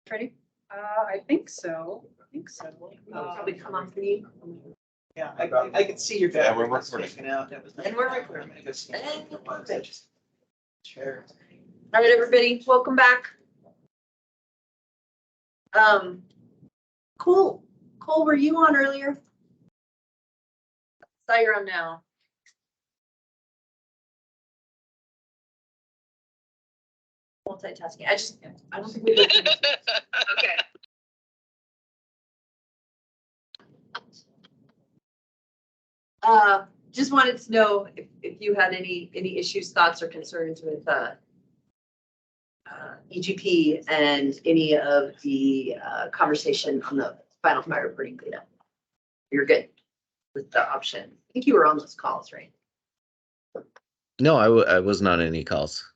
Ready? I think so. Probably come off mute. Yeah, I can see your. Yeah, we're recording. And we're recording. And Chair. All right, everybody, welcome back. Cole, were you on earlier? Saw you're on now. Multitasking. I don't think we. Okay. Just wanted to know if you had any issues, thoughts, or concerns with EGP and any of the conversation on the final fire reporting data. You're good with the option. I think you were on those calls, right? No, I wasn't on any calls.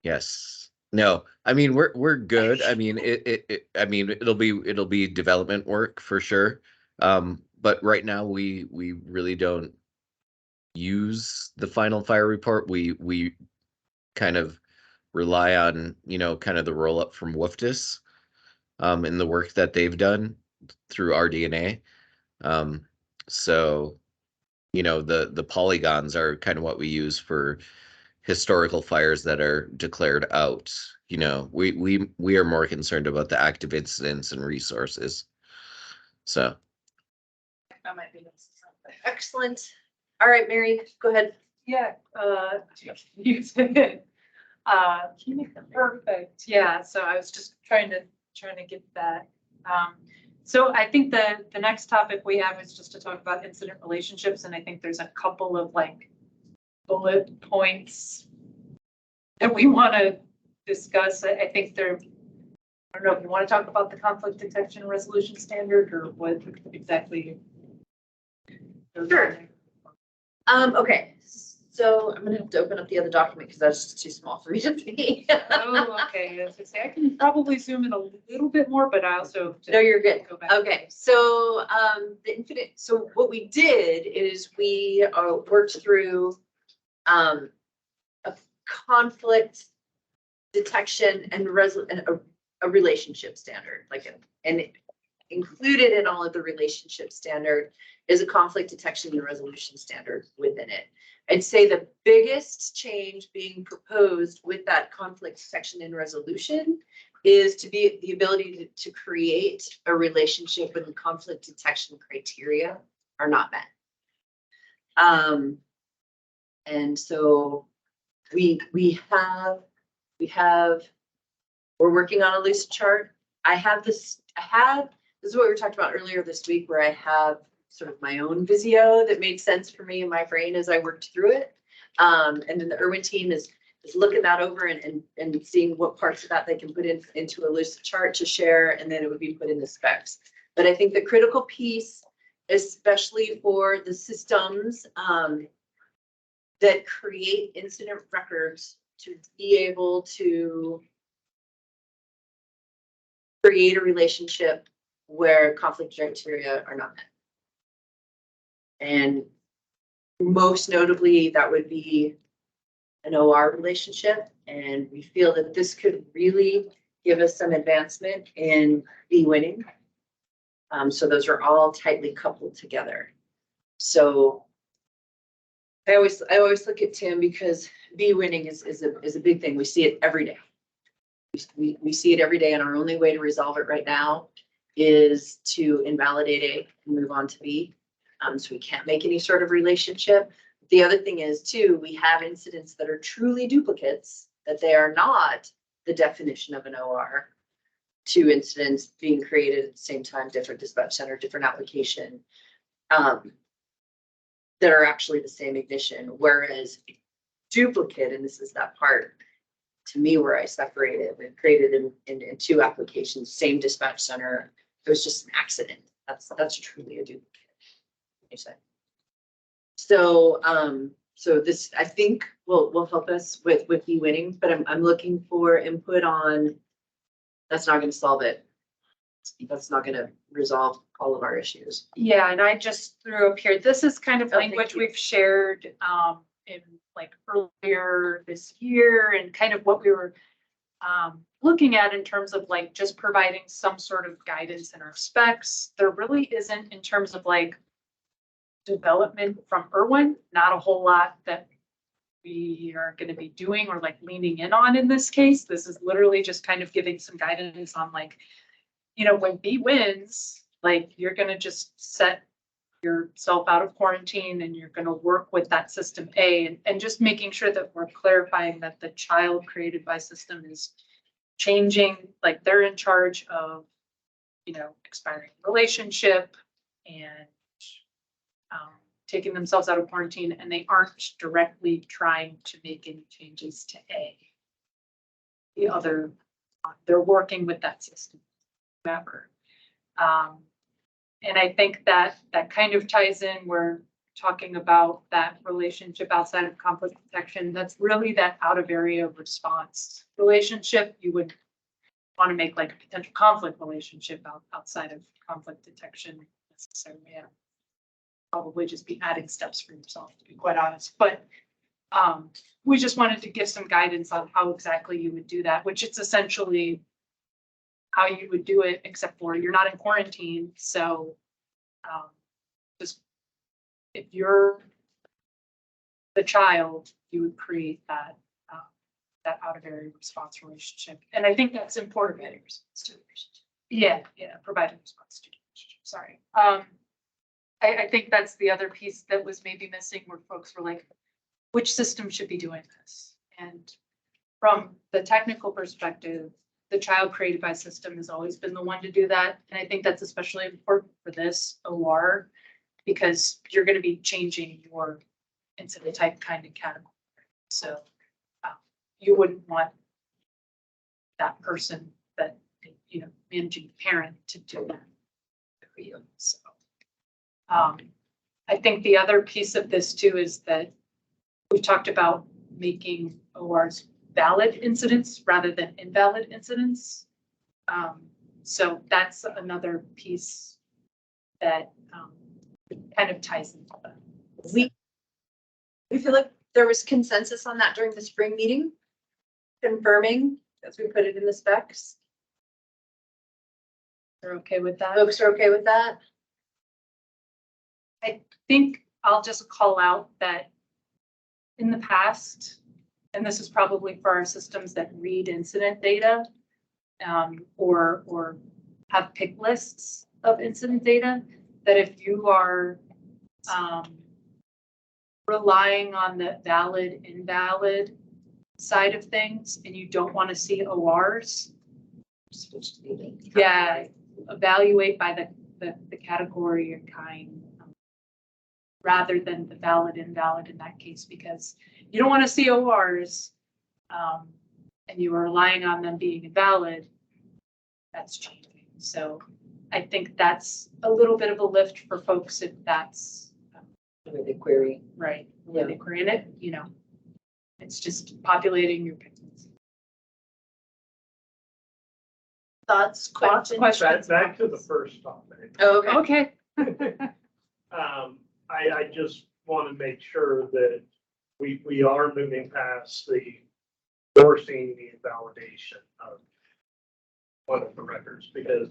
Yes. No, I mean, we're good. I mean, it'll be development work for sure. But right now we really don't use the final fire report. We kind of rely on, kind of the roll up from WFDS, in the work that they've done through our DNA. So, the polygons are kind of what we use for historical fires that are declared out. We are more concerned about the active incidents and resources. So. That might be Excellent. All right, Mary, go ahead. Yeah, you did. Can you make them perfect? Yeah, so I was just trying to get that. So I think the next topic we have is just to talk about incident relationships, and I think there's a couple of like bullet points that we want to discuss. I think I don't know if you want to talk about the conflict detection and resolution standard or what exactly. Sure. Okay, so I'm gonna have to open up the other document because that's just too small for me to see. Oh, okay. As I say, I can probably zoom in a little bit more, but I also. No, you're good. Go back. Okay, so so what we did is we worked through a conflict detection and a relationship standard, and included in all of the relationship standard is a conflict detection and resolution standard within it. I'd say the biggest change being proposed with that conflict detection and resolution is to be the ability to create a relationship when the conflict detection criteria are not met. And so we're working on a loose chart. This is what we were talking about earlier this week, where I have sort of my own Visio that made sense for me in my brain as I worked through it. And then the IRWIN team is looking that over and seeing what parts of that they can put into a loose chart to share, and then it would be put in the specs. But I think the critical piece, especially for the systems that create incident records, to be able to create a relationship where conflict criteria are not met. And most notably, that would be an OR relationship. And we feel that this could really give us some advancement in winning. So those are all tightly coupled together. So I always look at Tim, because winning is a big thing. We see it every day. We see it every day, and our only way to resolve it right now is to invalidate A and move on to B. So we can't make any sort of relationship. The other thing is too, we have incidents that are truly duplicates, that they are not the definition of an OR. Two incidents being created at the same time, different dispatch center, different application, that are actually the same ignition. Whereas duplicate, and this is that part to me where I separated and created in two applications, same dispatch center. It was just an accident. That's truly a duplicate. So, so this, I think, will help us with winning, but I'm looking for input on. That's not going to solve it. That's not going to resolve all of our issues. Yeah, and I just threw up here, this is kind of Oh, thank language you. we've shared in like earlier this year, and kind of what we were looking at in terms of like just providing some sort of guidance in our specs. There really isn't in terms of like development from IRWIN, not a whole lot that we are going to be doing or like leaning in on in this case. This is literally just kind of giving some guidance on like, you know, when B wins, like you're going to just set yourself out of quarantine and you're going to work with that system A and just making sure that we're clarifying that the child created by system is changing, like they're in charge of, you know, expiring relationship and taking themselves out of quarantine, and they aren't directly trying to make any changes to A. The other, they're working with that system, whatever. And I think that that kind of ties in, we're talking about that relationship outside of conflict protection. That's really that out of area response relationship. You would want to make like a potential conflict relationship outside of conflict detection necessarily. Yeah. Probably just be adding steps for yourself, to be quite honest. But we just wanted to give some guidance on how exactly you would do that, which it's essentially how you would do it, except for you're not in quarantine. So just if you're the child, you would create that that out of area response relationship. And I think that's important. Providing response to the relationship. Yeah, providing response to the relationship. Sorry. I think that's the other piece that was maybe missing, where folks were like, which system should be doing this? And from the technical perspective, the child created by system has always been the one to do that. And I think that's especially important for this OR, because you're going to be changing your incident type kind of category. So you wouldn't want that person that, you know, managing parent to do that for you. So I think the other piece of this too is that we've talked about making ORs valid incidents rather than invalid incidents. So that's another piece that kind of ties into that. We feel like there was consensus on that during the spring meeting, confirming as we put it in the specs. They're okay with that? Folks are okay with that? I think I'll just call out that in the past, and this is probably for our systems that read incident data or have pick lists of incident data, that if you are relying on the valid, invalid side of things and you don't want to see ORs, yeah, evaluate by the category and kind rather than the valid, invalid in that case, because you don't want to see ORs and you are relying on them being invalid. That's changing. So I think that's a little bit of a lift for folks if that's Where they query. right. Where they query it, you know, it's just populating your pixels. Thoughts, questions? Back to the first topic. Oh, okay. Okay. I just want to make sure that we are moving past the forcing the invalidation of one of the records, because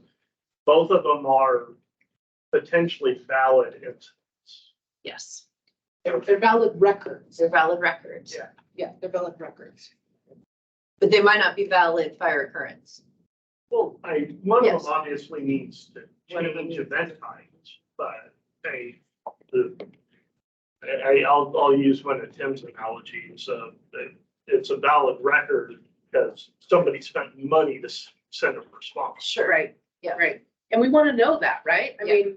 both of them are potentially valid incidents. Yes, They're valid records. they're valid records. Yeah. Yeah, they're valid records. But they might not be valid fire occurrance. Well, one of Yes. them obviously needs to One of them change needs- event times, but I'll use one of Tim's analogies. It's a valid record because somebody spent money to send a response. Sure. Right, Yeah. right. And we want to know that, right? Yeah.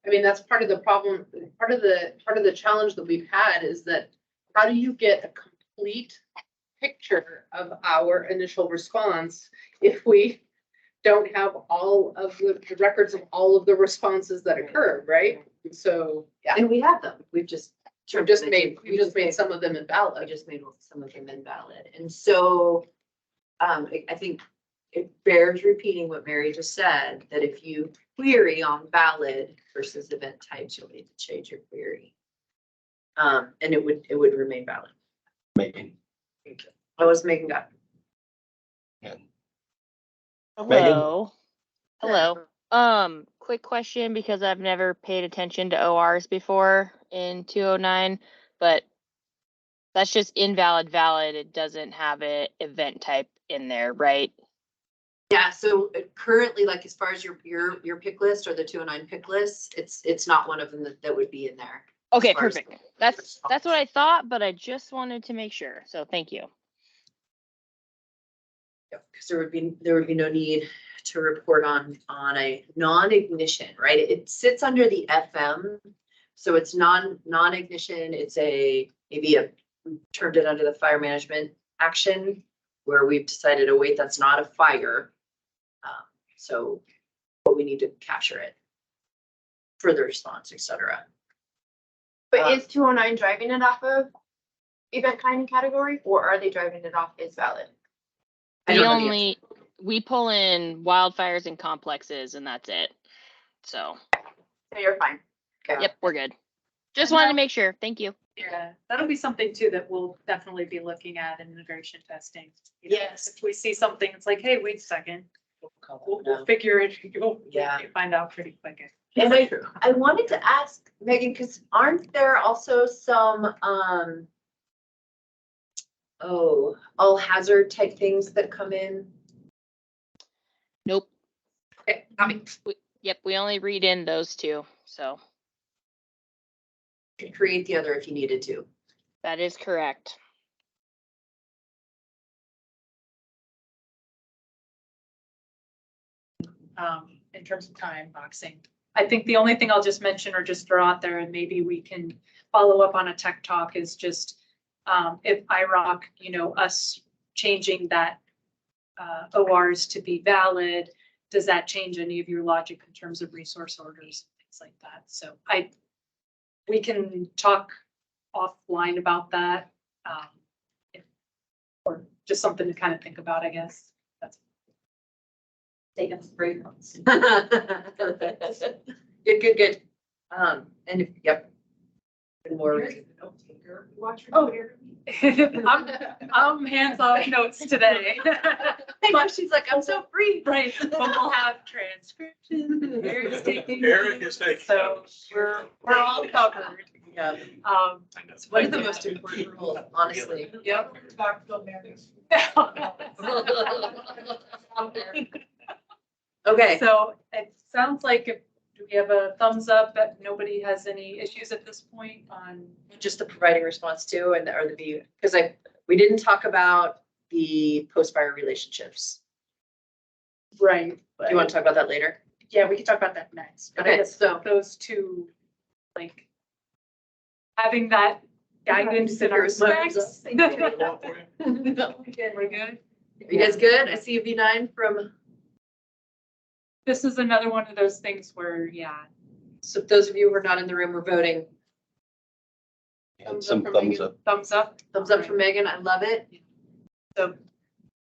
I mean, that's part of the problem. Part of the challenge that we've had is that how do you get a complete picture of our initial response if we don't have all of the records of all of the responses that occurred, right? So, yeah, And we have them. We've just. we just made some of them I invalid. just made some of them invalid. And so I think it bears repeating what Mary just said, that if you query on valid versus event types, you'll need to change your query. And it would remain valid. Megan. I was making that. Hello. Hello. Quick question because I've never paid attention to ORs before in 209, but that's just invalid valid. It doesn't have a event type in there, right? Yeah, so currently, like as far as your pick list or the 209 pick list, it's not one of them that would be in there. Okay, As far as perfect. That's what I thought, but I just wanted to make sure. So thank you. Because there would be no need to report on a non-ignition, right? It sits under the FM, so it's non-ignition. It's maybe termed it under the fire management action where we've decided, oh wait, that's not a fire. But we need to capture it for the response, etc. But is 209 driving it off of event kind category, or are they driving it off as valid? I don't know the answer. We pull in wildfires and complexes and that's it. So, So you're fine. Okay. yep, we're good. Just And wanted to that- make sure. Thank you. Yeah, that'll be something too that we'll definitely be looking at in integration testing. You know, Yes. If we see something, it's like, hey, wait a second, we'll figure it, you'll Yeah. find out pretty quick. And I wanted to ask Megan, because aren't there also some all hazard type things that come in? Nope. Okay, got me. Yep, we only read in those two. So Could create the other if you needed to. that is correct. In terms of time boxing. I think the only thing I'll just mention or just throw out there, and maybe we can follow up on a tech talk, is just if IROC, us changing that ORs to be valid, does that change any of your logic in terms of resource orders, things like that? So we can talk offline about that. Or just something to kind of think about, I guess. That's taking some break notes. Good. And yep. And more. Oh, I'm hands-off notes today. I know, she's like, I'm so free. Right, but we'll have transcription. Eric's taking. Eric is taking So notes. we're all covered. Yeah, It's one of the most important rules, honestly. Yep. Okay, So it sounds like do we have a thumbs up that nobody has any issues at this point on? just the providing response to or the view, because we didn't talk about the post-fire relationships. Right. Do you want to talk about that later? Yeah, we can talk about that next. But I Okay, guess so- those two, like, having that guidance in our specs. Thank you. We're good. Are you guys good? I see a V9 from, This is another one of those things where, yeah, so those of you who are not in the room, we're voting. Thumbs Some up for thumbs Megan. up. thumbs up. Thumbs up for Megan, I love it. So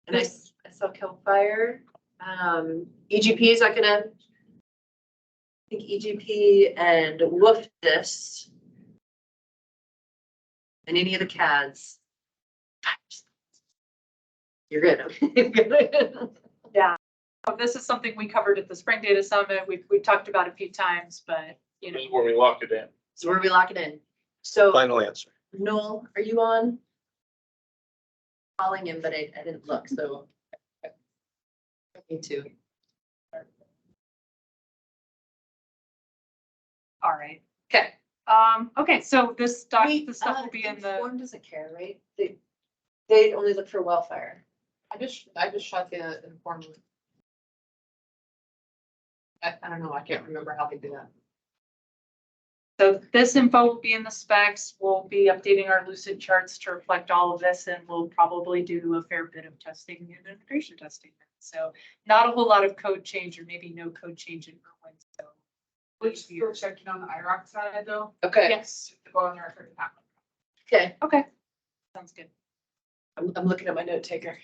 And I saw Cal-Fire. EGP, is that gonna? I think EGP and Woof this. And any of the CADs. You're good. Okay. this is something we covered at the Spring Data Summit. We've talked about a few times, but This is where we lock it in. So where we lock it in? So Final answer. Noel, are you on? Calling him, but I didn't look, so. Me too. all right. Okay. Okay, so this stuff Wait, will be in the, Inform doesn't care, right? They only look for wildfire. I just shot the inform. I don't know, I can't remember how they do that. so this info will be in the specs. We'll be updating our Lucid charts to reflect all of this, and we'll probably do a fair bit of testing and integration testing. So not a whole lot of code change, or maybe no code change in IRWIN. So We're still checking on the IROC side though. Okay, yes, To go on there for that. okay. okay, sounds good. I'm looking at my note taker.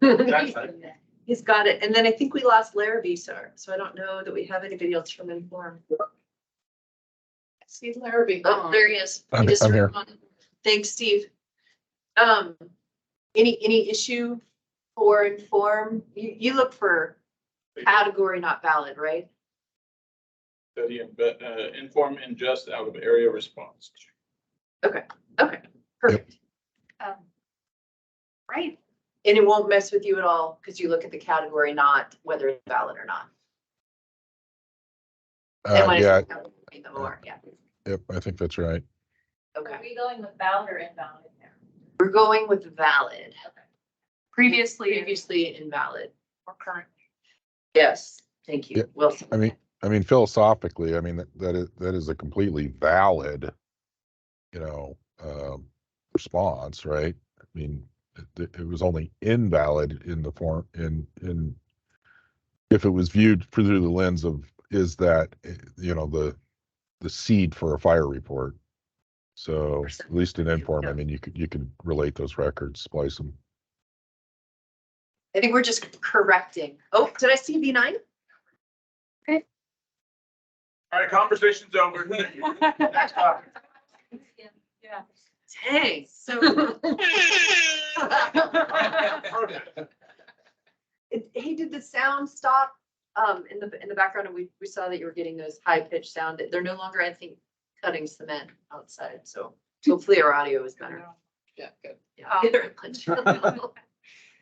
That's fine. He's got it. And then I think we lost Larrabee, so I don't know that we have anybody else from Inform. Steve Larrabee. Oh, there he is. He I'm just here. responded. Thanks, Steve. Any issue for Inform? You look for category not valid, right? Study and inform ingest out of area response. Okay, perfect. Right. And it won't mess with you at all because you look at the category, not whether it's valid or not. And when it's Yeah, valid, you know, or, yeah, yep, I think that's right. okay. Are we going with valid or invalid there? We're going with valid, Previously previously invalid. or current? Yes, thank you. Yeah, Well, I mean, philosophically, I mean, that is a completely valid, you know, response, right? I mean, it was only invalid in the form, if it was viewed through the lens of, is that, you know, the seed for a fire report. So at least in inform, I mean, you could relate those records, splice them. I think we're just correcting. Oh, did I see V9? All right, conversation's over. Next topic. Yeah. Dang. So. Hey, did the sound stop in the background? And we saw that you were getting those high pitched sound. They're no longer, I think, cutting cement outside. So hopefully our audio is better. Yeah, good. Yeah.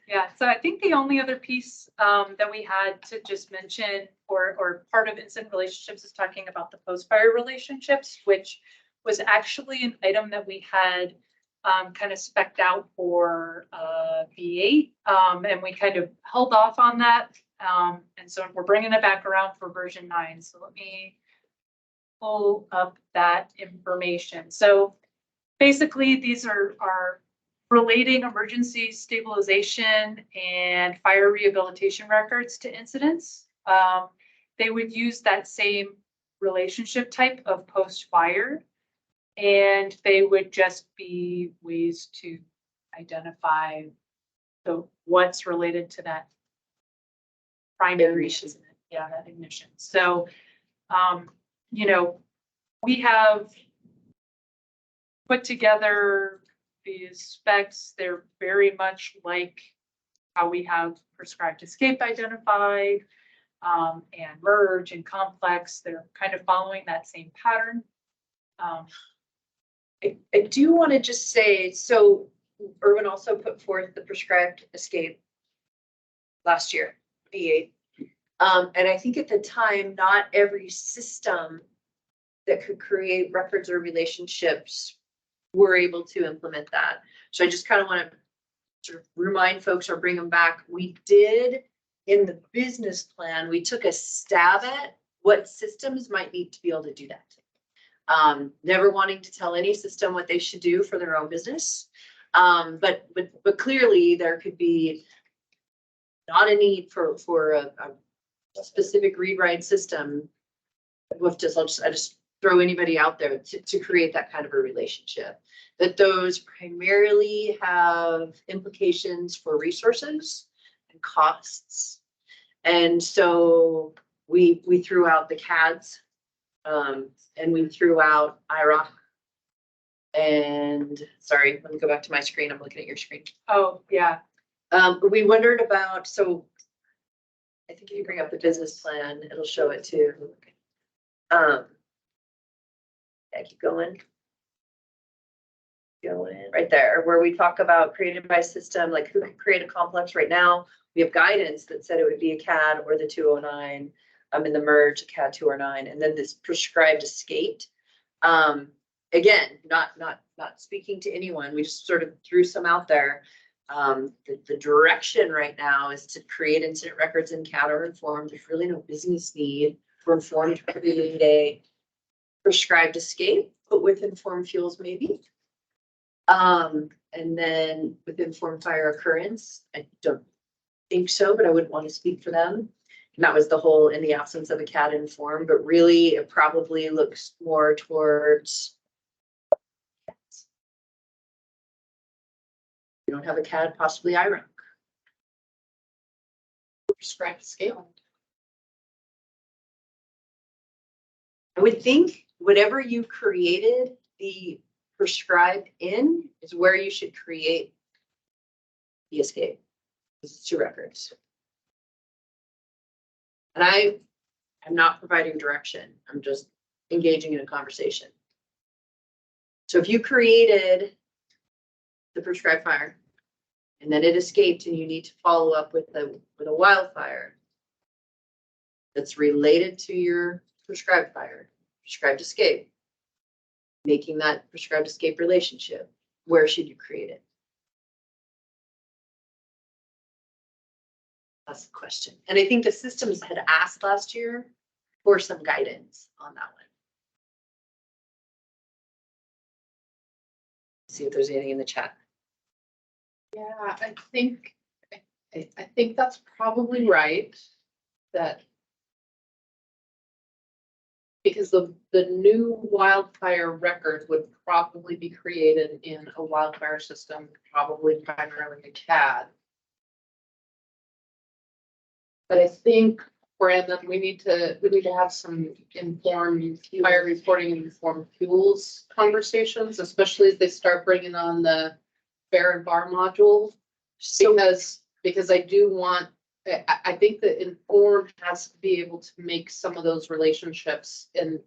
Yeah, so I think the only other piece that we had to just mention or part of incident relationships is talking about the post-fire relationships, which was actually an item that we had kind of spec'd out for V8, and we kind of held off on that. And so we're bringing it back around for version 9. So let me pull up that information. So basically, these are relating emergency stabilization and fire rehabilitation records to incidents. They would use that same relationship type of post-fire, and they would just be ways to identify what's related to that primary incident, yeah, that ignition. So, you know, we have put together these specs. They're very much like how we have prescribed escape identified and merge and complex. They're kind of following that same pattern. I do want to just say, so IRWIN also put forth the prescribed escape last year, V8. And I think at the time, not every system that could create records or relationships were able to implement that. So I just kind of want to sort of remind folks or bring them back. We did in the business plan, we took a stab at what systems might need to be able to do that. Never wanting to tell any system what they should do for their own business. But clearly there could be not a need for a specific read-write system. I just throw anybody out there to create that kind of a relationship. That those primarily have implications for resources and costs. And so we threw out the CADs and we threw out IRWIN. And sorry, let me go back to my screen. I'm looking at your screen. Oh, yeah. We wondered about, so I think if you bring up the business plan, it'll show it too. Yeah, keep going. Going right there, where we talk about created by system, like who could create a complex right now. We have guidance that said it would be a CAD or the 209, in the merge, a CAD 209, and then this prescribed escape. Again, not speaking to anyone, we just sort of threw some out there. The direction right now is to create incident records in CAD or inform. There's really no business need for informed creating a prescribed escape, but with informed fuels maybe. And then with informed fire occurrence, I don't think so, but I wouldn't want to speak for them. And that was the whole in the absence of a CAD inform, but really it probably looks more towards. You don't have a CAD, possibly IRWIN. Prescribed escape. I would think whatever you created the prescribed in is where you should create the escape. It's 2 records. And I am not providing direction. I'm just engaging in a conversation. So if you created the prescribed fire and then it escaped and you need to follow up with a wildfire that's related to your prescribed fire, prescribed escape, making that prescribed escape relationship, where should you create it? That's the question. And I think the systems had asked last year for some guidance on that one. See if there's anything in the chat. Yeah, I think that's probably right, that because the new wildfire record would probably be created in a wildfire system, probably primarily a CAD. But I think, Brandon, we need to have some informed fire reporting and informed fuels conversations, especially as they start bringing on the bear and bar module. Because I do want, I think that informed has to be able to make some of those relationships, and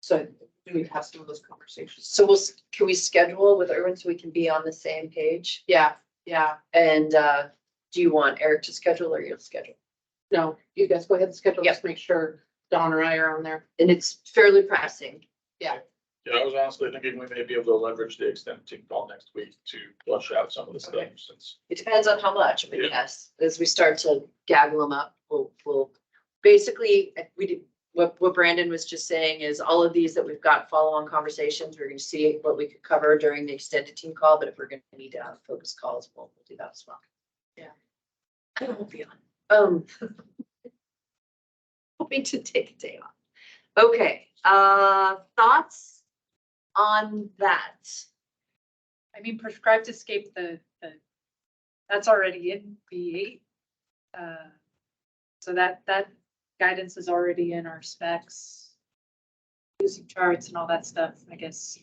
so do we have some of those conversations? So can we schedule with Irwin so we can be on the same page? Yeah. And do you want Eric to schedule or you'll schedule? No, you guys go ahead and schedule, Yep. just make sure Dawn or I are on there. And it's fairly pressing. Yeah, I was honestly thinking we may be able to leverage the extended team call next week to flush out some of the stuff Okay. since. It depends on how much, but Yeah. yes, as we start to gaggle them up, we'll basically, what Brandon was just saying is all of these that we've got follow-on conversations, we're gonna see what we could cover during the extended team call, but if we're gonna need to have focus calls, we'll do that as well. Yeah. I won't be on. Hoping to take a day off. Okay, thoughts on that? I mean, prescribed escape, that's already in B8. So that guidance is already in our specs. Using charts and all that stuff, I guess.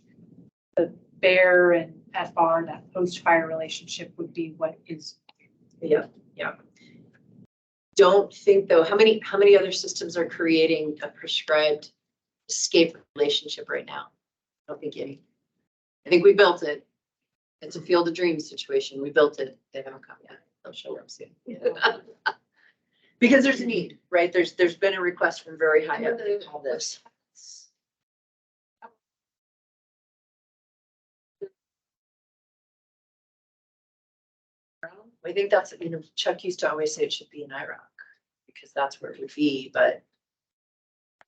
The bear and FR, that post-fire relationship would be what is. Yeah. Don't think though, how many other systems are creating a prescribed escape relationship right now? I don't think any. I think we built it. It's a field of dreams situation. We built it. They haven't come yet. They'll show up soon. Because there's a need, right? There's been a request from very high up to call this. I think that's, Chuck used to always say it should be in IROC because that's where it would be, but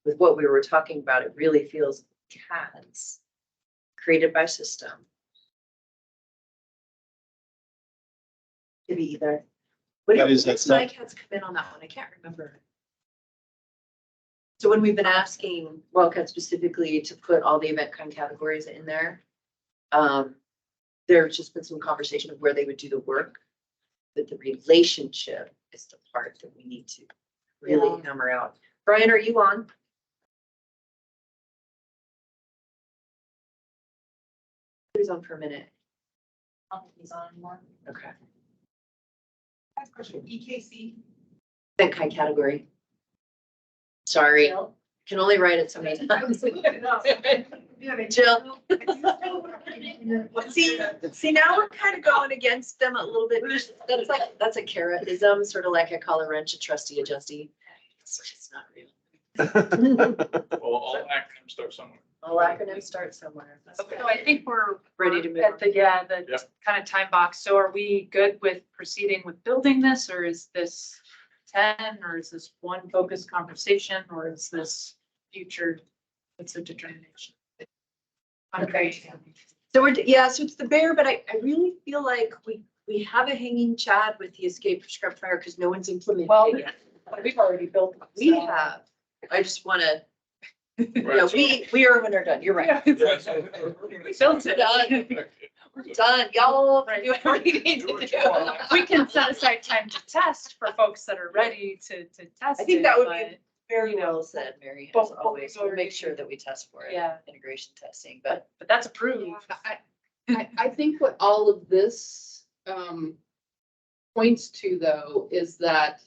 with what we were talking about, it really feels CADs created by system. Could be either. What That is does that my CADs come in on that one? I can't remember. So when we've been asking Wildcat specifically to put all the event kind categories in there, there's just been some conversation of where they would do the work. But the relationship is the part that we need to really hammer out. Brian, are you on? He's on for a minute. I don't think he's on anymore. Okay. Question, EKC. Event kind category. Sorry, can only write it so many times. Jill. See, now we're kind of going against them a little bit. That's a carrotism, sort of like I call a wrench a trusty adjusty. It's not real. Well, all acronyms start somewhere. All acronyms start somewhere. Okay, so I think we're Ready to move at on. the, Yep. kind of time box. So are we good with proceeding with building this, or is this 10, or is this one focused conversation, or is this future? It's a determination. Okay. So so it's the bear, but I really feel like we have a hanging chad with the escape prescribed fire because no one's implemented Well, it yet. we've already built. it, We so- have. I just want to, Right, so- we are when are done. You're right. We Yeah, so- built it. Done. We're done. Y'all can do whatever you need to do. We can set aside time to test for folks that are ready to test. I think it, that would but- be very well said, Mary, But- as but always. we've We'll make already- sure that we test for it. Yeah. Integration testing, but But that's approved. I think what all of this points to though is that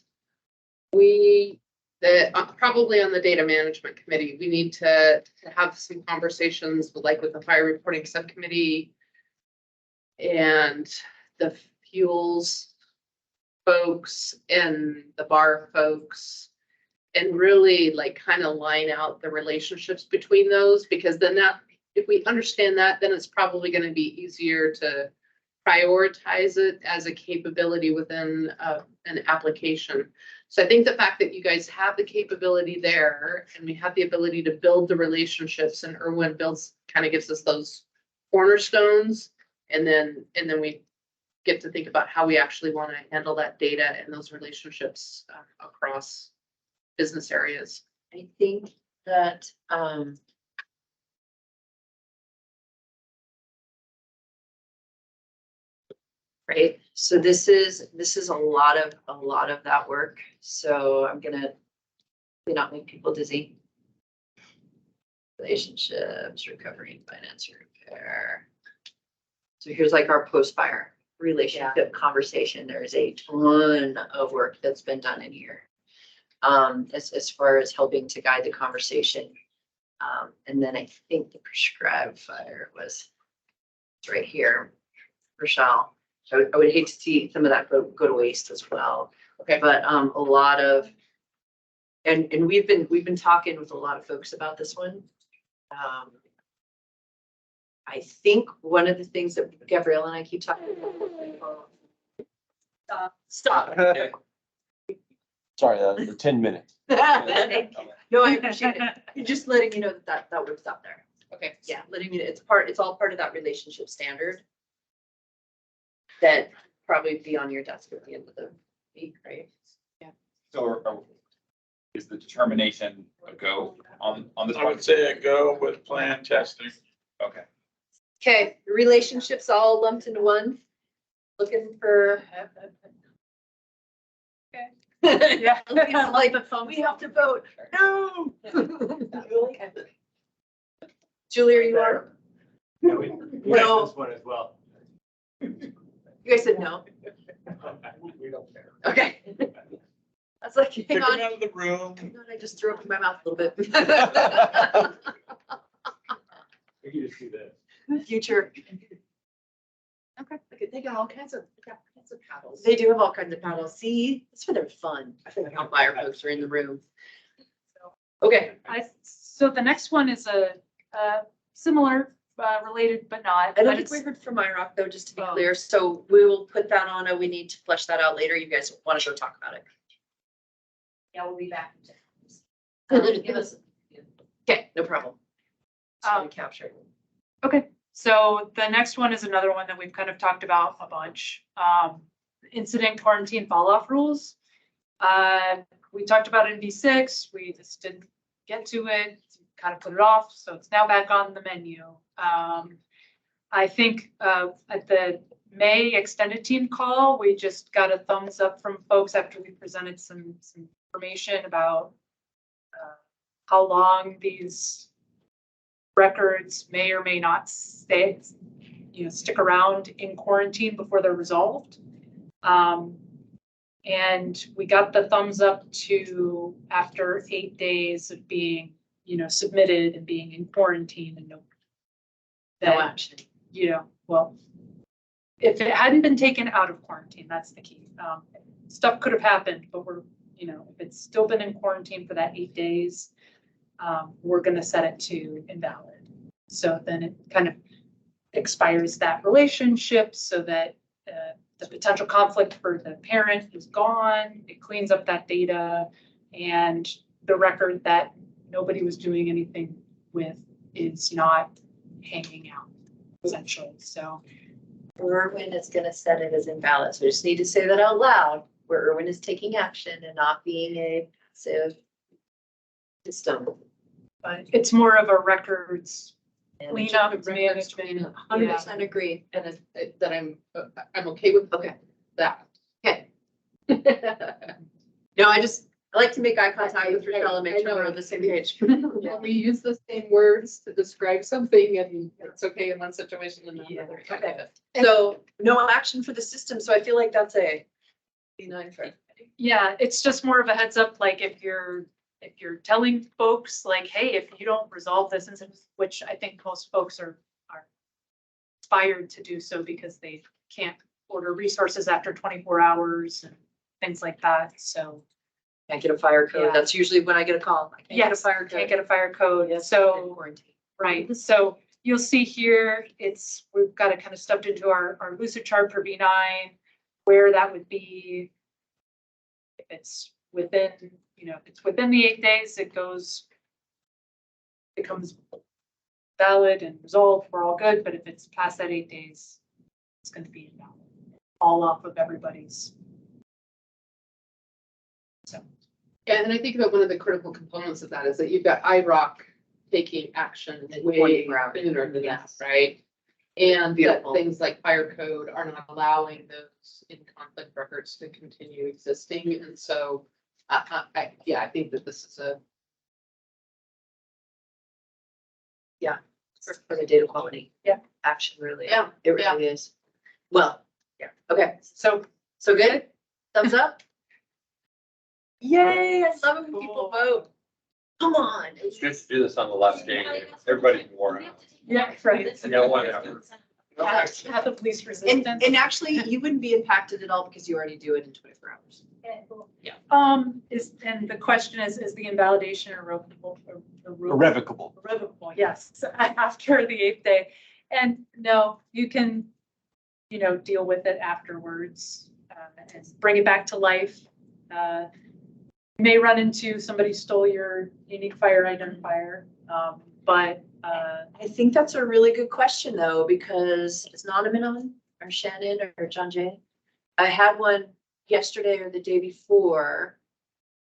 Probably on the data management committee, we need to have some conversations with the fire reporting subcommittee and the fuels folks and the bar folks, and really kind of line out the relationships between those, because then if we understand that, then it's probably going to be easier to prioritize it as a capability within an application. So I think the fact that you guys have the capability there and we have the ability to build the relationships, and IRWIN kind of gives us those cornerstones, and then we get to think about how we actually want to handle that data and those relationships across business areas. I think that, right, so this is a lot of that work, so I'm gonna not make people dizzy. Relationships, recovery, finance, repair. So here's our post-fire relationship conversation. There's a ton of work that's been done in here. As far as helping to guide the conversation. And then I think the prescribed fire was right here, Rochelle. I would hate to see some of that go to waste as well. Okay. But a lot of, and we've been talking with a lot of folks about this one. I think one of the things that Gabrielle and I keep talking about. Stop. Sorry, the 10 minutes. No, I appreciate it. You're just letting me know that works out there. Okay. Yeah, letting me, it's all part of that relationship standard. That probably be on your desk at the end of the week, right? So is the determination a go on this? I would say a go with plan testing. Okay. Okay, relationships all lumped into one. Looking for. Yeah. It's like, we have to vote. No. Julie, are you on? Yeah, we No. this one as well. You guys said no. We don't care. Okay. I was like, hang Pick on. them out of the room. Hang on, I just threw up in my mouth a little bit. We can just do this. Future. Okay. They got all kinds of paddles. They do have all kinds of paddles. See, that's why they're fun. I think how fire folks are in the room. Okay. So the next one is a similar, related but not. I don't but think it's- we heard from IROC though, just to be Oh. clear. So we will put that on. We need to flesh that out later. You guys want to go talk about it? Yeah, we'll be back. Give us. Okay, no problem. Just want to capture it. Okay, so the next one is another one that we've kind of talked about a bunch. Incident quarantine fall-off rules. We talked about it in V6, we just didn't get to it, kind of put it off, so it's now back on the menu. I think at the May extended team call, we just got a thumbs up from folks after we presented some information about how long these records may or may not stay, stick around in quarantine before they're resolved. And we got the thumbs up to after 8 days of being, submitted and being in quarantine and no action. Well, if it hadn't been taken out of quarantine, that's the key. Stuff could have happened, but if it's still been in quarantine for that 8 days, we're going to set it to invalid. So then it kind of expires that relationship so that the potential conflict for the parent is gone. It cleans up that data, and the record that nobody was doing anything with is not hanging out, essentially. So IRWIN is going to set it as invalid. So we just need to say that out loud, where IRWIN is taking action and not being a passive system. but it's more of a records And cleanup Records management. 100% agree. And that I'm okay with Okay. that. Okay. No, I like to make eye contact with Rochelle and make I sure we're know. on the same page. When we use the same words to describe something and it's okay in one situation and another. Okay. So no action for the system. So I feel like that's a B9 for Yeah, it's just more of a heads up, like if you're telling folks like, hey, if you don't resolve this incident, which I think most folks are inspired to do so because they can't order resources after 24 hours and things like that. So Can't get a fire code. Yeah. That's usually when I get a call. I can't get a yes, fire can't code. get a fire code. Yes, in So, quarantine. right. So you'll see here, we've got it kind of stuffed into our lucid chart for V9, where that would be. If it's within, if it's within the 8 days, becomes valid and resolved, we're all good. But if it's past that 8 days, it's going to be invalid, all off of everybody's. So. Yeah, and I think that one of the critical components of that is that you've got IROC taking action way 24 hours. sooner than that, Yes. right? And that Beautiful. things like fire code are not allowing those in conflict records to continue existing. And so, I think that this is For the data quality. Yeah. Action really. Yeah, It really is. Well, yeah. Okay. So So good? Thumbs up? Yay, I love it when people vote. Come on. It's good to do this on the last game. Everybody's worn out. yeah, right. Yeah, whatever. Path of least resistance. And actually, you wouldn't be impacted at all because you already do it in 24 hours. And the question is the invalidation irrevocable? Irrevocable. Irrevocable, yes, after the 8th day. And no, you can, deal with it afterwards, and bring it back to life. You may run into somebody stole your unique fire identifier, but I think that's a really good question though, because it's not a Minon or Shannon or John Jay. I had one yesterday or the day before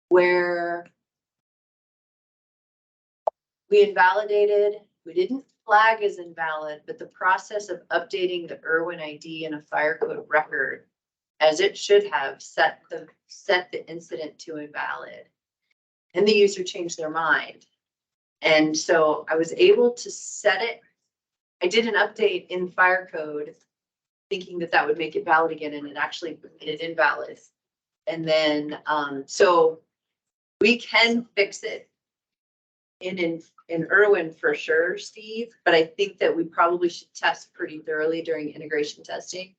where we invalidated, we didn't flag as invalid, but the process of updating the IRWIN ID in a fire code record, as it should have, set the incident to invalid. And the user changed their mind. And so I was able to set it. I did an update in fire code thinking that would make it valid again, and it actually made it invalid. And then, so we can fix it in IRWIN for sure, Steve, but I think that we probably should test pretty thoroughly during integration testing.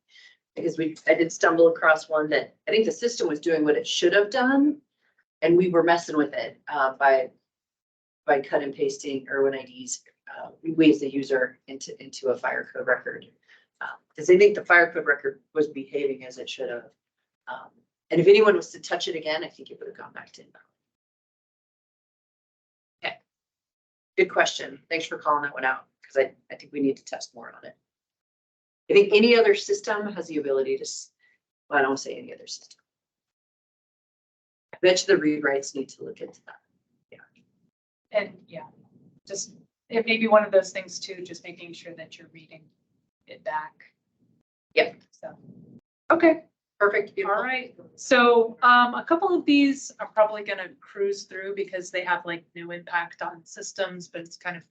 Because I did stumble across one that I think the system was doing what it should have done. And we were messing with it by cut and pasting IRWIN IDs. We as the user into a fire code record. Because I think the fire code record was behaving as it should have. And if anyone was to touch it again, I think it would have gone back to invalid. Okay. Good question. Thanks for calling that one out, because I think we need to test more on it. I think any other system has the ability to, well, I don't say any other system. I bet you the read writes need to look into that. and just, it may be one of those things too, just making sure that you're reading it back. Yep. So, okay. Perfect. All right, so a couple of these I'm probably gonna cruise through because they have like no impact on systems, but it's kind of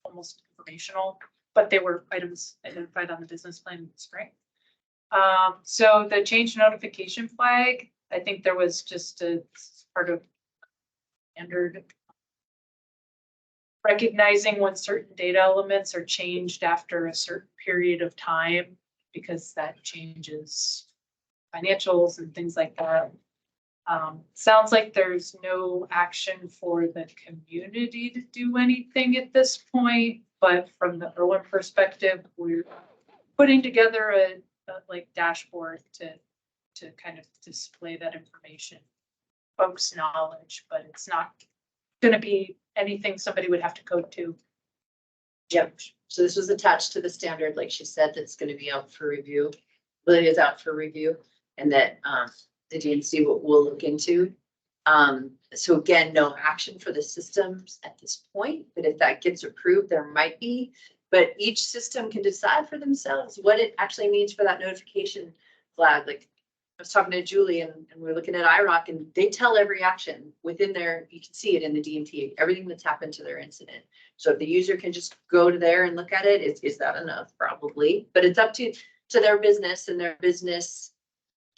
almost informational, but they were items identified on the business plan in the spring. So the change notification flag, I think there was just a part of standard recognizing when certain data elements are changed after a certain period of time, because that changes financials and things like that. Sounds like there's no action for the community to do anything at this point, but from the IRWIN perspective, we're putting together a like dashboard to kind of display that information, folks' knowledge, but it's not going to be anything somebody would have to code to. Yep. So this was attached to the standard, like she said, that's going to be out for review. Well, it is out for review, and that the DNC will look into. So again, no action for the systems at this point, but if that gets approved, there might be. But each system can decide for themselves what it actually means for that notification flag. Like I was talking to Julie and we're looking at IROC, and they tell every action within there. You can see it in the DMT, everything that's happened to their incident. So if the user can just go to there and look at it, is that enough? Probably, but it's up to their business and their business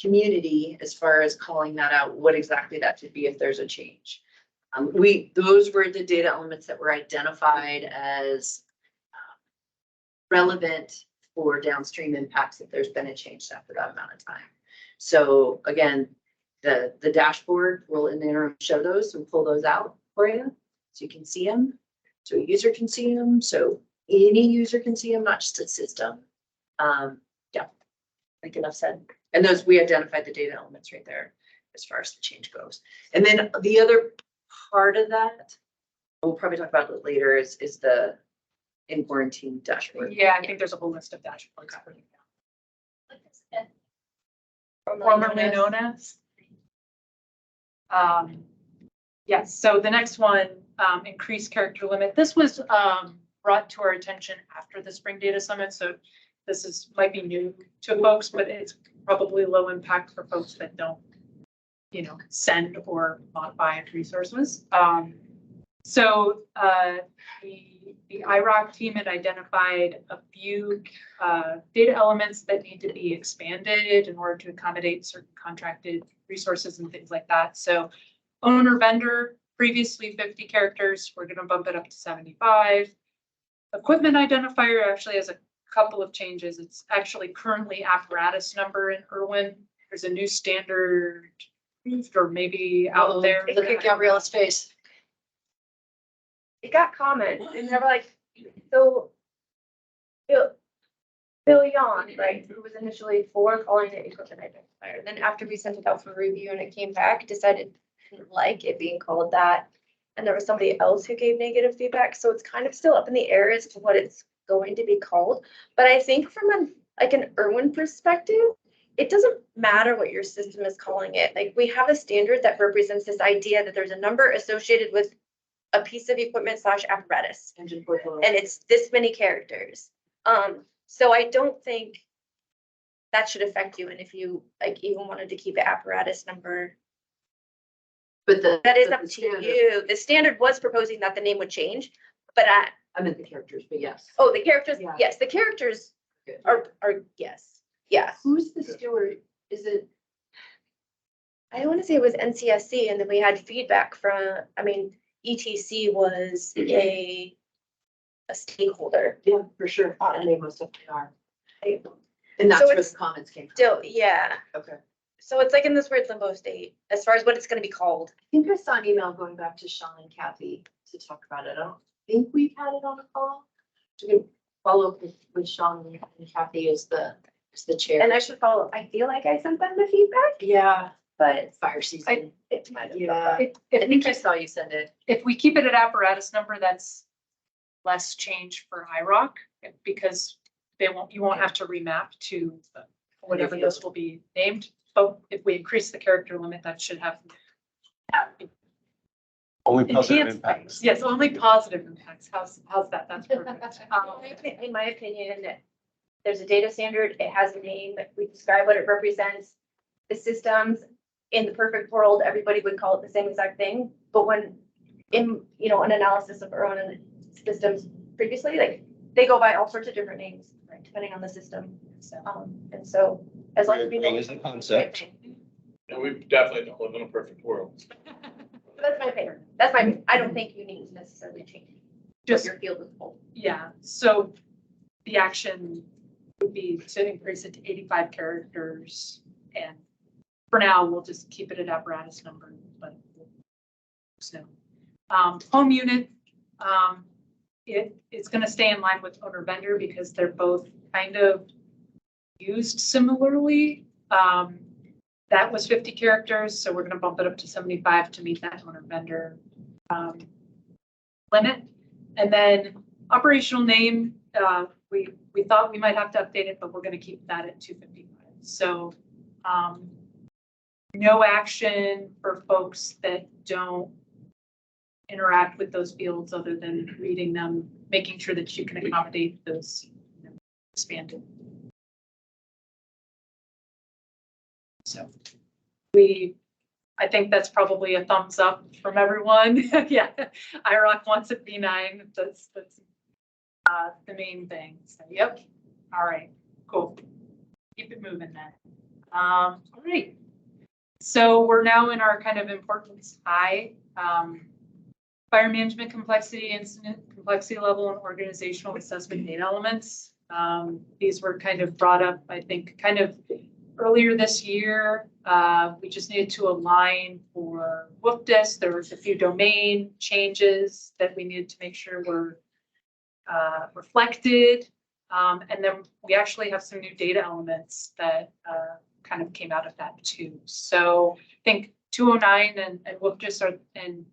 community as far as calling that out, what exactly that should be if there's a change. Those were the data elements that were identified as relevant for downstream impacts if there's been a change after that amount of time. So again, the dashboard will in the interim show those and pull those out for you so you can see them. So a user can see them. So any user can see them, not just the system. Yeah, I think enough said. And those, we identified the data elements right there as far as the change goes. And then the other part of that, we'll probably talk about it later, is the in quarantine dashboard. Yeah, I think there's a whole list of dashboards. Formerly known as. Yes, so the next one, increased character limit. This was brought to our attention after the Spring Data Summit, so this might be new to folks, but it's probably low impact for folks that don't, send or modify resources. So the IROC team had identified a few data elements that need to be expanded in order to accommodate certain contracted resources and things like that. So owner vendor, previously 50 characters, we're going to bump it up to 75. Equipment identifier actually has a couple of changes. It's actually currently apparatus number in IRWIN. There's a new standard or maybe out there. Look at Gabriella's face. It got comments and they were like, so Bill Yon, right, who was initially for calling it equipment identifier. Then after we sent it out for review and it came back, decided didn't like it being called that. And there was somebody else who gave negative feedback. So it's kind of still up in the air as to what it's going to be called. But I think from an IRWIN perspective, it doesn't matter what your system is calling it. Like we have a standard that represents this idea that there's a number associated with a piece of equipment / apparatus. And it's this many characters. So I don't think that should affect you. And if you even wanted to keep it apparatus number, But that is up to you. The standard was proposing that the name would change, but I meant the characters, but yes. oh, the characters, Yeah. yes, the characters Good. are yes, yeah. Who's the steward? Is it? I want to say it was NCSC, and then we had feedback from, ETC was a stakeholder. Yeah, for sure. And they most definitely are. Right. And that's So where the it's comments came from. Still, yeah. Okay. So it's like in this weird limbo state as far as what it's going to be called. I think I saw an email going back to Sean and Kathy to talk about it. I don't think we've had it on a call. We can follow up with Sean and Kathy as the chair. And I should follow. I feel like I sent them the feedback, Yeah, but fire season. it might have. Yeah. If I think I saw you send it. if we keep it at apparatus number, that's less change for IROC because you won't have to remap to whatever this will be named. But if we increase the character limit, that should have Only positive enhanced impacts. things. Yes, only positive impacts. How's that? That's perfect. In my opinion, there's a data standard, it has a name, we describe what it represents. The systems, in the perfect world, everybody would call it the same exact thing, but when in, an analysis of our own systems previously, like, they go by all sorts of different names, right, depending on the system. And so, as long as we know. As a concept. And we definitely don't live in a perfect world. That's my opinion. I don't think you need to necessarily change Just your field of goal. yeah. So the action would be to increase it to 85 characters, and for now we'll just keep it at apparatus number. But so home unit, it's going to stay in line with owner vendor because they're both kind of used similarly. That was 50 characters, so we're going to bump it up to 75 to meet that owner vendor limit. And then operational name, we thought we might have to update it, but we're going to keep that at 255. So no action for folks that don't interact with those fields other than reading them, making sure that you can accommodate those expanded. So I think that's probably a thumbs up from everyone. Yeah, IROC wants it B9. That's the main thing. So, yep. All right, cool. Keep it moving then. All right. So we're now in our kind of importance I, fire management complexity, incident complexity level, and organizational assessment data elements. These were kind of brought up, I think, kind of earlier this year. We just needed to align for WFDIS. There was a few domain changes that we needed to make sure were reflected. And then we actually have some new data elements that kind of came out of that too. So I think 209 and WFDIS are, and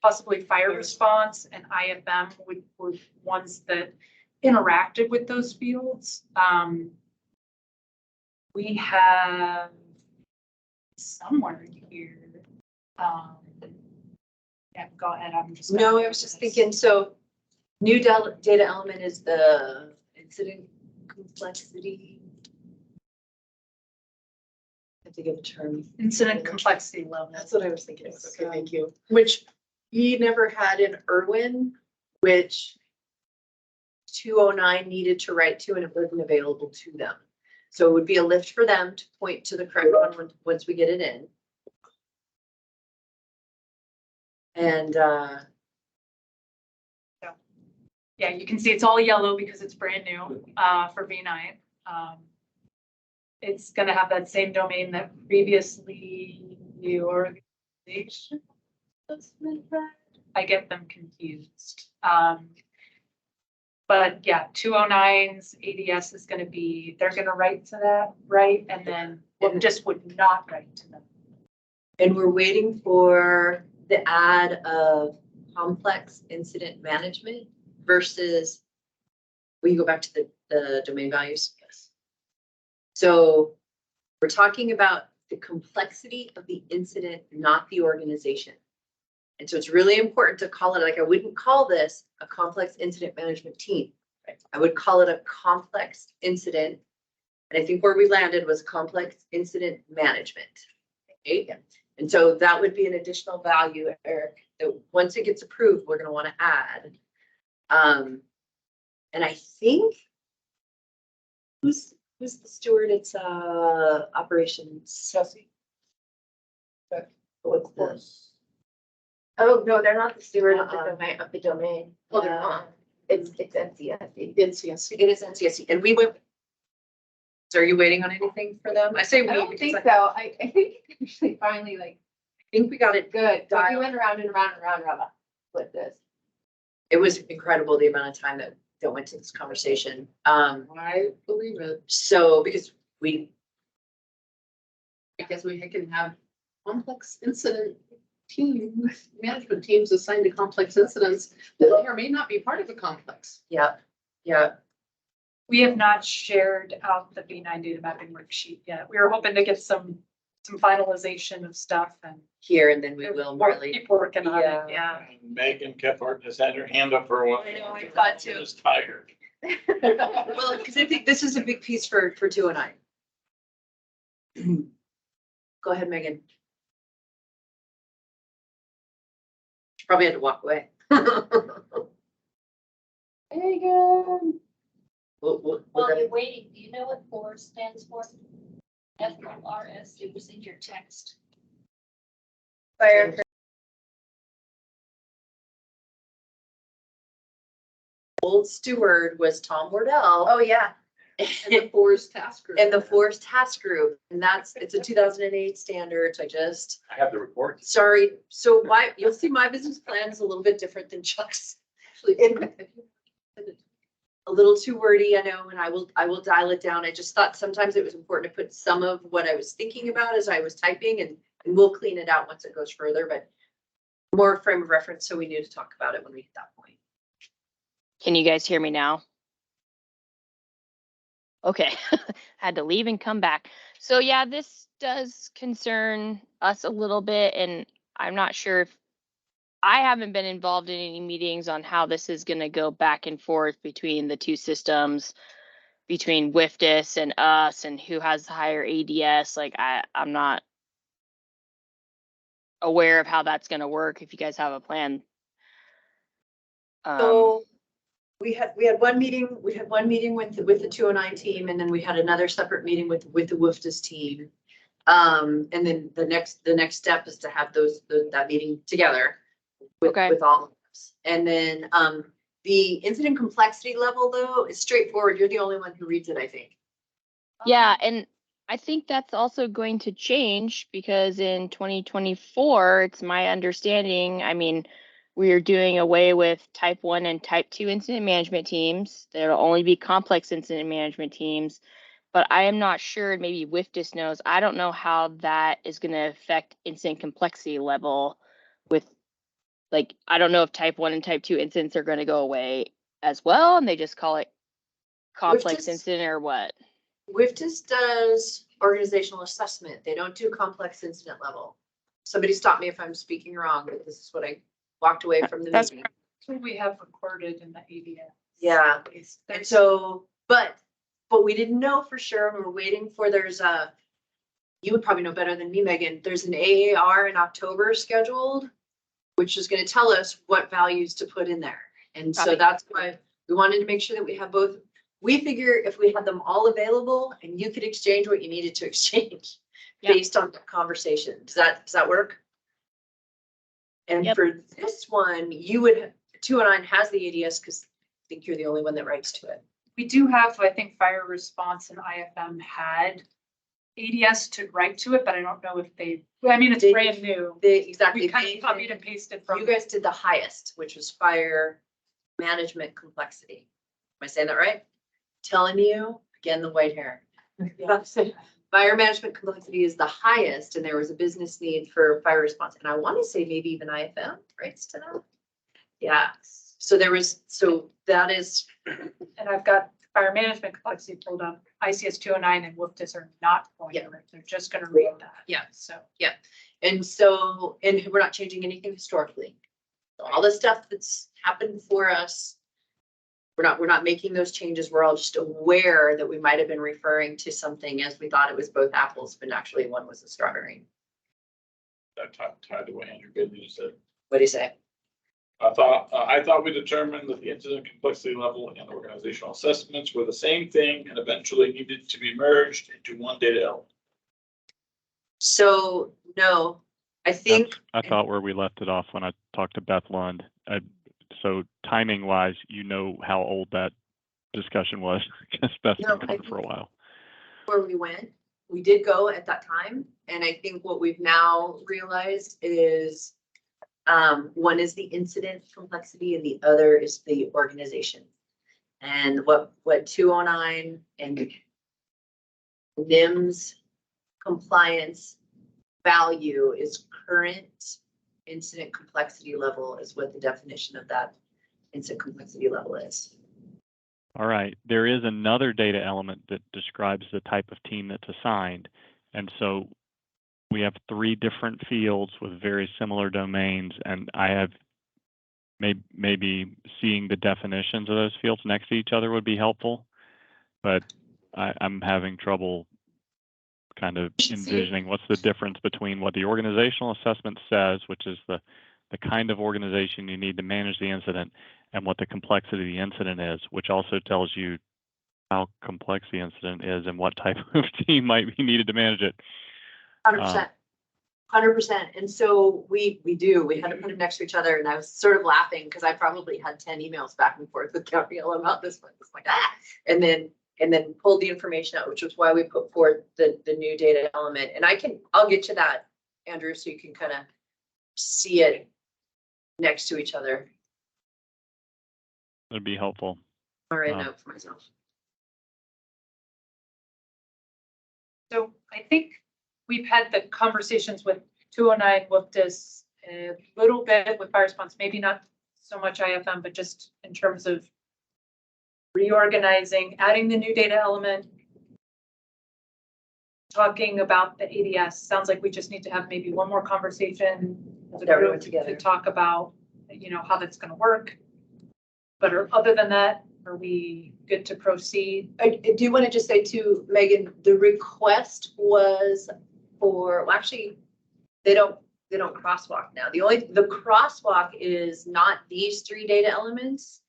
possibly fire response and IFM were ones that interacted with those fields. We have somewhere here. Yeah, go ahead. I'm just. No, I was just thinking, so new data element is the incident complexity. I have to give a term. Incident complexity level. That's what I was thinking. Okay, thank you. Which we never had in IRWIN, which 209 needed to write to, and it wasn't available to them. So it would be a lift for them to point to the correct one once we get it in. And Yeah, you can see it's all yellow because it's brand new for V9. It's gonna have that same domain that previously the organization. I get them confused. But yeah, 209's ADS is gonna be, they're gonna write to that, right? And then just would not write to them. And we're waiting for the add of complex incident management versus, will you go back to the domain values? Yes. So we're talking about the complexity of the incident, not the organization. And so it's really important to call it, like, I wouldn't call this a complex incident management team. I would call it a complex incident. And I think where we landed was complex incident management. Okay? And so that would be an additional value, Eric, that once it gets approved, we're going to want to add. And I think who's the steward? It's operations. Chelsea. What's this? Oh, no, they're not the steward of the domain. Oh, they're not. It's NCSD. NCSC. It is NCSC, and we went. So are you waiting on anything for them? I say we. I don't because think so. I think it's actually finally like I think we got it good. But we dialed. went around and around and around and around with this. It was incredible the amount of time that went to this conversation. I believe it. So because we, Because we can have complex incident teams, management teams assigned to complex incidents that may or may not be part of a complex. yeah. We have not shared out the V9 data mapping worksheet yet. We were hoping to get some finalization of stuff and Here, and then we will Marley. keep working on it. Yeah. Yeah. Megan Kephart has had her hand up for a while. I know, I thought too. Is tired. Well, because I think this is a big piece for 209. Go ahead, Megan. She probably had to walk away. Megan. While you're waiting, do you know what FORS stands for? FORS, it was in your text. Fire. Old steward was Tom Wardell. Oh, yeah. And the FORS task group. And the FORS task group, and it's a 2008 standard. So I have the report. sorry. So you'll see my business plan is a little bit different than Chuck's. Actually, A little too wordy, I know, and I will dial it down. I just thought sometimes it was important to put some of what I was thinking about as I was typing, and we'll clean it out once it goes further, but more frame of reference, so we knew to talk about it when we hit that point. Can you guys hear me now? Okay, had to leave and come back. So yeah, this does concern us a little bit, and I'm not sure if I haven't been involved in any meetings on how this is going to go back and forth between the two systems, between WFDIS and us, and who has the higher ADS. Like I'm not aware of how that's going to work. If you guys have a plan. So we had one meeting with the 209 team, and then we had another separate meeting with the WFDIS team. And then the next step is to have that meeting together Okay. with all of us. And then, the incident complexity level though is straightforward. You're the only one who reads it, I think. Yeah, and I think that's also going to change because in 2024, it's my understanding, I mean, we are doing away with type 1 and type 2 incident management teams. There'll only be complex incident management teams. But I am not sure, and maybe WIFDIS knows, I don't know how that is going to affect incident complexity level with, like, I don't know if type 1 and type 2 incidents are going to go away as well, and they just call it complex WIFDIS incident or what? WIFDIS does organizational assessment. They don't do complex incident level. Somebody stop me if I'm speaking wrong, but this is what I walked away from the That's meeting. what we have recorded in the ADS. Yeah, Is and there's- so, but we didn't know for sure. And we're waiting for, you would probably know better than me, Megan. There's an AAR in October scheduled, which is going to tell us what values to put in there. And so Copy. that's why we wanted to make sure that we have both. We figure if we had them all available and you could exchange what you needed to exchange Yep. based on the conversation. Does that work? And Yep. for this one, you would, 209 has the ADS because I think you're the only one that writes to it. We do have, I think, fire response and IFM had ADS to write to it, but I don't know if I mean, it's They- brand new. Exactly. We kind of copied and pasted from. You guys did the highest, which was fire management complexity. Am I saying that right? Telling you, again, the white hair. Fire management complexity is the highest, and there was a business need for fire response. And I want to say maybe even IFM writes to that. Yeah. So that is, And I've got fire management complexity pulled up. ICS 209 and WIFDIS are not going to read. They're just going to read that. Yeah. So. and we're not changing anything historically. So all the stuff that's happened for us, we're not making those changes. We're all just aware that we might have been referring to something as we thought it was both apples, but actually one was a strawberry. That tied to what Andrew Goodman said. What do you say? I thought we determined that the incident complexity level and organizational assessments were the same thing and eventually needed to be merged into one data element. So, no, I think. I thought where we left it off when I talked to Beth Lund. So timing wise, you know how old that discussion was, because Beth's No, been gone for a while. Where we went, we did go at that time. And I think what we've now realized is one is the incident complexity and the other is the organization. And what 209 and NIMS compliance value is current incident complexity level is what the definition of that incident complexity level is. All right. There is another data element that describes the type of team that's assigned. And so we have 3 different fields with very similar domains, and I have maybe seeing the definitions of those fields next to each other would be helpful, but I'm having trouble kind of envisioning what's the difference between what the organizational assessment says, which is the kind of organization you need to manage the incident, and what the complexity of the incident is, which also tells you how complex the incident is and what type of team might be needed to manage it. 100%. 100%. And so we had to put them next to each other. And I was sort of laughing because I probably had 10 emails back and forth with Gabrielle about this one. It's like, and then pulled the information out, which was why we put forth the new data element. And I'll get you that, Andrew, so you can kind of see it next to each other. That'd be helpful. I'll write a note for myself. So I think we've had the conversations with 209, WIFDIS, a little bit with fire response, maybe not so much IFM, but just in terms of reorganizing, adding the new data element, talking about the ADS. Sounds like we just need to have maybe one more conversation as a Everyone group together. to talk about, how that's going to work. But other than that, are we good to proceed? I do want to just say to Megan, the request was for, well, actually, they don't crosswalk now. The crosswalk is not these 3 data elements.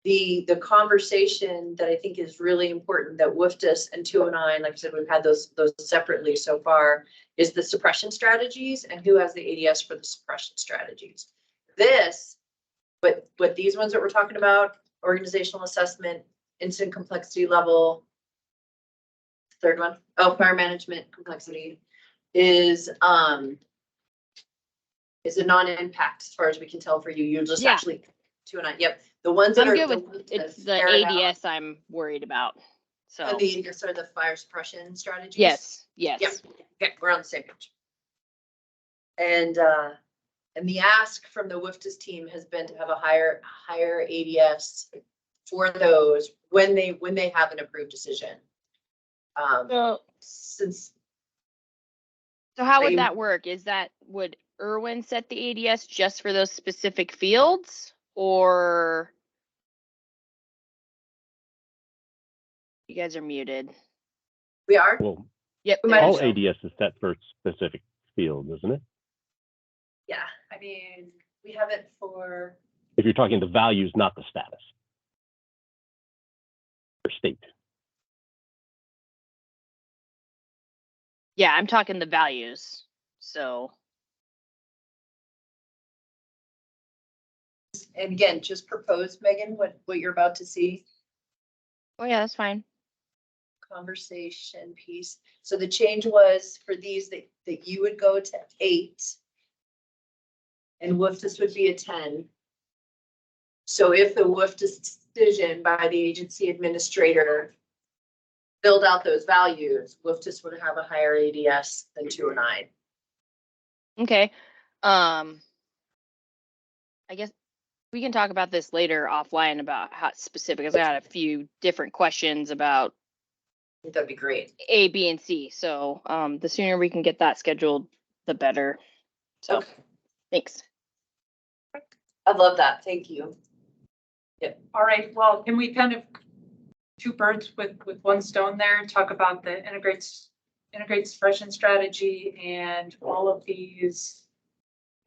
the conversation that I think is really important that WFDS and 209, like I said, we've had those separately so far, is the suppression strategies and who has the ADS for the suppression strategies. But these ones that we're talking about, organizational assessment, incident complexity level, third one, fire management complexity, is a non-impact as far as we can tell for you. You're just Yeah. actually 209. Yep. The ones that I'm are good the with, ones that it's the ferret out ADS I'm worried about. So, are the ADS are the fire suppression strategies. yes, Yep. yes. Okay, we're on the same page. And the ask from the WFDS team has been to have a higher ADS for those when they have an approved decision. So, Since so how would Same. that work? Would IRWIN set the ADS just for those specific fields, or you guys are muted? we are, Well, Yep. We there might you all go. ADS is set for specific fields, isn't it? yeah, I mean, we have it for, If you're talking the values, not the status. Or state. Yeah, I'm talking the values. So, and again, just propose, Megan, what you're about to see. oh yeah, that's fine. Conversation piece. So the change was for these that you would go to 8. And WFDS would be a 10. So if the WFDS decision by the agency administrator filled out those values, WFDS would have a higher ADS than 209. Okay. I guess we can talk about this later offline about how specific, because I got a few different questions about I think that'd be great. A, B, and C. So, the sooner we can get that scheduled, the better. So, Okay. thanks. I love that. Thank you. all right, well, can we kind of two birds with one stone there, talk about the integrate suppression strategy and all of these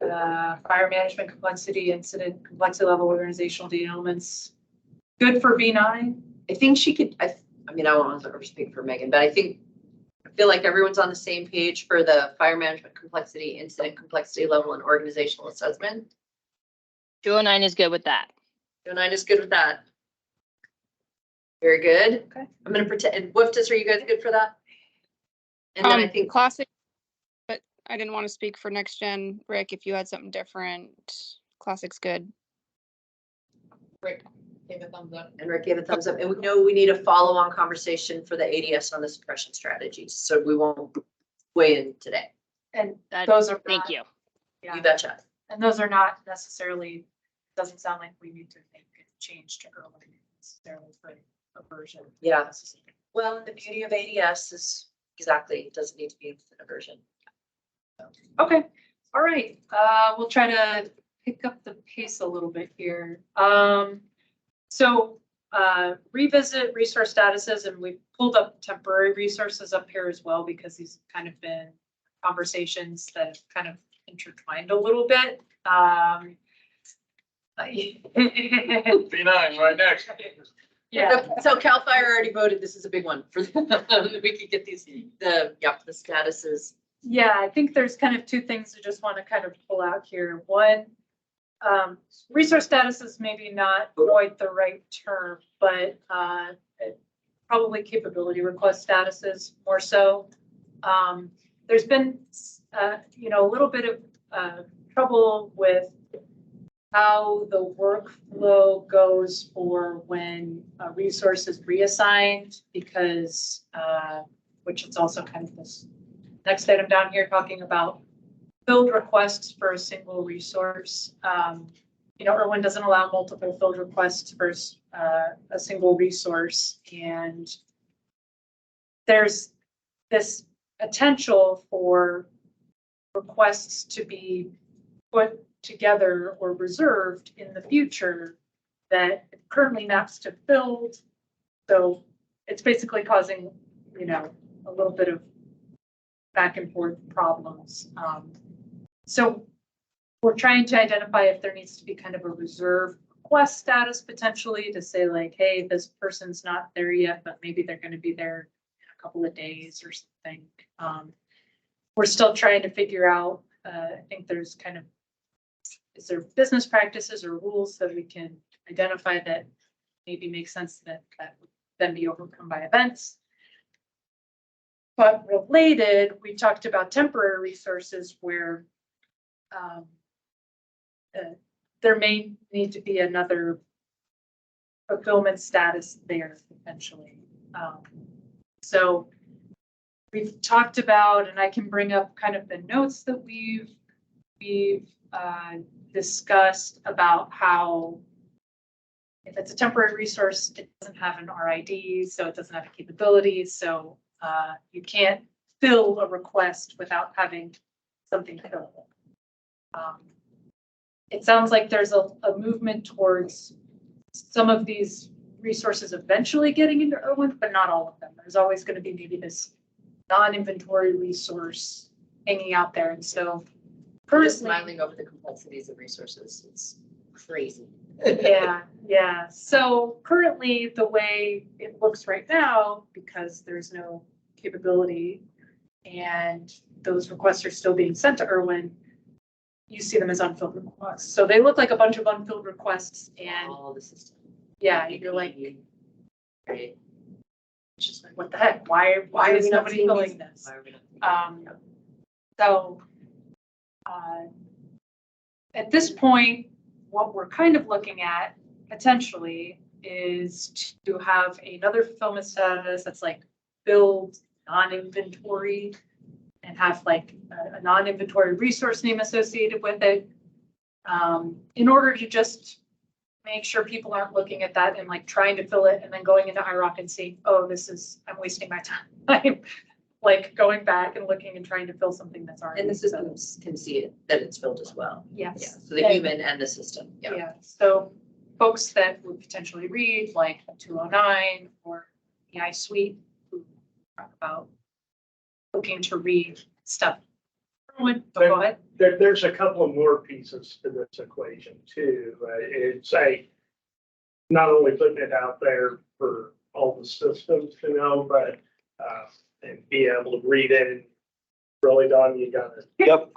fire management complexity, incident complexity level, organizational data elements. Good for V9. I think she could, I mean, I won't speak for Megan, but I feel like everyone's on the same page for the fire management complexity, incident complexity level, and organizational assessment. 209 is good with that. 209 is good with that. Very good. Okay. I'm gonna pretend, and WFDS, are you guys good for that? And then I think classic, but I didn't want to speak for next gen. Rick, if you had something different, classic's good. Rick gave a thumbs up. and Rick gave a thumbs up, and we know we need a follow-on conversation for the ADS on the suppression strategies, so we won't weigh in today. And That, those are thank not- you. Yeah, You betcha. and those are not necessarily, doesn't sound like we need to make a change to early necessarily for a version. Yeah. Well, and the beauty of ADS is exactly, it doesn't need to be a version. Okay, all right, we'll try to pick up the pace a little bit here. So revisit resource statuses, and we pulled up temporary resources up here as well, because these have kind of been conversations that have kind of intertwined a little bit. V9 right next. Yeah, So CAL FIRE already voted, this is a big one for, we could get these, the statuses. yeah, I think there's kind of two things I just want to kind of pull out here. One, resource status is maybe not quite the right term, but probably capability request statuses more so. There's been, a little bit of trouble with how the workflow goes for when a resource is reassigned, because, which is also kind of this next item down here talking about filled requests for a single resource. IRWIN doesn't allow multiple filled requests for a single resource, and there's this potential for requests to be put together or reserved in the future that currently maps to filled. So it's basically causing, a little bit of back and forth problems. So we're trying to identify if there needs to be kind of a reserve request status potentially to say like, hey, this person's not there yet, but maybe they're gonna be there in a couple of days or something. We're still trying to figure out, I think there's kind of, is there business practices or rules that we can identify that maybe makes sense that would then be overcome by events? But related, we talked about temporary resources where there may need to be another fulfillment status there potentially. So we've talked about, and I can bring up kind of the notes that we've discussed about how if it's a temporary resource, it doesn't have an RID, so it doesn't have a capability. So you can't fill a request without having something fillable. It sounds like there's a movement towards some of these resources eventually getting into IRWIN, but not all of them. There's always going to be maybe this non-inventory resource hanging out there. And so We're just smiling over the complexities of resources. It's crazy. Yeah. So currently the way it looks right now, because there's no capability and those requests are still being sent to IRWIN, you see them as unfilled requests. So they look like a bunch of unfilled requests and all the system. Yeah, you're like, Right. it's just like, what the heck? Why is nobody filling this? So at this point, what we're kind of looking at potentially is to have another fulfillment status that's like build non-inventory and have like a non-inventory resource name associated with it, in order to just make sure people aren't looking at that and like trying to fill it and then going into IROC and seeing, oh, I'm wasting my time. Like going back and looking and trying to fill something that's already. And the systems can see it, that it's filled as well. Yes. Yeah, so the human and the system. Yeah. So folks that would potentially read like 209 or EI Suite, who talk about looking to read stuff. Go ahead. There's a couple of more pieces to this equation too. It's not only putting it out there for all the systems to know, but and be able to read it. Really, Don, you got it. Yep.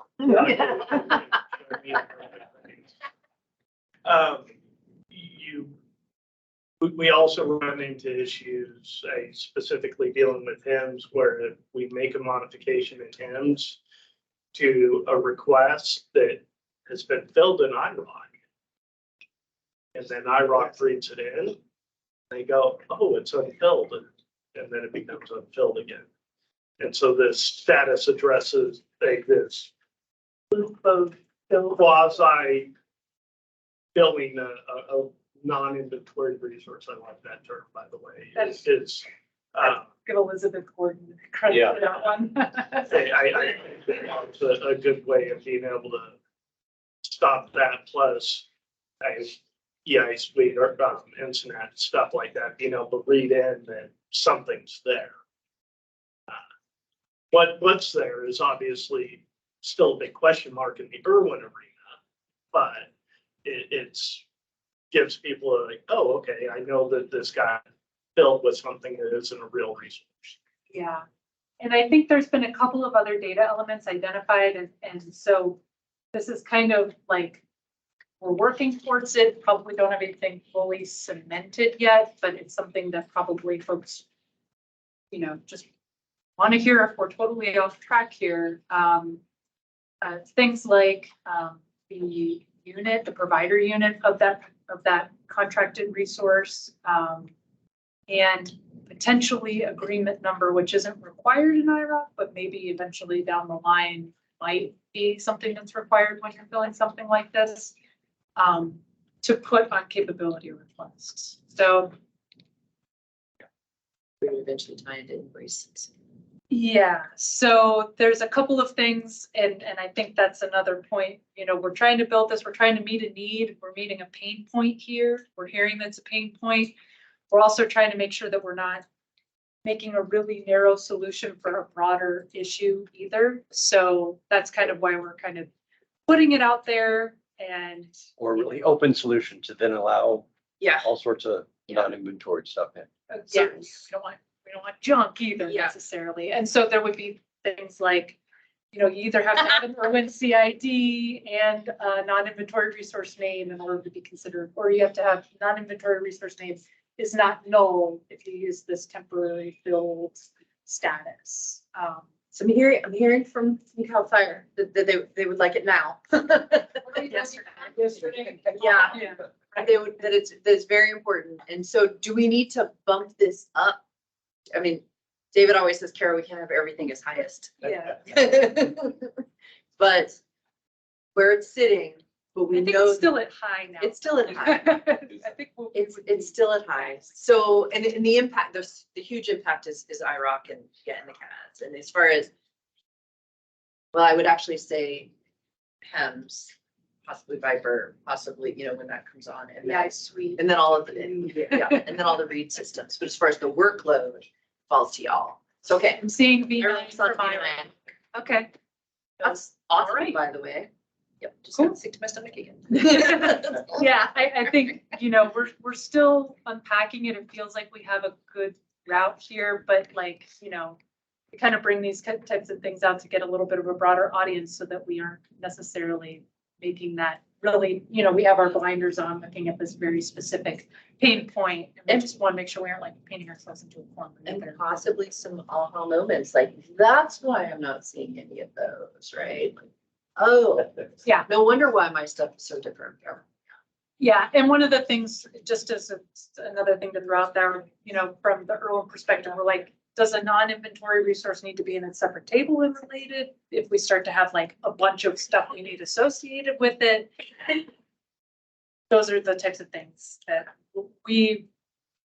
We also run into issues, specifically dealing with hymns, where if we make a modification in hymns to a request that has been filled in IROC, and then IROC reads it in, they go, oh, it's unfilled, and then it becomes unfilled again. And so this status addresses this quasi filling a non-inventory resource. I like that term, by the way. That's- It's Give Elizabeth Gordon credit Yeah. for that one. I think it's a good way of being able to stop that, plus EI Suite or Internet, stuff like that, being able to read in that something's there. What's there is obviously still a big question mark in the IRWIN arena, but it's gives people like, oh, okay, I know that this got filled with something that isn't a real resource. Yeah. And I think there's been a couple of other data elements identified. And so this is kind of like, we're working towards it, probably don't have anything fully cemented yet, but it's something that probably folks, just want to hear if we're totally off track here. Things like the unit, the provider unit of that contracted resource, and potentially agreement number, which isn't required in IROC, but maybe eventually down the line might be something that's required when you're filling something like this, to put on capability requests. So We would eventually tie into invoices. yeah, so there's a couple of things, and I think that's another point. We're trying to build this, we're trying to meet a need, we're meeting a pain point here. We're hearing that's a pain point. We're also trying to make sure that we're not making a really narrow solution for a broader issue either. So that's kind of why we're kind of putting it out there. And Or really open solution to then allow Yeah. all sorts of Yeah. non-inventory stuff in. certainly we don't want junk either Yeah. necessarily. And so there would be things like, you either have to have an IRWIN CID and a non-inventory resource name in order to be considered, or you have to have non-inventory resource name is not null if you use this temporary filled status. So I'm hearing from Cal Fire that they would like it now. Yesterday. Yeah. Yeah. They would, that it's very important. And so do we need to bump this up? I mean, David always says, Carol, we can't have everything as highest. Yeah. But where it's sitting, but we I think know it's still at high now. it's still at high. I think It's still at high. So, and the impact, the huge impact is IROC and getting the cats. And as far as, well, I would actually say PEMS, possibly Viper, possibly, when that comes on. And Yeah, then, sweet. and then all of the, and then all the read systems. But as far as the workload falls to y'all. So, okay. I'm seeing V9 Everyone's on for mine. V9. Okay. That's awesome, All right. by the way. Yep, just Cool. got sick to my stomach again. Yeah, I think, we're still unpacking it. It feels like we have a good route here, but like, we kind of bring these types of things out to get a little bit of a broader audience so that we aren't necessarily making that really, we have our blinders on looking at this very specific pain point. And we just want to make sure we aren't like painting ourselves into a corner. And possibly some aha moments, like, that's why I'm not seeing any of those, right? Oh, Yeah. no wonder why my stuff is so different. Yeah, and one of the things, just as another thing to throw out there, from the IRWIN perspective, we're like, does a non-inventory resource need to be in a separate table and related? If we start to have like a bunch of stuff we need associated with it, those are the types of things that we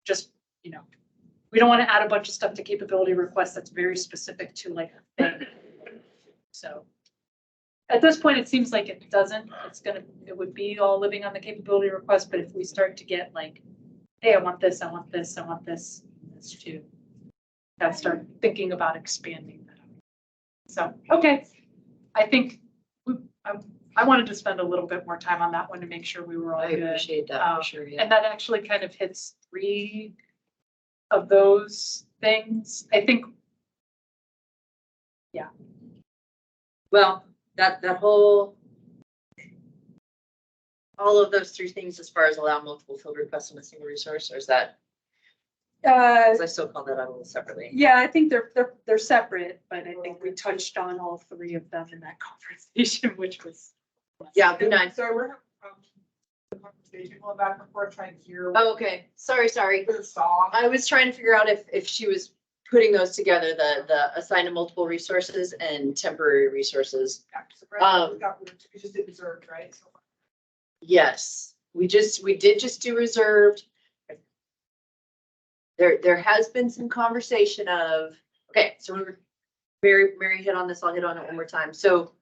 just, we don't want to add a bunch of stuff to capability requests that's very specific to like a thing. So at this point, it seems like it doesn't, it would be all living on the capability request, but if we start to get like, hey, I want this, I want this, I want this too. Gotta start thinking about expanding that. So, okay, I think I wanted to spend a little bit more time on that one to make sure we were all I good. appreciate that, for sure, yeah. And that actually kind of hits 3 of those things. I think, yeah. Well, that whole, all of those 3 things as far as allow multiple field requests on a single resource, or is that, because I still call that out a little separately. Yeah, I think they're separate, but I think we touched on all 3 of them in that conversation, which was. Yeah, be nice. So we're the conversation going back and forth trying to hear. Oh, okay, sorry. The song. I was trying to figure out if she was putting those together, the assign to multiple resources and temporary resources. We just did reserved, right? So Yes, we did just do reserved. There has been some conversation of, okay, so Mary hit on this, I'll hit on it one more time. So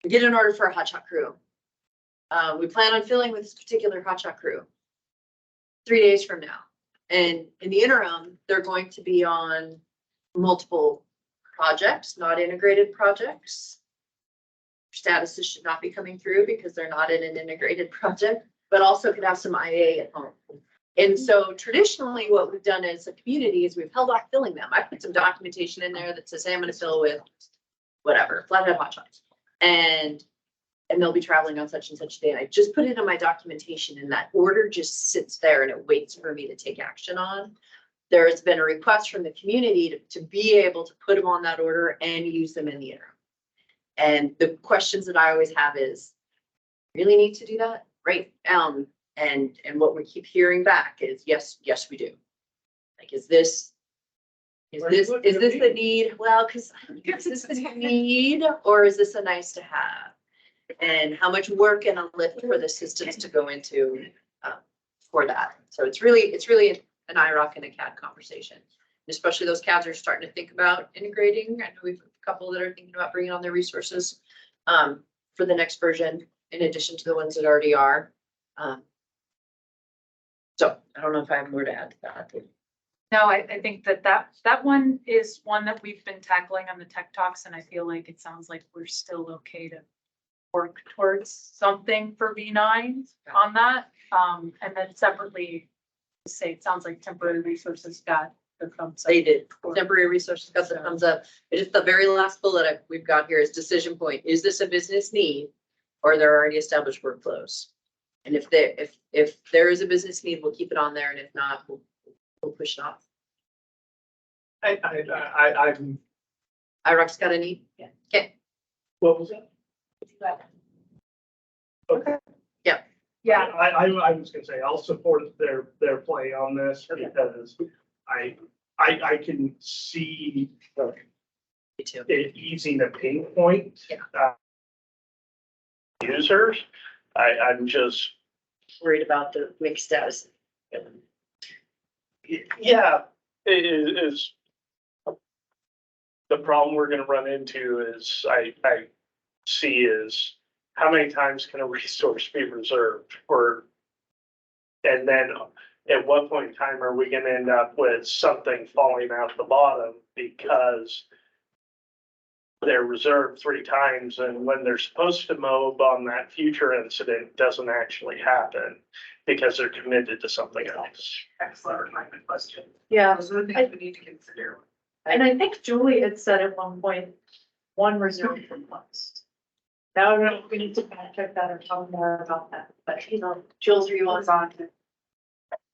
we get an order for a hotshot crew. We plan on filling with this particular hotshot crew 3 days from now. And in the interim, they're going to be on multiple projects, not integrated projects. Statuses should not be coming through because they're not in an integrated project, but also could have some IA at home. And so traditionally what we've done as a community is we've held off filling them. I put some documentation in there that says, hey, I'm going to fill with whatever, flathead hotshots. And they'll be traveling on such and such day. And I just put it in my documentation and that order just sits there and it waits for me to take action on. There has been a request from the community to be able to put them on that order and use them in the interim. And the questions that I always have is, really need to do that? Right. And what we keep hearing back is, yes, we do. Like, is this the need? Well, because is this the need or is this a nice to have? And how much work and a lift for the systems to go into for that. So it's really an IROC and a CAD conversation. Especially those CADs are starting to think about integrating. I know we've a couple that are thinking about bringing on their resources for the next version, in addition to the ones that already are. So I don't know if I have more to add to that. No, I think that one is one that we've been tackling on the tech talks, and I feel like it sounds like we're still okay to work towards something for V9 on that. And then separately, say, it sounds like temporary resources got the thumbs up. They did. Temporary resources got the thumbs up. It is the very last bullet we've got here is decision point. Is this a business need? Or there are already established workflows? And if there is a business need, we'll keep it on there. And if not, we'll push it off. I'm, IROC's got a need? Yeah. Okay. what was that? Yeah, I was gonna say, I'll support their play on this because I can see Me too. it easing a pain point. Yeah. Users, I'm just, Worried about the mixed status. yeah, it is. The problem we're gonna run into is, I see is, how many times can a resource be reserved for? And then at what point in time are we gonna end up with something falling out the bottom because they're reserved 3 times and when they're supposed to mow on that future incident doesn't actually happen because they're committed to something else? Excellent question. yeah. Those are the things we need to consider. And I think Julie had said at one point, one reserve request. Now, I don't know if we need to fact check that or talk more about that, but Jules, are you on?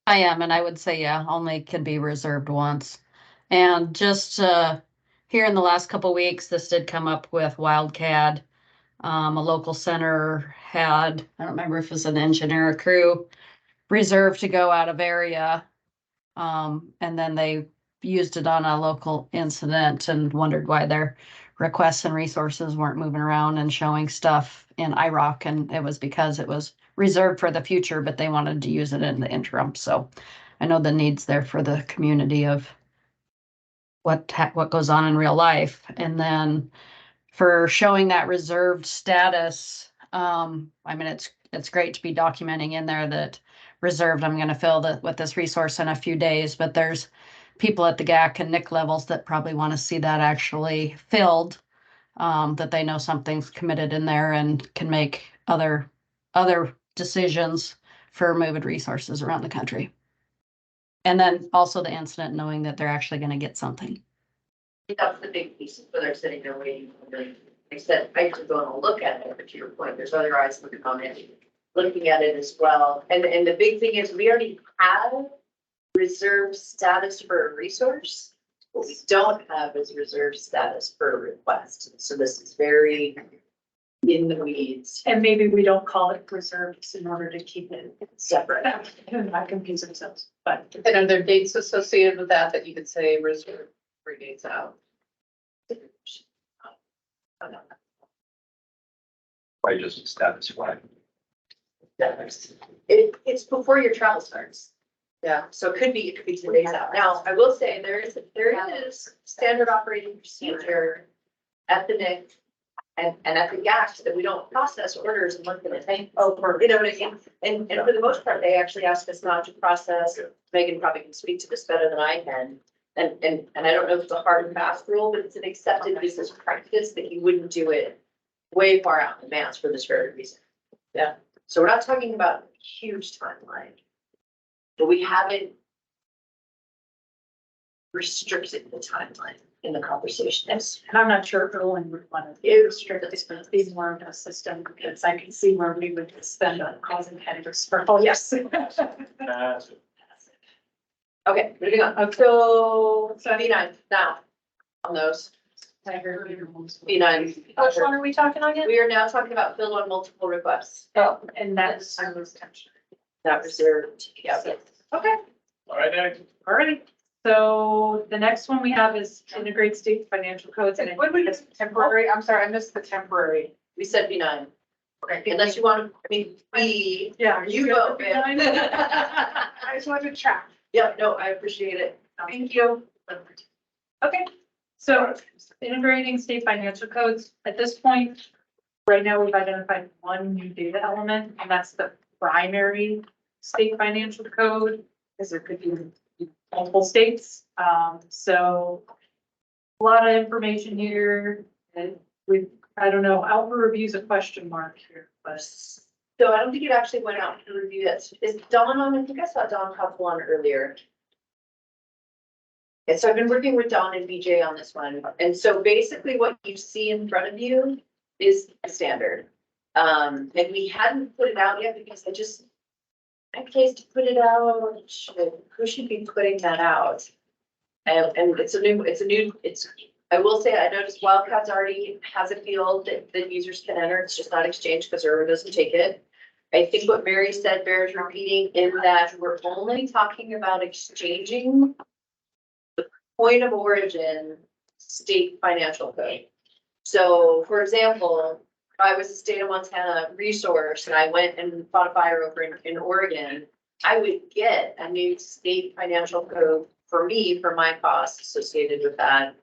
I am, and I would say, yeah, only can be reserved once. And just here in the last couple weeks, this did come up with Wildcat. A local center had, I don't remember if it was an engineer or crew, reserved to go out of area. And then they used it on a local incident and wondered why their requests and resources weren't moving around and showing stuff in IROC. And it was because it was reserved for the future, but they wanted to use it in the interim. So I know the needs there for the community of what goes on in real life. And then for showing that reserved status, I mean, it's great to be documenting in there that reserved, I'm going to fill with this resource in a few days, but there's people at the GAC and NIC levels that probably want to see that actually filled, that they know something's committed in there and can make other decisions for moving resources around the country. And then also the incident, knowing that they're actually going to get something. That's the big piece where they're sitting there waiting. I said, I could go and look at it, but to your point, there's other eyes looking on it, looking at it as well. And the big thing is we already have reserve status for a resource. What we don't have is reserve status for a request. So this is very in the weeds. And maybe we don't call it reserved in order to keep it Separate. and not confuse ourselves, but. And are there dates associated with that you could say reserve 3 days out? Why just status why? It's before your travel starts. Yeah, so it could be 2 days out. Now, I will say there is standard operating procedure at the NIC and at the GAC that we don't process orders and look at the tank over, you know what I mean? And for the most part, they actually ask us not to process. Megan probably can speak to this better than I can. And I don't know if it's a hard and fast rule, but it's an accepted business practice that you wouldn't do it way far out in advance for this very reason. Yeah, so we're not talking about a huge timeline, but we haven't restricted the timeline in the conversation. And I'm not sure Erwin would want to restrict this, but it's be more of a system because I can see where we would spend on causing headaches for, oh, yes. Okay, moving on. So B9 now on those. B9. Which one are we talking on again? We are now talking about filled on multiple requests. Oh, and that's, Not reserved. Yeah. okay. All right, next. All right. So the next one we have is integrate state financial codes and. When we just temporary, I'm sorry, I missed the temporary. We said B9. Okay, unless you want to, I mean, B. Yeah. You vote. I just wanted to check. Yeah, no, I appreciate it. Thank you. Okay, so integrating state financial codes, at this point, right now, we've identified one new data element, and that's the primary state financial code, because there could be multiple states. So a lot of information here, and we've I don't know, Alpha Review's a question mark here, but. So I don't think it actually went out to review that. Is Dawn on? I think I saw Dawn hop on earlier. And so I've been working with Dawn and BJ on this one. And so basically what you see in front of you is the standard. And we hadn't put it out yet because I placed to put it out. Who should be putting that out? And I will say, I noticed Wildcats already has a field that users can enter. It's just not exchanged because Irwin doesn't take it. I think what Mary said bears repeating in that we're only talking about exchanging the point of origin state financial code. So for example, if I was a state of Montana resource and I went and fought a fire over in Oregon, I would get a new state financial code for me, for my costs associated with that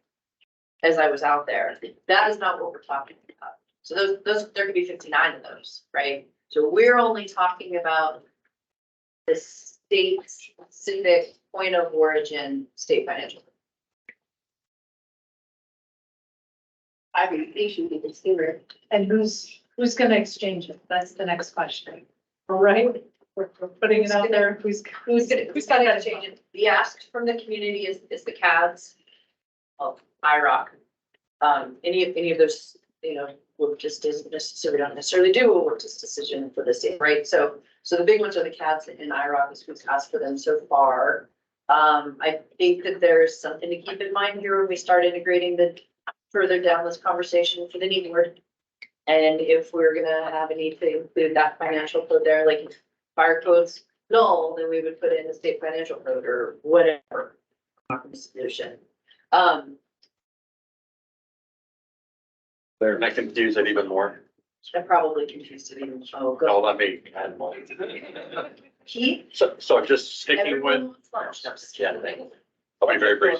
as I was out there. That is not what we're talking about. So those there could be 59 of those, right? So we're only talking about the state specific point of origin state financial. I mean, they should be consumer. And who's gonna exchange it? That's the next question. All right, we're putting it out there. Who's gotta change it? The ask from the community is the CADs of IROC. Any of those, will just isn't necessarily, don't necessarily do a work decision for the state, right? So the big ones are the CADs and IROC is who's asked for them so far. I think that there's something to keep in mind here when we start integrating the further down this conversation for the need word. And if we're gonna have a need to include that financial code there, like if fire code's null, then we would put in the state financial code or whatever solution. They're not confuse it even more. That probably confused it even. Oh, No, go. let me add more. Keith? So just sticking with, Everyone wants lunch. yeah, I'll be very brief.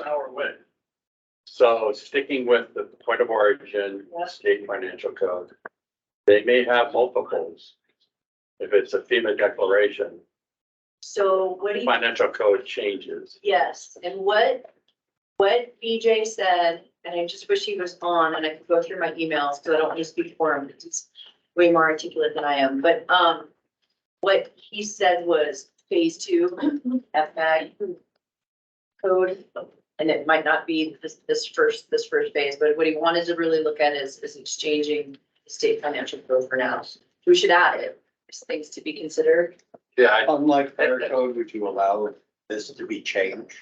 So sticking with the point of origin, state financial code, they may have multiples. If it's a FEMA declaration, So what do you? financial code changes. Yes, and what BJ said, and I just wish he was on and I could go through my emails because I don't want to speak for him because he's way more articulate than I am, but what he said was phase 2 FMAG code, and it might not be this first phase, but what he wanted to really look at is exchanging the state financial code for now. We should add it. There's things to be considered. Yeah. Unlike fire code, would you allow this to be changed?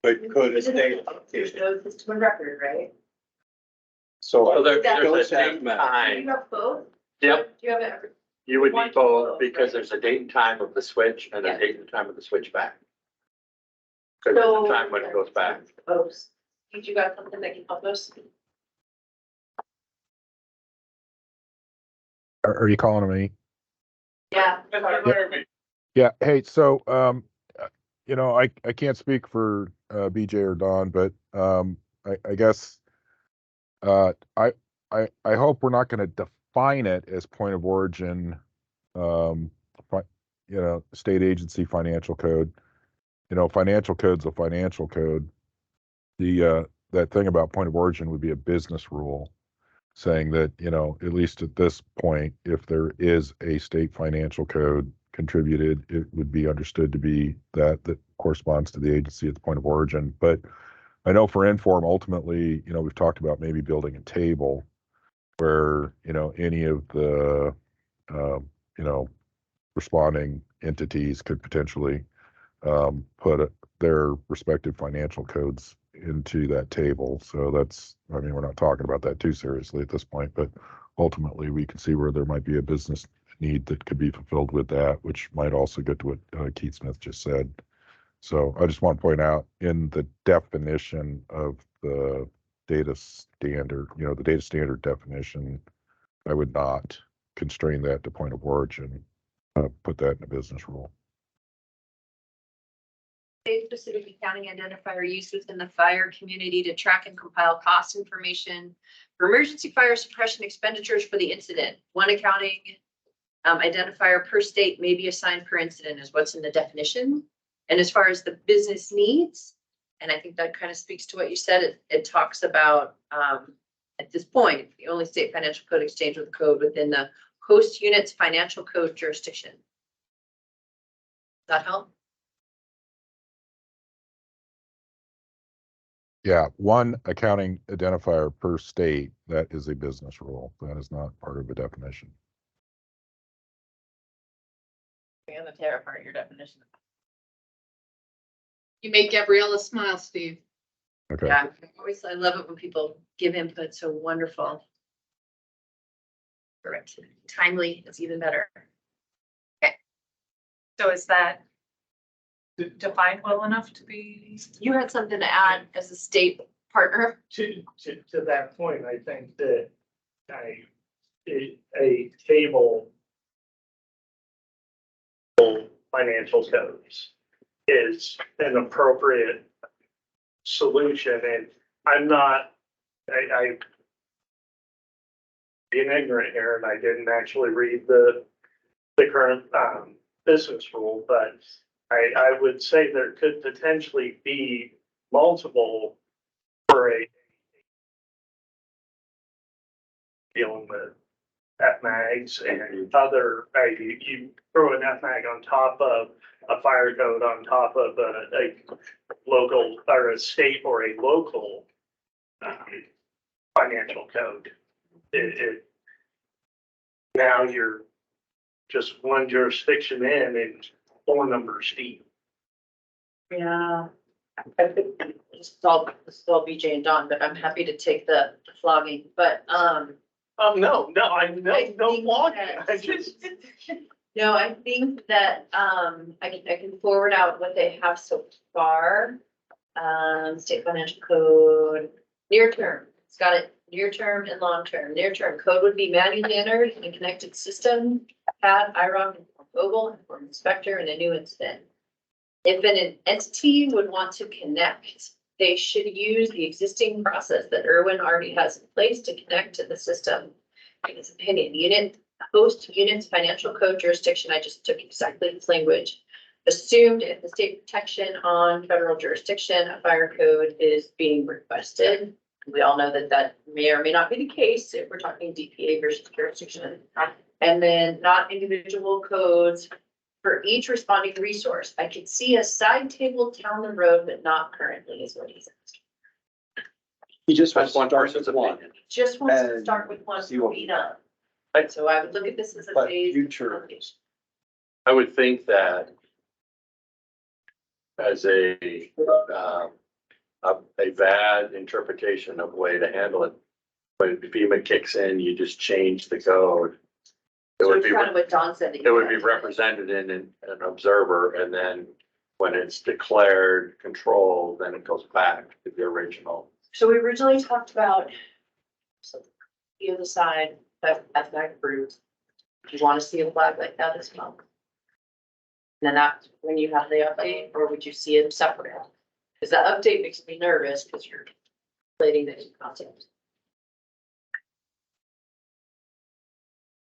But could it stay? There's no system of record, right? So there's those a have date and Do time. you have both? Yep, Do you have it? you would One need both both, because right? there's a date and time of the switch and Yeah. a date and time of the switch back. Because there's So- a time when it goes back. Folks, did you got something that can help us? Are you calling me? Yeah. Yeah, hey, so, I can't speak for, BJ or Don, but, I guess, I hope we're not gonna define it as point of origin, state agency financial code. Financial code's a financial code. That thing about point of origin would be a business rule saying that, at least at this point, if there is a state financial code contributed, it would be understood to be that corresponds to the agency at the point of origin. But I know for Inform, ultimately, we've talked about maybe building a table where, any of the, responding entities could potentially put their respective financial codes into that table. So we're not talking about that too seriously at this point, but ultimately we can see where there might be a business need that could be fulfilled with that, which might also get to what Keith Smith just said. So I just want to point out in the definition of the data standard, the data standard definition, I would not constrain that to point of origin, put that in a business rule. State-specific accounting identifier used within the fire community to track and compile cost information for emergency fire suppression expenditures for the incident. One accounting identifier per state may be assigned per incident is what's in the definition. And as far as the business needs, and I think that kind of speaks to what you said, it talks about, and At this point, the only state financial code exchange with code within the host unit's financial code jurisdiction. Does that help? Yeah, one accounting identifier per state, that is a business rule. That is not part of the definition. And the tear apart your definition. You make Gabriella smile, Steve. Okay. Yeah, I love it when people give input, so wonderful. Correct. Timely is even better. So is that defined well enough to be? You had something to add as a state partner? To that point, I think that a table of financial codes is an appropriate solution, and I'm not, I being ignorant here, and I didn't actually read the current business rule, but I would say there could potentially be multiple for a dealing with FMAGs and other, you throw an FMAG on top of a fire code on top of a local or a state or a local financial code. Now you're just one jurisdiction in and 4 numbers deep. Yeah. I could, this is all BJ and Don, but I'm happy to take the flogging, but, No, I know, I no think walking. that- I just, no, I think that, I can forward out what they have so far. State financial code, near term, it's got it, near term and long term. Near term code would be manually entered in a connected system, CAD, IROC, Vogel, Inform Inspector, and a new incident. If an entity would want to connect, they should use the existing process that IRWIN already has in place to connect to the system. In his opinion, host unit's financial code jurisdiction, I just took exactly this language, assumed if the state protection on federal jurisdiction, a fire code is being requested. We all know that that may or may not be the case if we're talking DPA versus jurisdiction. And then not individual codes for each responding resource. I could see a side table down the road, but not currently is what he says. He just That's one person's one. opinion. Just wants to And start with one see what speed up. So I would look at this as a But phase. future, I would think that as a bad interpretation of way to handle it, when FEMA kicks in, you just change the code. It So would it's be, kind of what Don said. it would be represented in an observer, and then when it's declared control, then it goes back to the original. So we originally talked about the other side, that approved. Do you want to see a flag like that as well? And then that's when you have the update, or would you see it separate? Because that update makes me nervous because you're relating the concept.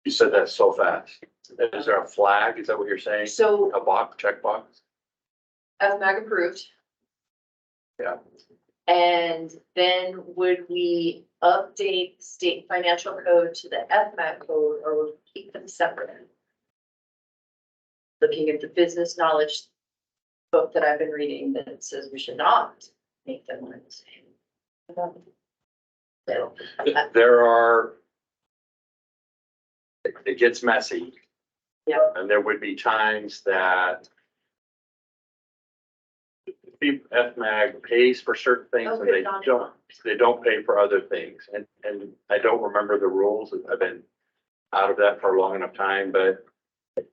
You said that so fast. Is there a flag? Is that what you're saying? So A box, checkbox? FMAG approved. Yeah. And then would we update state financial code to the FMAG code, or would we keep them separate? Looking at the business knowledge book that I've been reading that says we should not make them one and the same. So, There are, it gets messy. yeah, And there would be times that FMAG pays for certain things and they don't pay for other things. And I don't remember the rules. I've been out of that for a long enough time, but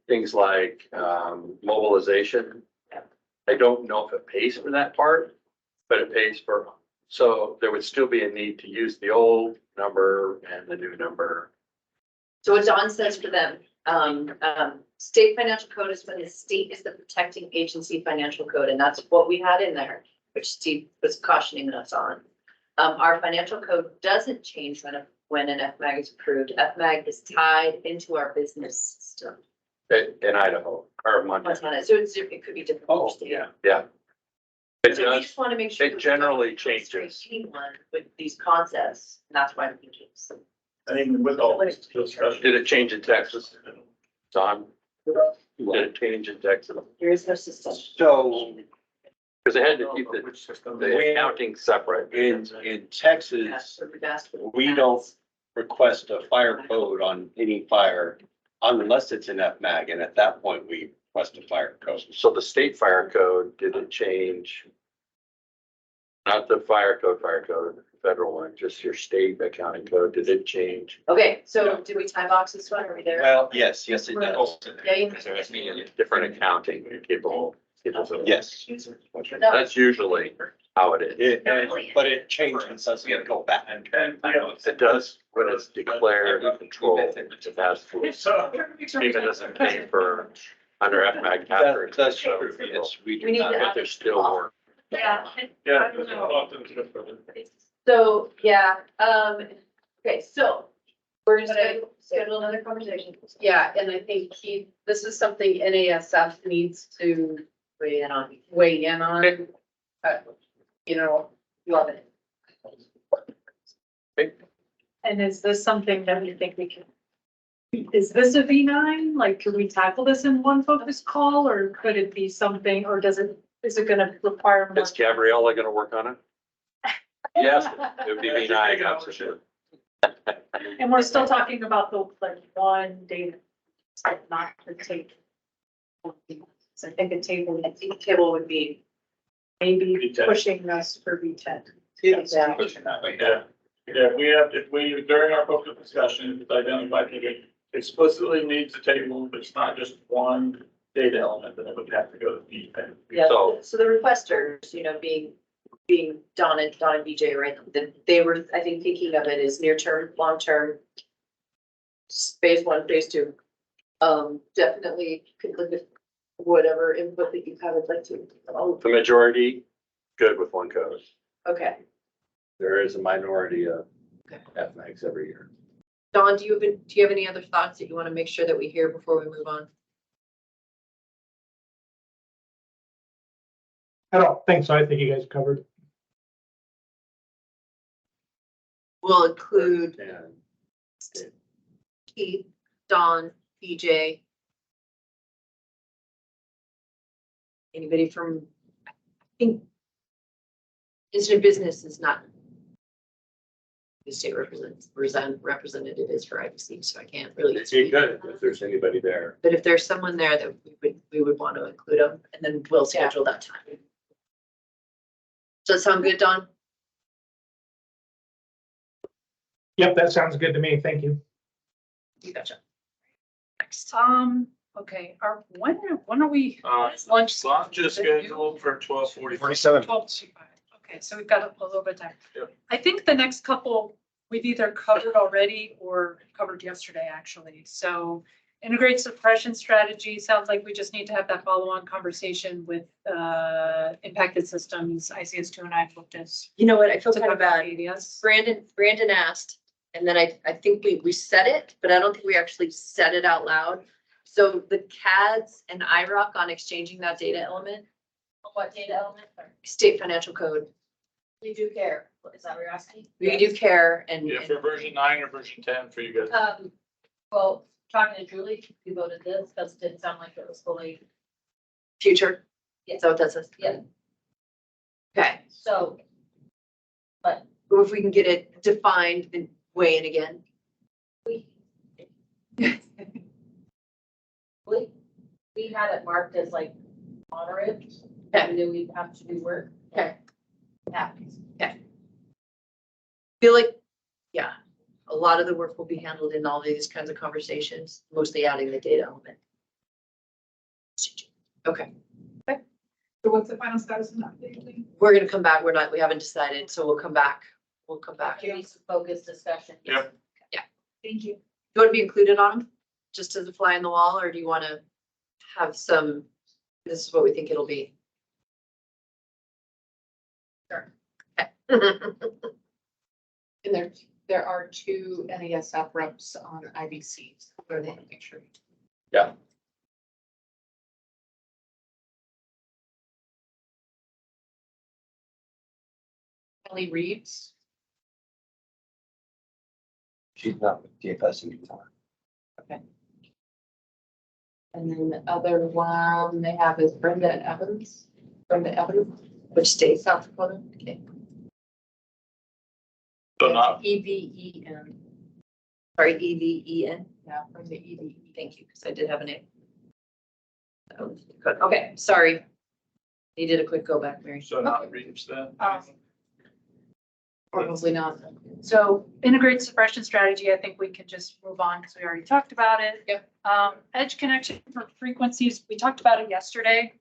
things like mobilization, I don't know if it pays for that part, but it pays for, so there would still be a need to use the old number and the new number. so what Don says for them, state financial code is when the state is the protecting agency financial code, and that's what we had in there, which Steve was cautioning us on. Our financial code doesn't change when an FMAG is approved. FMAG is tied into our business system. In Idaho or Montana. So it could be different. Oh, yeah, yeah. It So we does, just want to make sure. it that we generally don't frustrate changes. anyone with these concepts, and that's why we do this. And even with all this discussion. Did it change in Texas? Don? Did it change in Texas? There is no system. So Because they had to keep the accounting separate. in Texas, we don't request a fire code on any fire unless it's an FMAG, and at that point, we request a fire code. So the state fire code didn't change. Not the fire code, federal one, just your state accounting code. Did it change? Okay, so did we time box this one? Are we there? Well, yes, it does. Yeah, you. There's different accounting capable. Yes. That's usually how it is. But it changes as we go back. It does when it's declared control. It has to. So. Even doesn't pay for under FMAG category. That's true, yes, we We do need not. to But there's still more. Yeah. Yeah. I don't know. So, yeah, okay, so we're gonna schedule another conversation. Yeah, and I think this is something NASF needs to Weigh in on. weigh in on. You know, Love it. And is this something that we think we can? Is this a V9? Like, could we tackle this in one focus call, or could it be something, or is it gonna require? more- Is Gabriella gonna work on it? Yes, it would be me, I got to shoot. And we're still talking about the, like, one data, not the table. So I think a table, I think table would be. maybe V10. pushing us for V10. Exactly. Yeah, if we, during our focus discussion, it's identified that it explicitly needs a table, but it's not just one data element, then it would have to go to V10. Yeah, So- so the requesters, being Don and BJ, right? They were, I think, thinking of it as near term, long term. Phase one, phase two. Definitely could look at whatever input that you have, I'd like to. The majority, good with one code. Okay, There is a minority of Okay. FMAGs every year. Don, do you have any other thoughts that you want to make sure that we hear before we move on? I don't think so. I think you guys covered. We'll include And Keith, Don, BJ. Anybody from, I think. Incident business is not. The state representative is for IBC, so I can't really. it'd be good if there's anybody there. But if there's someone there that we would want to include them, and then we'll schedule that time. Does that sound good, Don? Yep, that sounds good to me. Thank you. You gotcha. Next. Okay, when are we? Lunch is scheduled for 12:45. 47. 12:25. Okay, so we've got a little bit of time. Yep. I think the next couple, we've either covered already or covered yesterday, actually. So integrate suppression strategy, sounds like we just need to have that follow-on conversation with impacted systems, ICS 209 booked as. You know what, I feel to kind of cover bad. ADS. Brandon asked, and then I think we said it, but I don't think we actually said it out loud. So the CADs and IROC on exchanging that data element, What data element? state financial code, We do care. Is that what you're asking? we do care and. Yeah, for version 9 or version 10 for you guys. Well, talking to Julie, we voted this because it didn't sound like it was fully. Future, Yeah. is that what that says? Yeah. Okay, So, but or if we can get it defined and weigh in again. we. We had it marked as like moderate. Okay. We knew we'd have to do work. Okay. Yeah. Feel like, yeah, a lot of the work will be handled in all these kinds of conversations, mostly adding the data element. Okay, So what's the final status of that? we're gonna come back. We haven't decided, so we'll come back. We'll come back. Give me some focused discussion. Yep. Thank you. Do you want to be included on them, just as a fly in the wall, or do you want to have some, this is what we think it'll be? Sure. Okay. And there are two NASF reps on IBC. So I want to make sure. Yeah. Kelly Reeves. She's not with DFS anymore. Okay. And then the other one they have is Brenda Evans. Which state? South Dakota? Okay. So not, EVEN. Sorry, EVEN. Yeah, Brenda EVE. Thank you, because I did have a name. Okay, sorry. You did a quick go back, Mary. so not Reeves then. Probably not. So integrated suppression strategy, I think we can just move on because we already talked about it. Yep. Edge connection for frequencies, we talked about it yesterday.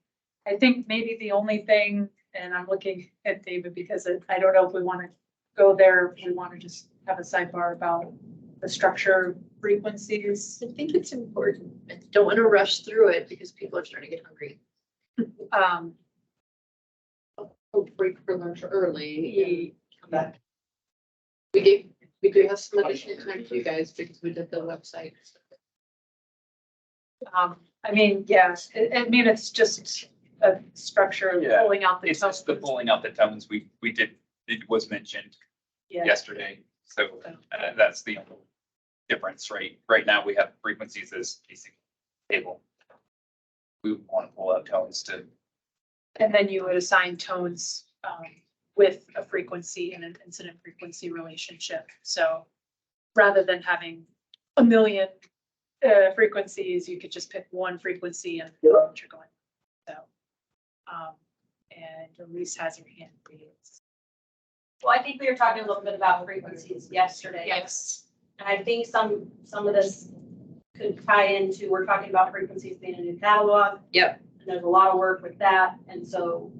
I think maybe the only thing, and I'm looking at David because I don't know if we want to go there, if we want to just have a sidebar about the structure of frequencies. I think it's important. I don't want to rush through it because people are starting to get hungry. Break for lunch early. Come back. We do have some additional time to you guys because we did the website. I mean, yes, I mean, it's just a structure of Yeah, pulling out the It's just the tones. pulling out the tones. We did, it was mentioned Yeah. yesterday. So that's the only difference, right? Right now we have frequencies as a single table. We want to pull out tones to, And then you would assign tones with a frequency and an incident frequency relationship. So rather than having a million frequencies, you could just pick one frequency and what you're going. So, and Elise has her hand raised. Well, I think we were talking a little bit about frequencies yesterday. Yes. And I think some of this could tie into, we're talking about frequencies being a new catalog. Yep. And there's a lot of work with that. And so,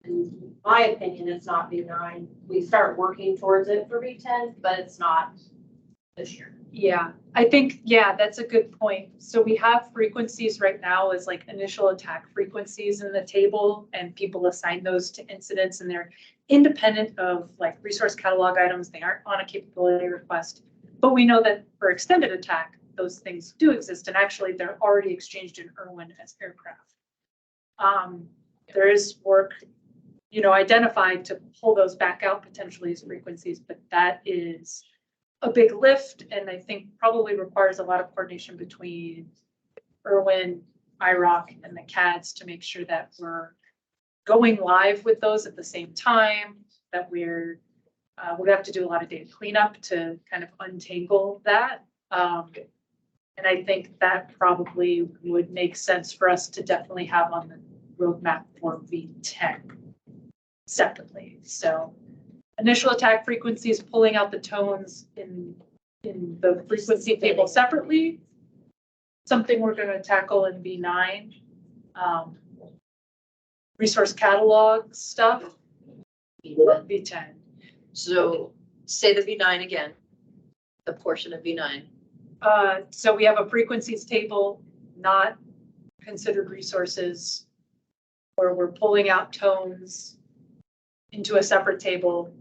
in my opinion, it's not V9. We start working towards it for V10, but it's not this year. Yeah, I think, yeah, that's a good point. So we have frequencies right now as like initial attack frequencies in the table, and people assign those to incidents, and they're independent of like resource catalog items. They aren't on a capability request, but we know that for extended attack, those things do exist, and actually they're already exchanged in IRWIN as aircraft. There is work, identified to pull those back out potentially as frequencies, but that is a big lift, and I think probably requires a lot of coordination between IRWIN, IROC, and the CADs to make sure that we're going live with those at the same time, that we're have to do a lot of data cleanup to kind of untangle that. And I think that probably would make sense for us to definitely have on the roadmap for V10 separately. So initial attack frequencies, pulling out the tones in the frequency table separately. Something we're going to tackle in V9. Resource catalog stuff, V10. So say the V9 again, the portion of V9. So we have a frequencies table, not considered resources, where we're pulling out tones into a separate table.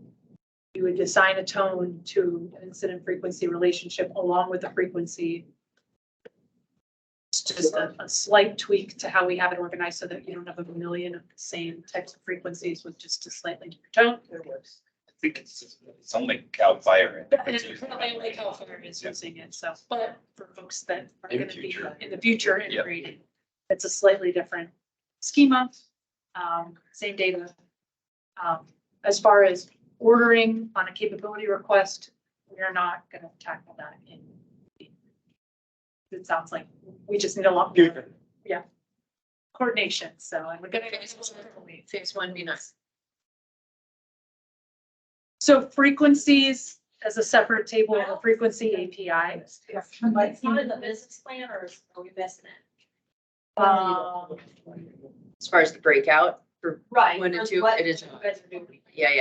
You would assign a tone to an incident frequency relationship along with the frequency. It's just a slight tweak to how we have it organized so that you don't have a million of the same types of frequencies with just a slightly different tone. I think it's only Cal Fire. It's probably like how Fire is using it, so, but for folks that are In gonna be future. in the future integrated, it's a slightly different schema, same data. As far as ordering on a capability request, we are not gonna tackle that in. It sounds like we just need a lot more, coordination, so and we're gonna. Phase 1 V9. So frequencies as a separate table of a frequency API. It's not in the business plan, or are we missing it? As far as the breakout for Right. 1 and 2, what it is. you guys are doing. Yeah.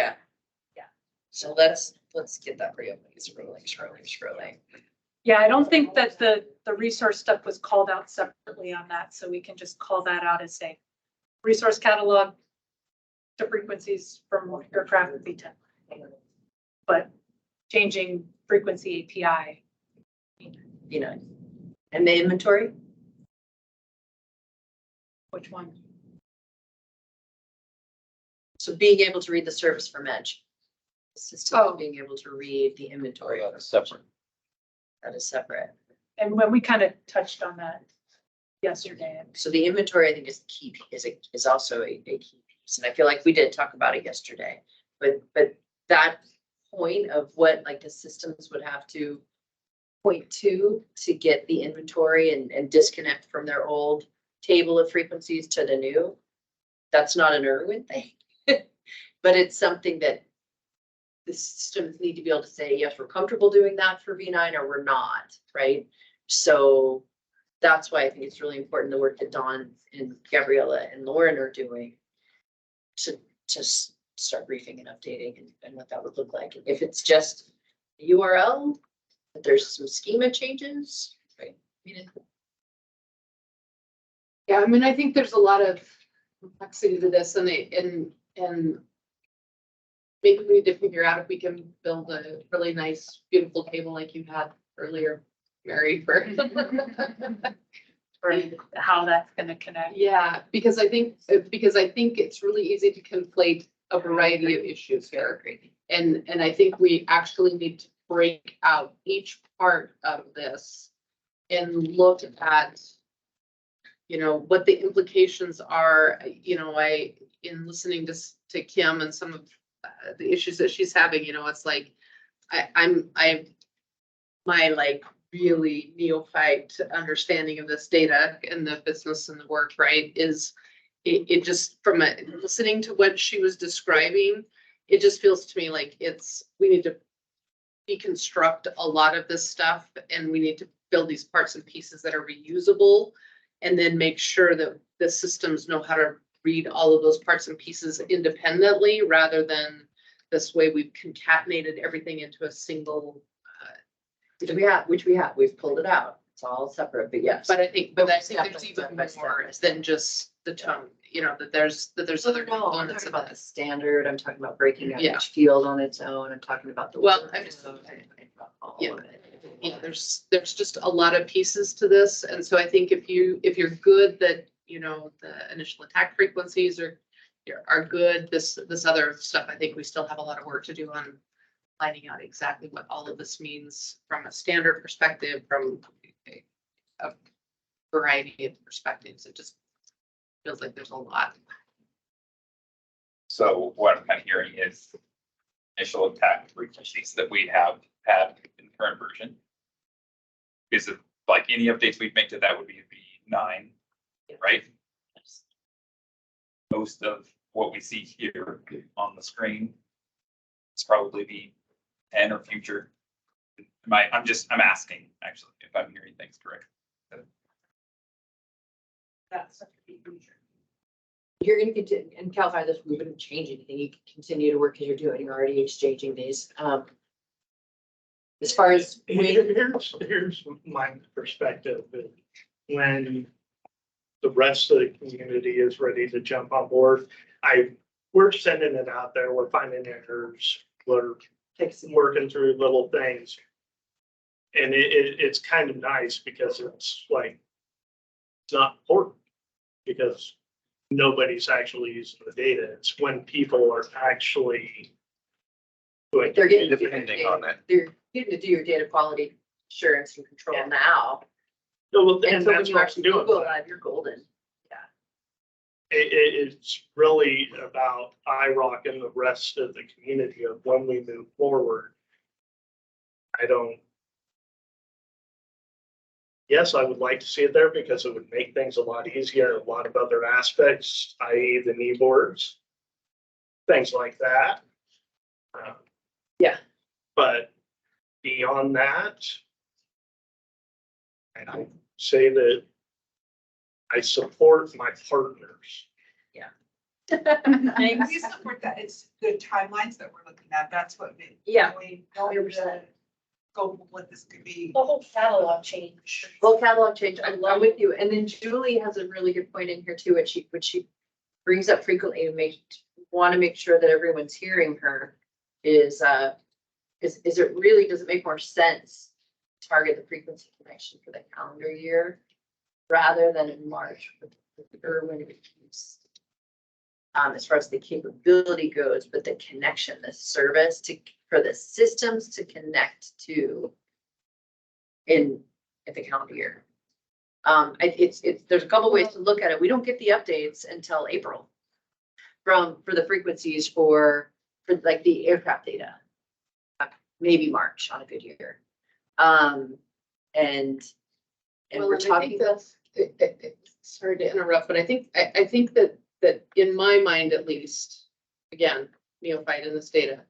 Yeah. So let's get that for you. Scrolling. Yeah, I don't think that the resource stuff was called out separately on that, so we can just call that out as say resource catalog to frequencies from aircraft would be 10. But changing frequency API. V9. And the inventory? Which one? So being able to read the service from edge. The system Oh. being able to read the inventory. That's separate. That is separate. And when we kind of touched on that yesterday. So the inventory, I think, is key, is also a key piece. And I feel like we did talk about it yesterday, but that point of what like the systems would have to point to get the inventory and disconnect from their old table of frequencies to the new, that's not an IRWIN thing. But it's something that the systems need to be able to say, yes, we're comfortable doing that for V9 or we're not, right? So that's why I think it's really important the work that Dawn and Gabriella and Lauren are doing to just start briefing and updating and what that would look like. If it's just a URL, but there's some schema changes, right? Yeah, I mean, I think there's a lot of complexity to this and maybe we need to figure out if we can build a really nice, beautiful table like you had earlier, Mary, for. For how that's gonna connect. Yeah, because I think it's really easy to conflate a variety of issues here. And I think we actually need to break out each part of this and look at, what the implications are. In listening to Kim and some of the issues that she's having, it's like, my like really neophyte understanding of this data and the business and the work, right, is it just from listening to what she was describing, it just feels to me like we need to deconstruct a lot of this stuff and we need to build these parts and pieces that are reusable and then make sure that the systems know how to read all of those parts and pieces independently rather than this way we've concatenated everything into a single. Which we have, we've pulled it out. It's all separate, but yes. But I think there's even more than just the tone, that there's other No, I'm components talking of about it. the standard. I'm talking about breaking out Yeah. each field on its own. I'm talking about the. Well, I'm just- Yeah. There's just a lot of pieces to this. And so I think if you're good that, the initial attack frequencies are good, this other stuff, I think we still have a lot of work to do on finding out exactly what all of this means from a standard perspective, from a variety of perspectives. It just feels like there's a lot. So what I'm kind of hearing is initial attack frequencies that we have had in the current version. Is it like any updates we'd make to that would be V9, right? Most of what we see here on the screen is probably V10 or future. I'm asking actually if I'm hearing things correct. That's such a big future. You're gonna continue, and Cal Fire, this, we wouldn't change anything. You can continue to work as you're doing. You're already exchanging these. As far as. Here's my perspective. When the rest of the community is ready to jump on board, we're sending it out there. We're finding errors. We're working through little things. And it's kind of nice because it's like, it's not important because nobody's actually using the data. It's when people are actually doing. They're getting. Depending on it. They're getting to do your data quality assurance and control now. No, well, And and so when that's you what I'm actually doing. Google that, you're golden. It's really about IROC and the rest of the community of when we move forward. Yes, I would like to see it there because it would make things a lot easier in a lot of other aspects, i.e. the knee boards, things like that. Yeah. But beyond that, and I say that I support my partners. We support that. It's the timelines that we're looking at. That's what made. Yeah. We know the scope of what this could be. The whole catalog change. Whole catalog change. I'm with you. And then Julie has a really good point in here too, which she brings up frequently and want to make sure that everyone's hearing her is it really, does it make more sense to target the frequency connection for the calendar year rather than in March with the IRWIN reviews? as far as the capability goes, but the connection, the service for the systems to connect to in the calendar year. There's a couple ways to look at it. We don't get the updates until April for the frequencies for like the aircraft data, maybe March on a good year. And Well, we're and I talking think that's, sorry to interrupt, but I think that in my mind at least, again, neophyte in this data,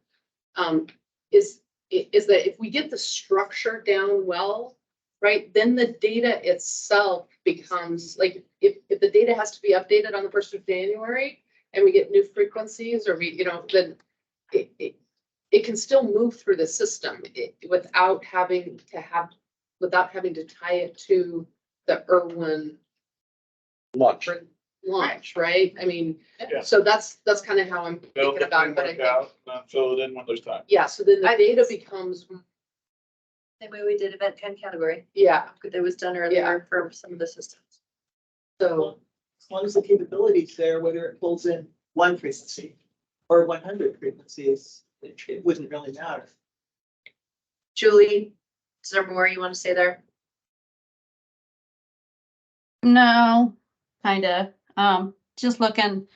is that if we get the structure down well, right, then the data itself becomes like, if the data has to be updated on the 1st of January and we get new frequencies or then it can still move through the system without having to tie it to the IRWIN launch, right? I mean, Yeah. so that's kind of how I'm Build thinking the about it, but I framework think, out, and fill it in when there's time. yeah, so then the data becomes, same way we did event 10 category. yeah, That was done earlier for some of the systems. so, As long as the capability's there, whether it pulls in one frequency or 100 frequencies, it wouldn't really matter. Julie, is there more you want to say there? No, kinda. Just looking,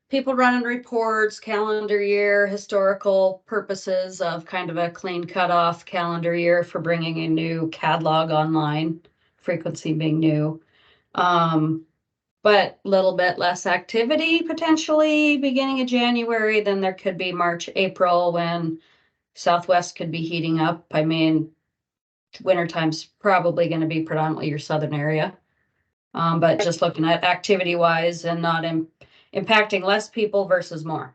people running reports, calendar year, historical purposes of kind of a clean cutoff calendar year for bringing a new catalog online, frequency being new. But a little bit less activity potentially beginning of January than there could be March, April when Southwest could be heating up. I mean, wintertime's probably going to be predominantly your southern area. But just looking at activity wise and not impacting less people versus more.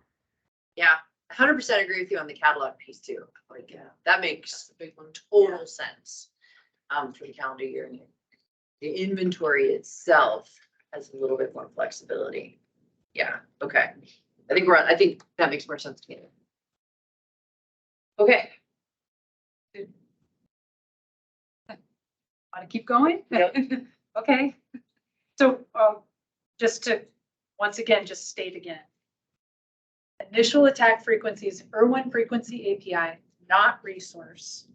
Yeah, 100% agree with you on the catalog piece too. Like, yeah, that makes total sense. For the calendar year, the inventory itself has a little bit more flexibility. Yeah, okay. I think that makes more sense to me. Okay. Want to keep going? Okay. So, just to, once again, just state again. Initial attack frequencies, IRWIN frequency API, not resource.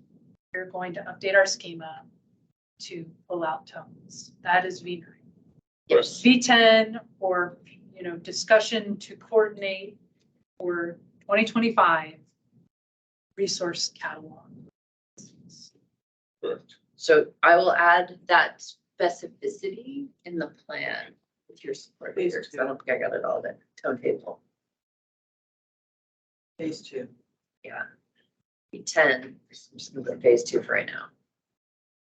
We're going to update our schema to pull out tones. That is V9. Yes. V10 or, discussion to coordinate for 2025 resource catalog. Correct. So I will add that specificity in the plan with your support here, because I don't think I got it all, the tone table. Phase 2. Yeah. B10, I'm just gonna put phase 2 for right now.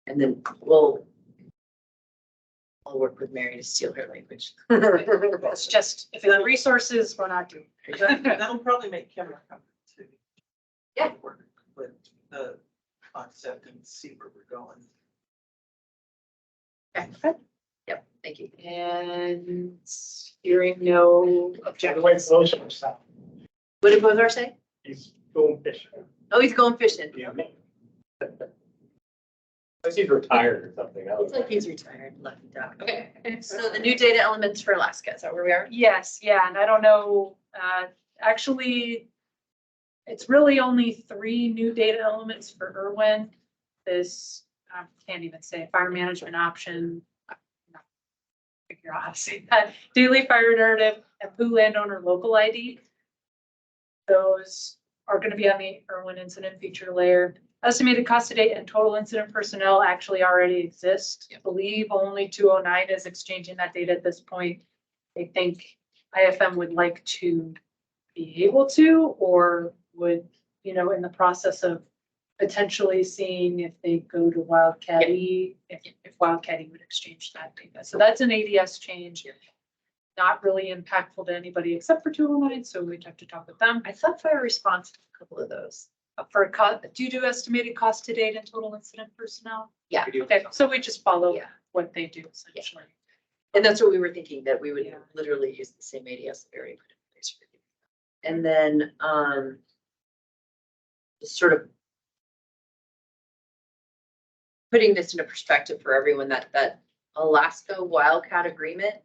And then I'll work with Mary to steal her language. It's just, if it's resources, we're not doing. That'll probably make camera comfort too. Yeah. Work with the concept and see where we're going. Okay. Yep, thank you. And hearing no By the objection. way, motion or something. What did Bozar say? He's going fishing. Oh, he's going fishing. Yeah. Unless he's retired or something. Looks like he's retired, lucky dog. Okay, so the new data elements for Alaska, is that where we are? Yes, yeah, and I don't know, actually, it's really only 3 new data elements for IRWIN. This, I can't even say fire management option. Figure out how to say that. Daily fire narrative and Pooh landowner local ID. Those are going to be on the IRWIN incident feature layer. Estimated cost to date and total incident personnel actually already exist. I believe only 209 is exchanging that data at this point. I think IFM would like to be able to, or would, in the process of potentially seeing if they go to Wildcat, if Wildcat would exchange that data. So that's an ADS change. Not really impactful to anybody except for 209, so we'd have to talk with them. I thought fire response, a couple of those. For a cost, do you do estimated cost to date and total incident personnel? Yeah. Okay, so we just follow Yeah. what they do essentially. And that's what we were thinking, that we would literally use the same ADS that we already put in place for you. And then, just sort of putting this into perspective for everyone, that Alaska Wildcat agreement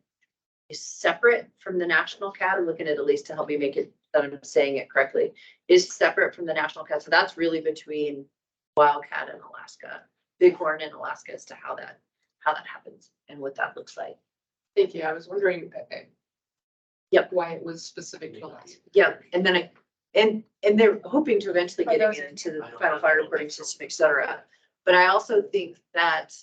is separate from the national CAD. I'm looking at least to help me make it, that I'm saying it correctly, is separate from the national CAD. So that's really between Wildcat and Alaska, Bighorn and Alaska, as to how that happens and what that looks like. Thank you. I was wondering. Yep. Why it was specific to us. Yeah, and then and they're hoping to eventually get it into the final fire reporting system, et cetera. But I also think that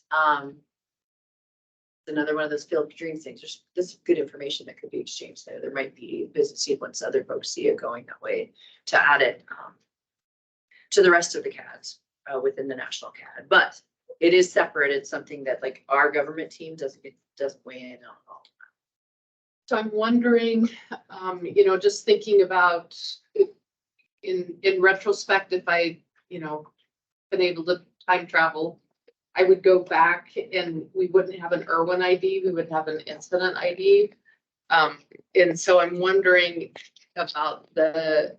another one of those field dream things. There's this good information that could be exchanged there. There might be business need once other folks see it going that way to add it to the rest of the CADs within the national CAD. But it is separate. It's something that like our government team doesn't weigh in on all. So I'm wondering, just thinking about in retrospect, if I, been able to time travel, I would go back and we wouldn't have an IRWIN ID, we would have an incident ID. And so I'm wondering about the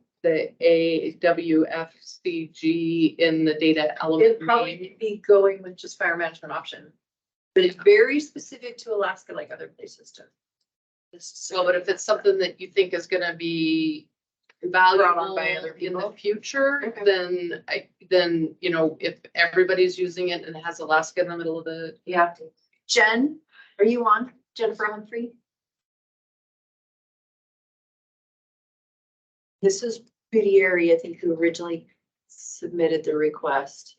AWFCG in the data element. It'd probably be going with just fire management option, but it's very specific to Alaska, like other places too. Well, but if it's something that you think is gonna be valuable by other in the people. future, then if everybody's using it and it has Alaska in the middle of the. Yeah. Jen, are you on? Jennifer Humphrey? This is Bidieri, I think, who originally submitted the request.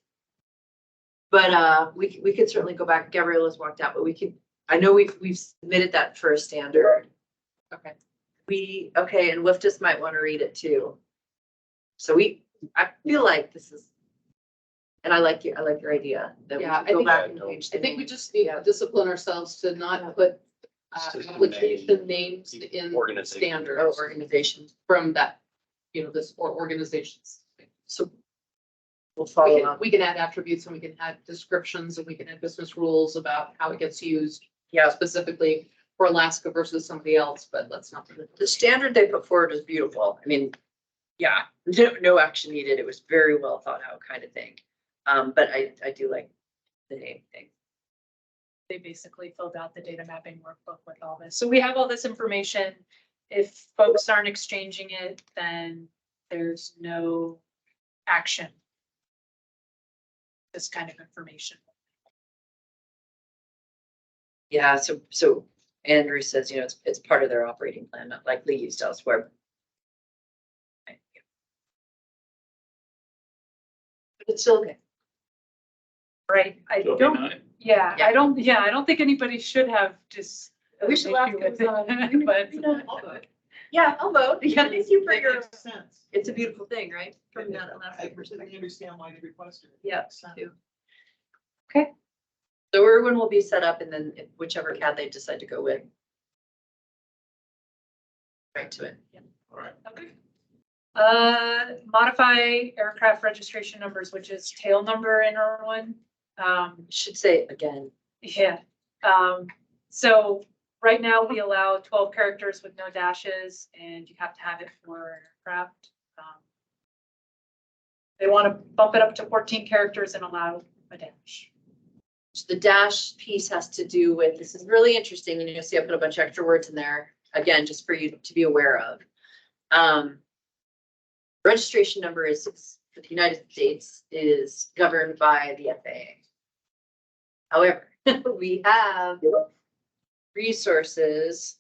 But we could certainly go back. Gabriella's walked out, but we could. I know we've submitted that for a standard. Okay. Okay, and WIFTIS might want to read it too. So I feel like this is, and I like your idea that we Yeah, go back and change. I think we just need to discipline ourselves to not put application names in standards organizations from that, this or organizations. So we'll follow up. We can add attributes and we can add descriptions and we can add business rules about how it gets used. Yeah. Specifically for Alaska versus somebody else, but let's not. The standard they put forward is beautiful. I mean, yeah, no action needed. It was very well thought out kind of thing. But I do like the name thing. They basically filled out the data mapping workbook with all this. So we have all this information. If folks aren't exchanging it, then there's no action. This kind of information. Yeah, so Andrew says, it's part of their operating plan, not likely used elsewhere. But it's still okay. Right, I So don't, nine. yeah, I don't think anybody should have just. We should laugh with at it, but I'll vote. Yeah, I'll vote. Yeah, thank you for That your, makes sense. it's a beautiful thing, right? From Yeah, that last I perspective. completely understand why they requested it. Yeah, Makes sense. too. Okay. So IRWIN will be set up and then whichever CAD they decide to go with. Right to it. Yeah. All right. Okay. Modify aircraft registration numbers, which is tail number in IRWIN. Should say it again. Yeah. So right now we allow 12 characters with no dashes, and you have to have it for an aircraft. They want to bump it up to 14 characters and allow a dash. So the dash piece has to do with, this is really interesting, and you'll see I put a bunch of extra words in there, again, just for you to be aware of. Registration number is, for the United States, is governed by the FAA. However, we have resources.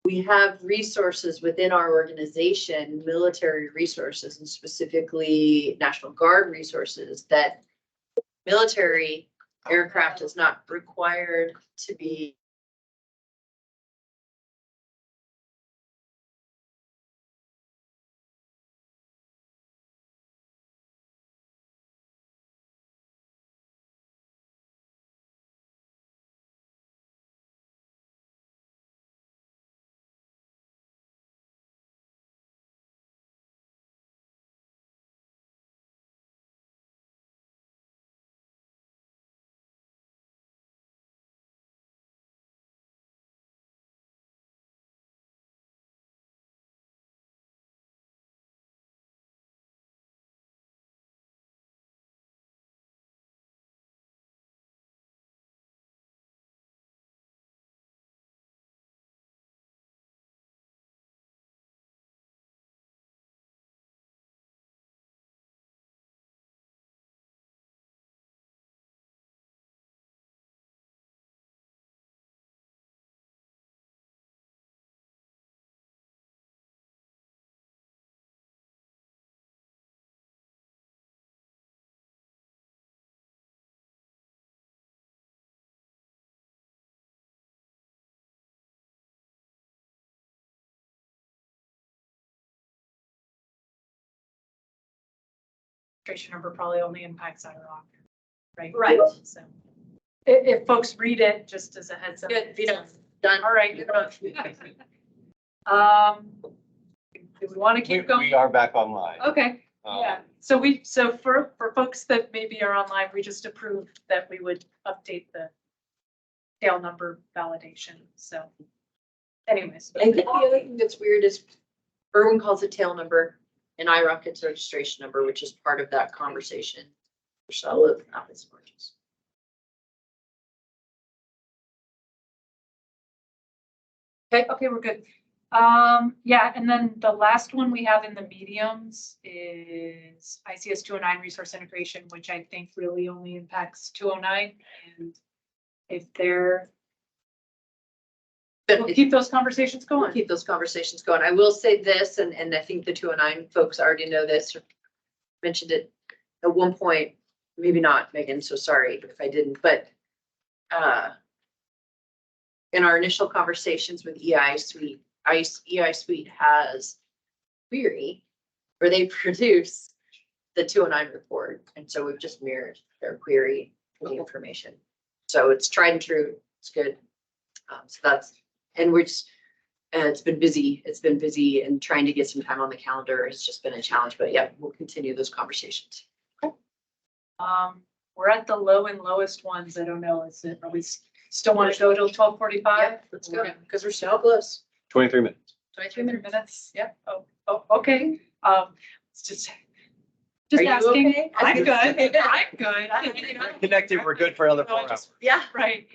We have resources within our organization, military resources, and specifically National Guard resources, that military aircraft is not required to be registration number probably only impacts IROC, right? Right. So if folks read it, just as a heads up. Good, Vito, done. All right. Do we want to keep going? We are back online. Okay, yeah. So for folks that maybe are online, we just approved that we would update the tail number validation. So anyways. I think the other thing that's weird is Irwin calls it tail number and IROC it's registration number, which is part of that conversation. So apples and oranges. Okay, we're good. Yeah, and then the last one we have in the mediums is ICS 209 resource integration, which I think really only impacts 209. And if they're, we'll keep those conversations going. Keep those conversations going. I will say this, and I think the 209 folks already know this, or mentioned it at one point, maybe not, Megan, so sorry if I didn't, but in our initial conversations with EI Suite, EI Suite has query where they produce the 209 report. And so we've just mirrored their query for the information. So it's tried and true. It's good. So that's, and we're just, it's been busy. It's been busy and trying to get some time on the calendar. It's just been a challenge, but yeah, we'll continue those conversations. Okay. We're at the low and lowest ones. I don't know. Is it, are we still want to go till 12:45? Yeah, let's go because we're so close. 23 minutes. 23 minutes. Yep. Oh, okay. It's just Are you asking. okay? I'm good. I'm good. Connected, we're good for another 4 hours. Yeah. Right.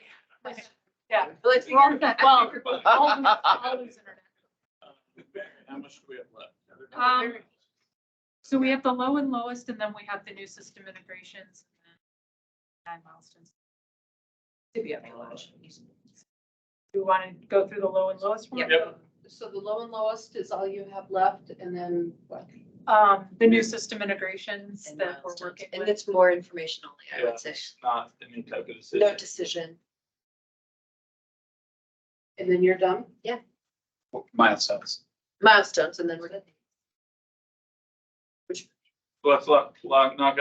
Yeah. Let's We're all set. Well, How much do we have left? so we have the low and lowest, and then we have the new system integrations and milestones. Do we want to go through the low and lowest one? Yep. So the low and lowest is all you have left, and then what? The new system integrations And that we're milestones. working And with. it's more information only, I Yeah, would say. it's not any type of decision. No decision. And then you're done? Milestones. Milestones, and then we're done. Let's knock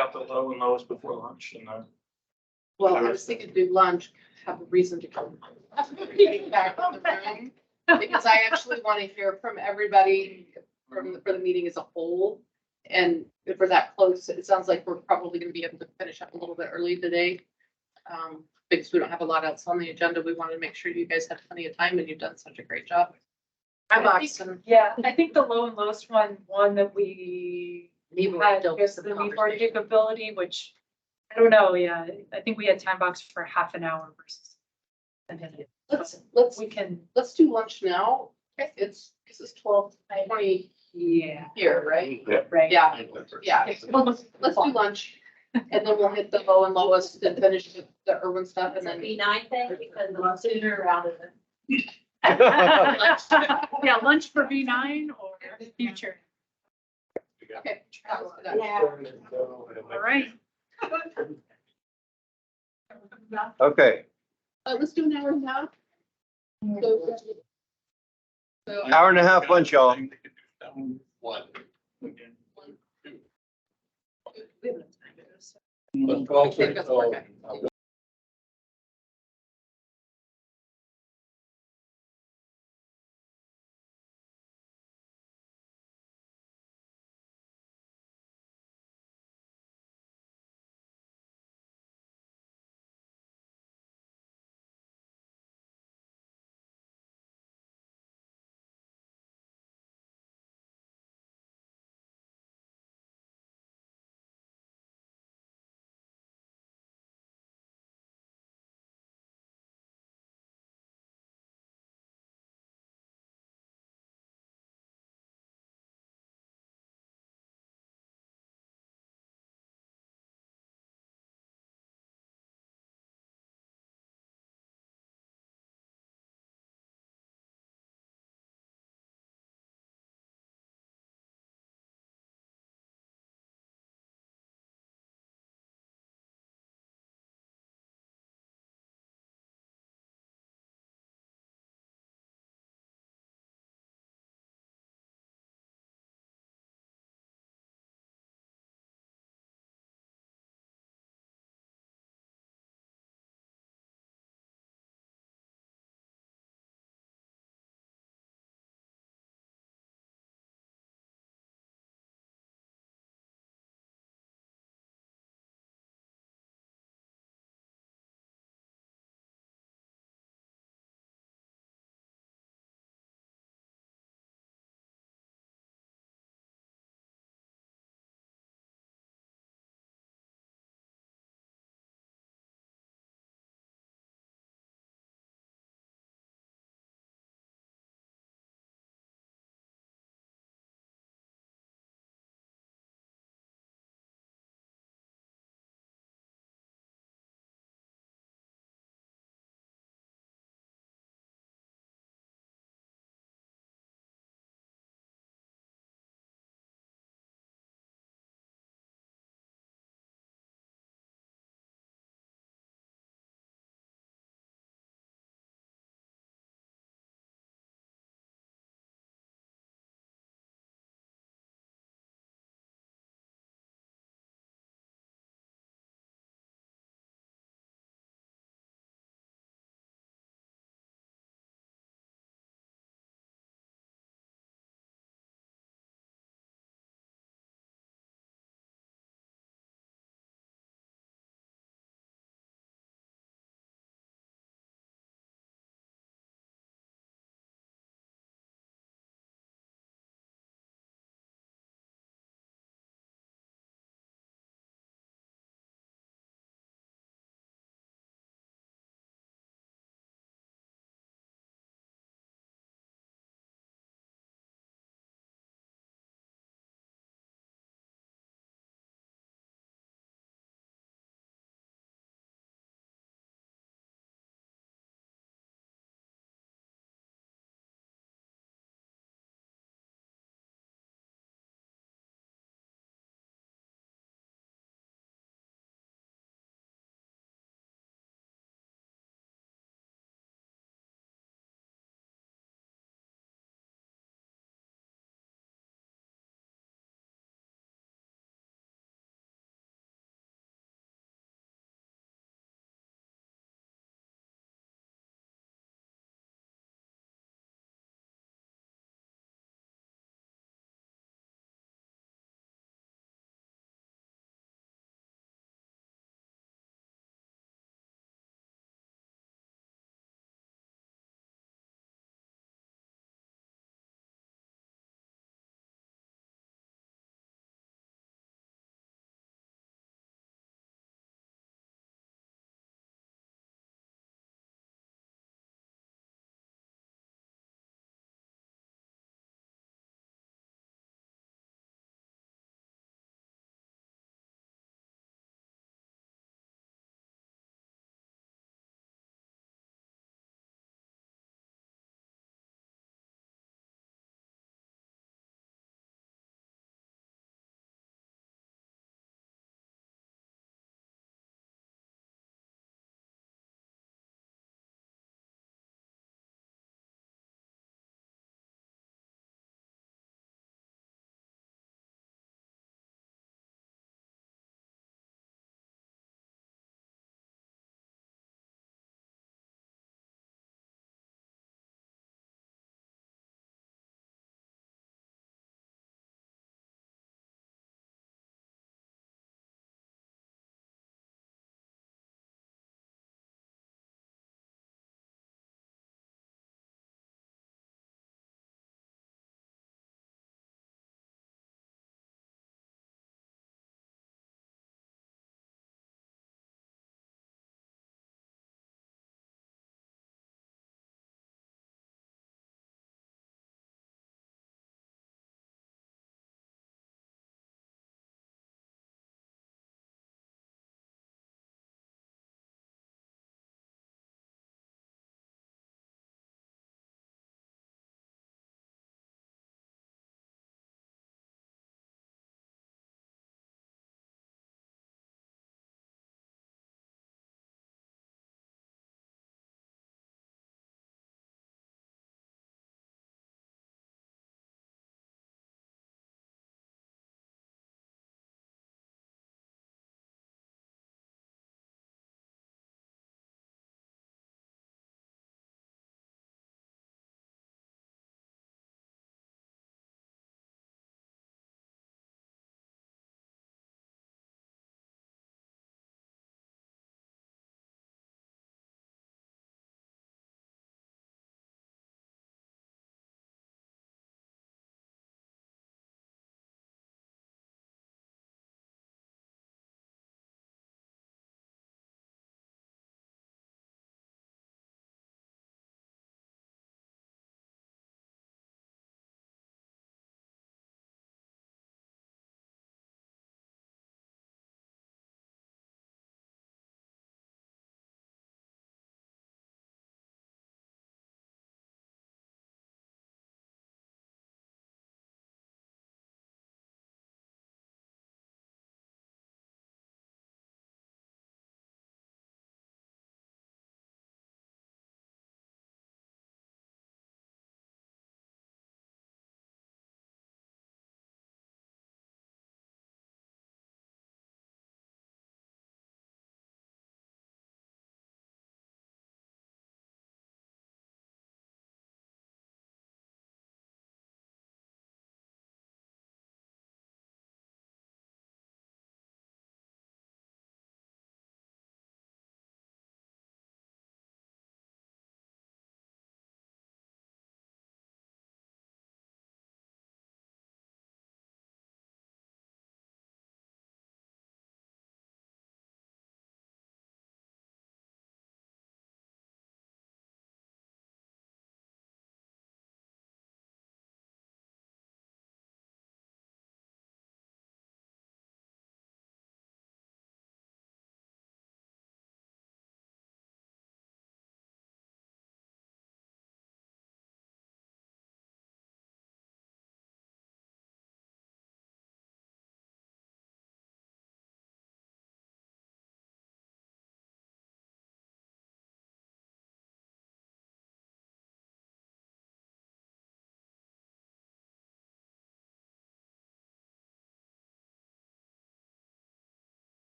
out the low and lowest before lunch and then. Well, I was thinking do lunch, have a reason to come. Back on the room, because I actually want to hear from everybody for the meeting as a whole. And if we're that close, it sounds like we're probably gonna be able to finish up a little bit early today. Because we don't have a lot else on the agenda. We wanted to make sure you guys had plenty of time and you've done such a great job. I'm Oxon. Yeah, I think the low and lowest one that we Need more had adults just in the the need for conversation. capability, which I don't know. Yeah, I think we had time box for half an hour versus. And then Let's we can. do lunch now. This is 12:20 Yeah. here, right? Right. Yeah, yeah. Let's do lunch. And then we'll hit the low and lowest and finish the Irwin stuff and then. B9 thing, because the sooner rather than. Yeah, lunch for V9 or future. Okay. Yeah. All right. Okay, Let's do an hour and a half. So, hour and a half lunch, y'all. One. We have enough time to do this. Okay.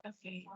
Okay.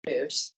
moves.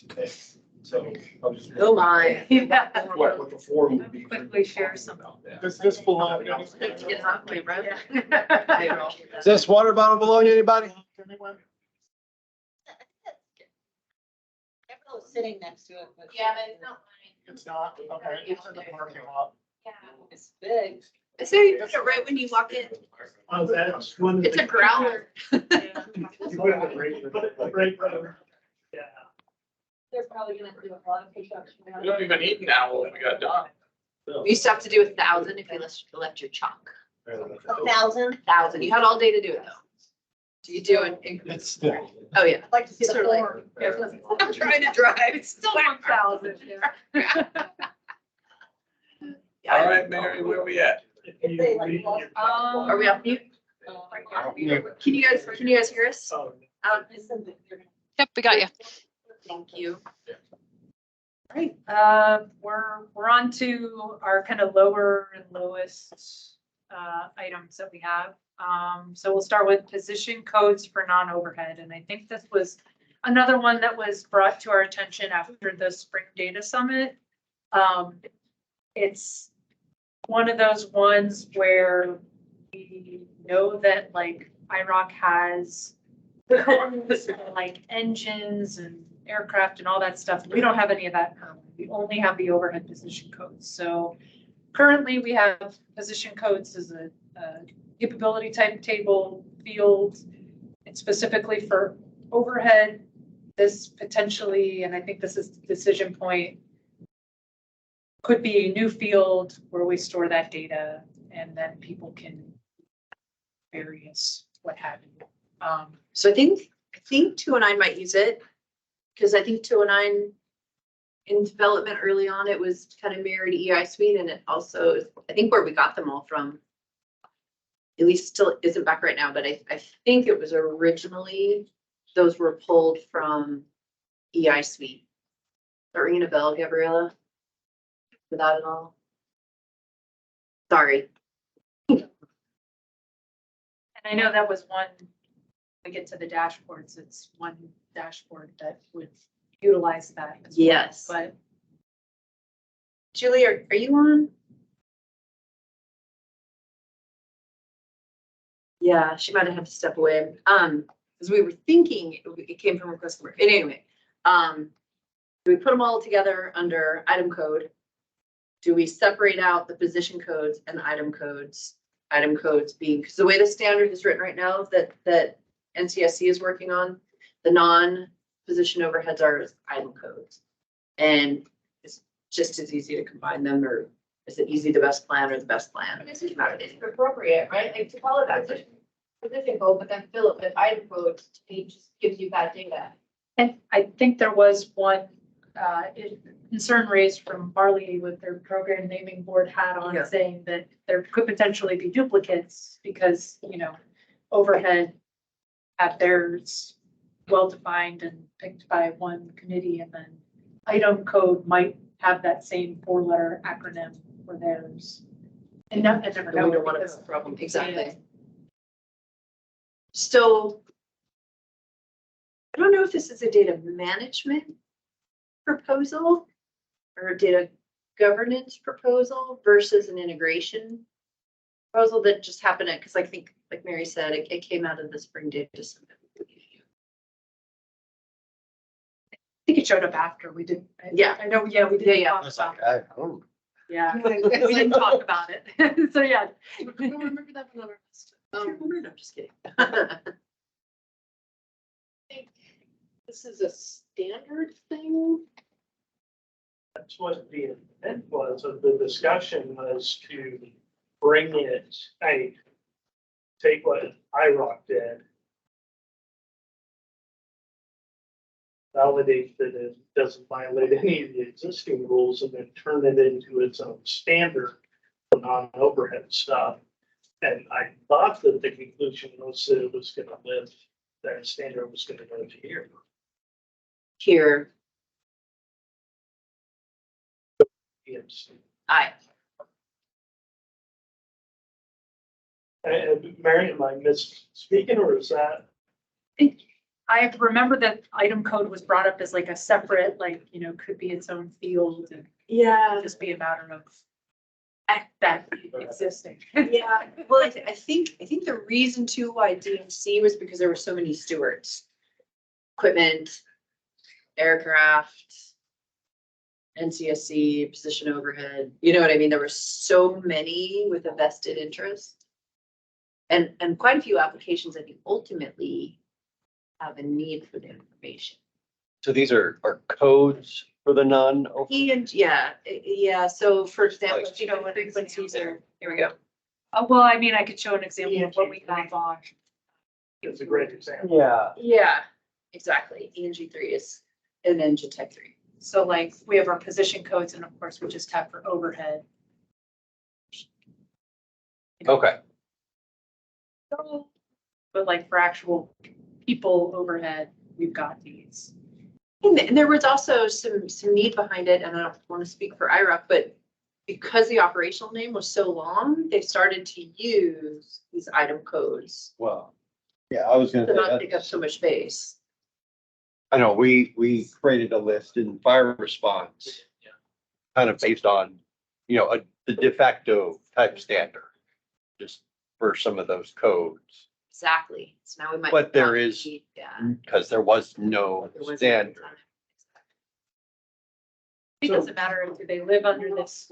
Okay, so I'll just. Oh my. What the four would be. Quickly share some. Does this belong? Get off my breath. Is this water bottle belong to anybody? Sitting next to it, but. Yeah, but it's not mine. It's not, okay, it's in the parking lot. Yeah. It's big. I say you put it right when you walk in. Oh, that's one. It's a growler. You put it in the break room. Yeah. They're probably gonna do a lot of push-ups. We don't even eat now when we got done. We used to have to do 1,000 if you left your chalk. 1,000? 1,000. You had all day to do it though. So you do it. It's still. Oh, yeah. I'd like to see the Sort of like- form. I'm trying to drive. It's still 1,000. Yeah. All right, Mary, where we at? Are we off mute? Can you guys hear us? Yep, we got you. Thank you. Right, we're on to our kind of lower and lowest items that we have. So we'll start with position codes for non-overhead, and I think this was another one that was brought to our attention after the Spring Data Summit. It's one of those ones where we know that like IROC has codes for, like engines and aircraft and all that stuff. We don't have any of that currently. We only have the overhead position codes. So currently we have position codes as a capability type table field. It's specifically for overhead. This potentially, and I think this is the decision point, could be a new field where we store that data and then people can various what have you. So I think 209 might use it because I think 209 in development early on, it was kind of mirrored EI suite, and it also is, I think where we got them all from, at least still isn't back right now, but I think it was originally, those were pulled from EI suite. Is that ringing a bell, Gabriella? Without it all? Sorry. And I know that was one, we get to the dashboards, it's one dashboard that would utilize that. as well. Yes. But Julie, are you on? Yeah, she might have had to step away. Because we were thinking it came from a customer. And anyway, do we put them all together under item code? Do we separate out the position codes and the item codes? Item codes being, because the way the standard is written right now that NCSC is working on, the non-position overheads are item codes. And it's just as easy to combine them, or is it easy the best plan or the best plan? This is appropriate, right? Like to call it position code, but then fill it with item codes, it just gives you that data. and I think there was one concern raised from Marley with their program naming board hat on, Yeah. saying that there could potentially be duplicates because, you know, overhead have theirs well-defined and picked by one committee, and then item code might have that same 4-letter acronym for theirs. And never And we know don't want to because have a problem, exactly. So I don't know if this is a data management proposal or a data governance proposal versus an integration proposal that just happened at, because I think, like Mary said, it came out of the Spring Data Summit. I think it showed up after we did. Yeah. I know, yeah, we Yeah, did yeah. talk It's about like, it. oh, Yeah, we didn't talk about it. So, yeah. I don't remember that one on our list. No, I'm just kidding. This is a standard thing. That's what the intent was of the discussion, was to bring it, take what IROC did. Validate that it doesn't violate any of the existing rules and then turn it into its own standard for non-overhead stuff. And I thought that the conclusion was that it was gonna live, that standard was gonna live here. Here, Yes. I, And Mary, am I misspeaking, or is that? I remember that item code was brought up as like a separate, like, could be its own field and Yeah. just be a matter of that existing. Yeah, well, I think the reason too why DMC was because there were so many stewards. Equipment, aircraft, NCSC, position overhead, you know what I mean? There were so many with a vested interest. And quite a few applications I think ultimately have a need for the information. So these are codes for the non. Yeah, so for example, when Caesar, here we go. Well, I mean, I could show an example of what we have on. It's a great example. Yeah, exactly. ENG3 is, and then Tech 3. So like, we have our position codes and of course we just have for overhead. Okay. But like for actual people overhead, we've got these. And there was also some need behind it, and I don't want to speak for IRWIN, but because the operational name was so long, they started to use these item codes Well, yeah, I was gonna to say, not take up so much space. I know, we created a list in fire response. Kind of based on, the de facto type standard. Just for some of those codes, Exactly. So now we might. but there is, Yeah. because there was no There wasn't standard. a ton. It doesn't matter if they live under this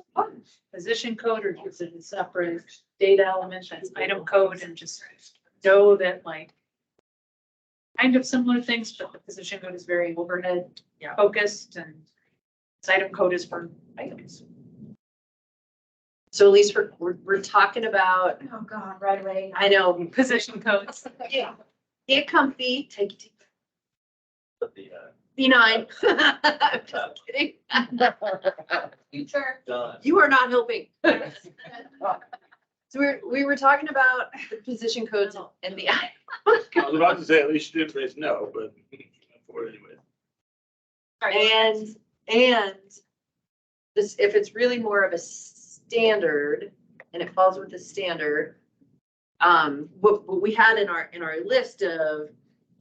position code or is it a separate data element that's item code, and just know that like kind of similar things, but the position code is very overhead focused and this item code is for items. So at least we're talking about, Oh, God, right away. I know, Position codes. yeah, get comfy, take But the, B9. I'm just kidding. Future. You are not helping. So we were talking about the position codes and the. I was about to say, at least you didn't raise no, but for anyway. And this, if it's really more of a standard and it falls with the standard, what we had in our list of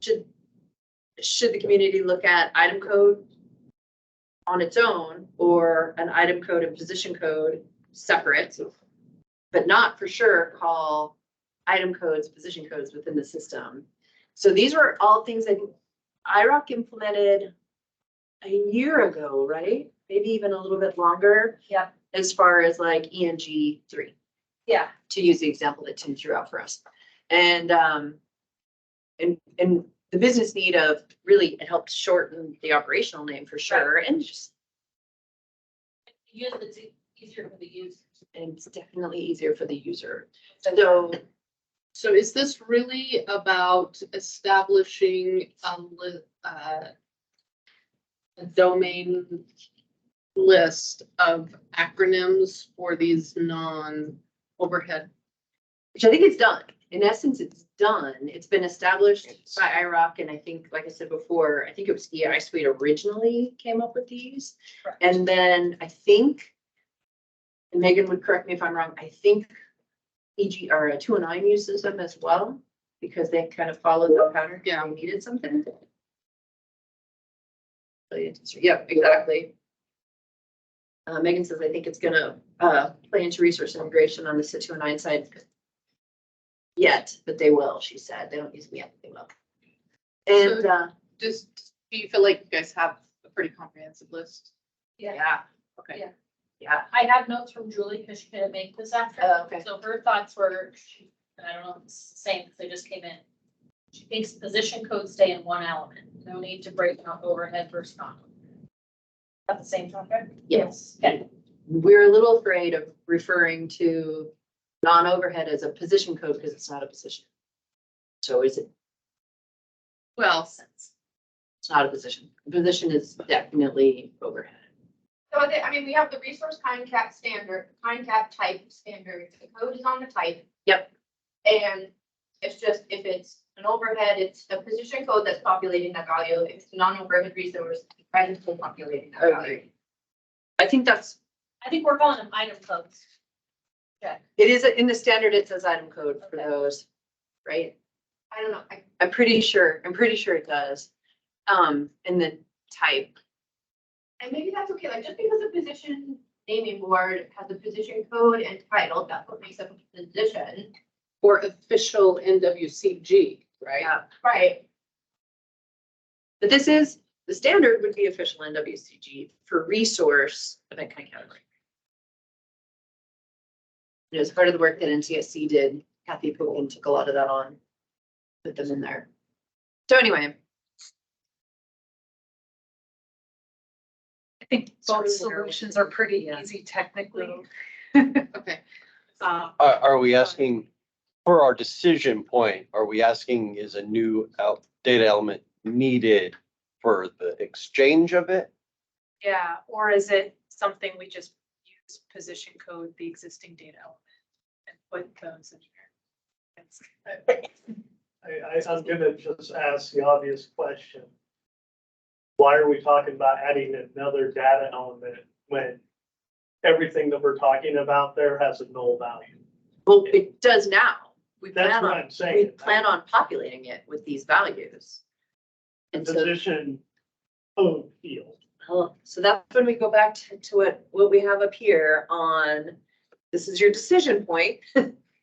should the community look at item code on its own or an item code and position code separate, but not for sure call item codes, position codes within the system. So these were all things that IROC implemented a year ago, right? Maybe even a little bit longer. Yeah. As far as like ENG3. Yeah. To use the example that Tim threw out for us. And the business need of really, it helped shorten the operational name for sure. Right. And just. It's easier for the user. And it's definitely easier for the user. So is this really about establishing a domain list of acronyms for these non-overhead? Which I think it's done. In essence, it's done. It's been established by IROC, and I think, like I said before, I think it was EI Suite originally came up with these. Correct. And then I think, and Megan would correct me if I'm wrong, I think EG or 209 uses them as well because they kind of followed the pattern. Yeah, we needed something. Yep, exactly. Megan says, I think it's gonna play into resource integration on the 209 side yet, but they will, she said. They don't use me yet, but they will. And so do you feel like you guys have a pretty comprehensive list? Yeah. Okay. Yeah. Yeah. I have notes from Julie because she couldn't make this after. Okay. So her thoughts were, and I don't know if it's the same because they just came in. She thinks position codes stay in one element. No need to break out overhead versus non. At the same topic? Yes. And we're a little afraid of referring to non-overhead as a position code because it's not a position. So is it? Well, it's not a position. A position is definitely overhead. So I mean, we have the resource kind cap standard, kind cap type standard. The code is on the type. Yep. And it's just, if it's an overhead, it's a position code that's populating that value. If it's non-overhead resource, it's populating that value. I think we're calling them item codes. Okay. It is in the standard. It says item code for those, right? I don't know, I'm pretty sure it does. And then type. And maybe that's okay, like, just because a position naming board has a position code and title, that's what makes up a position. or official NWCG, right? Yeah. Right. But this is, the standard would be official NWCG for resource event kind of category. It was part of the work that NCSC did. Kathy Putin took a lot of that on, put them in there. So anyway. I think both Screw solutions are pretty Yeah. easy technically. Okay. Are we asking, for our decision point, are we asking is a new data element needed for the exchange of it? Yeah, or is it something we just use position code, the existing data element, and put those in here? I'm gonna just ask the obvious question. Why are we talking about adding another data element when everything that we're talking about there has a null value? Well, it does now. We That's plan what on, I'm saying. we plan on populating it with these values. The And so, position code field. so that's when we go back to what we have up here on, this is your decision point.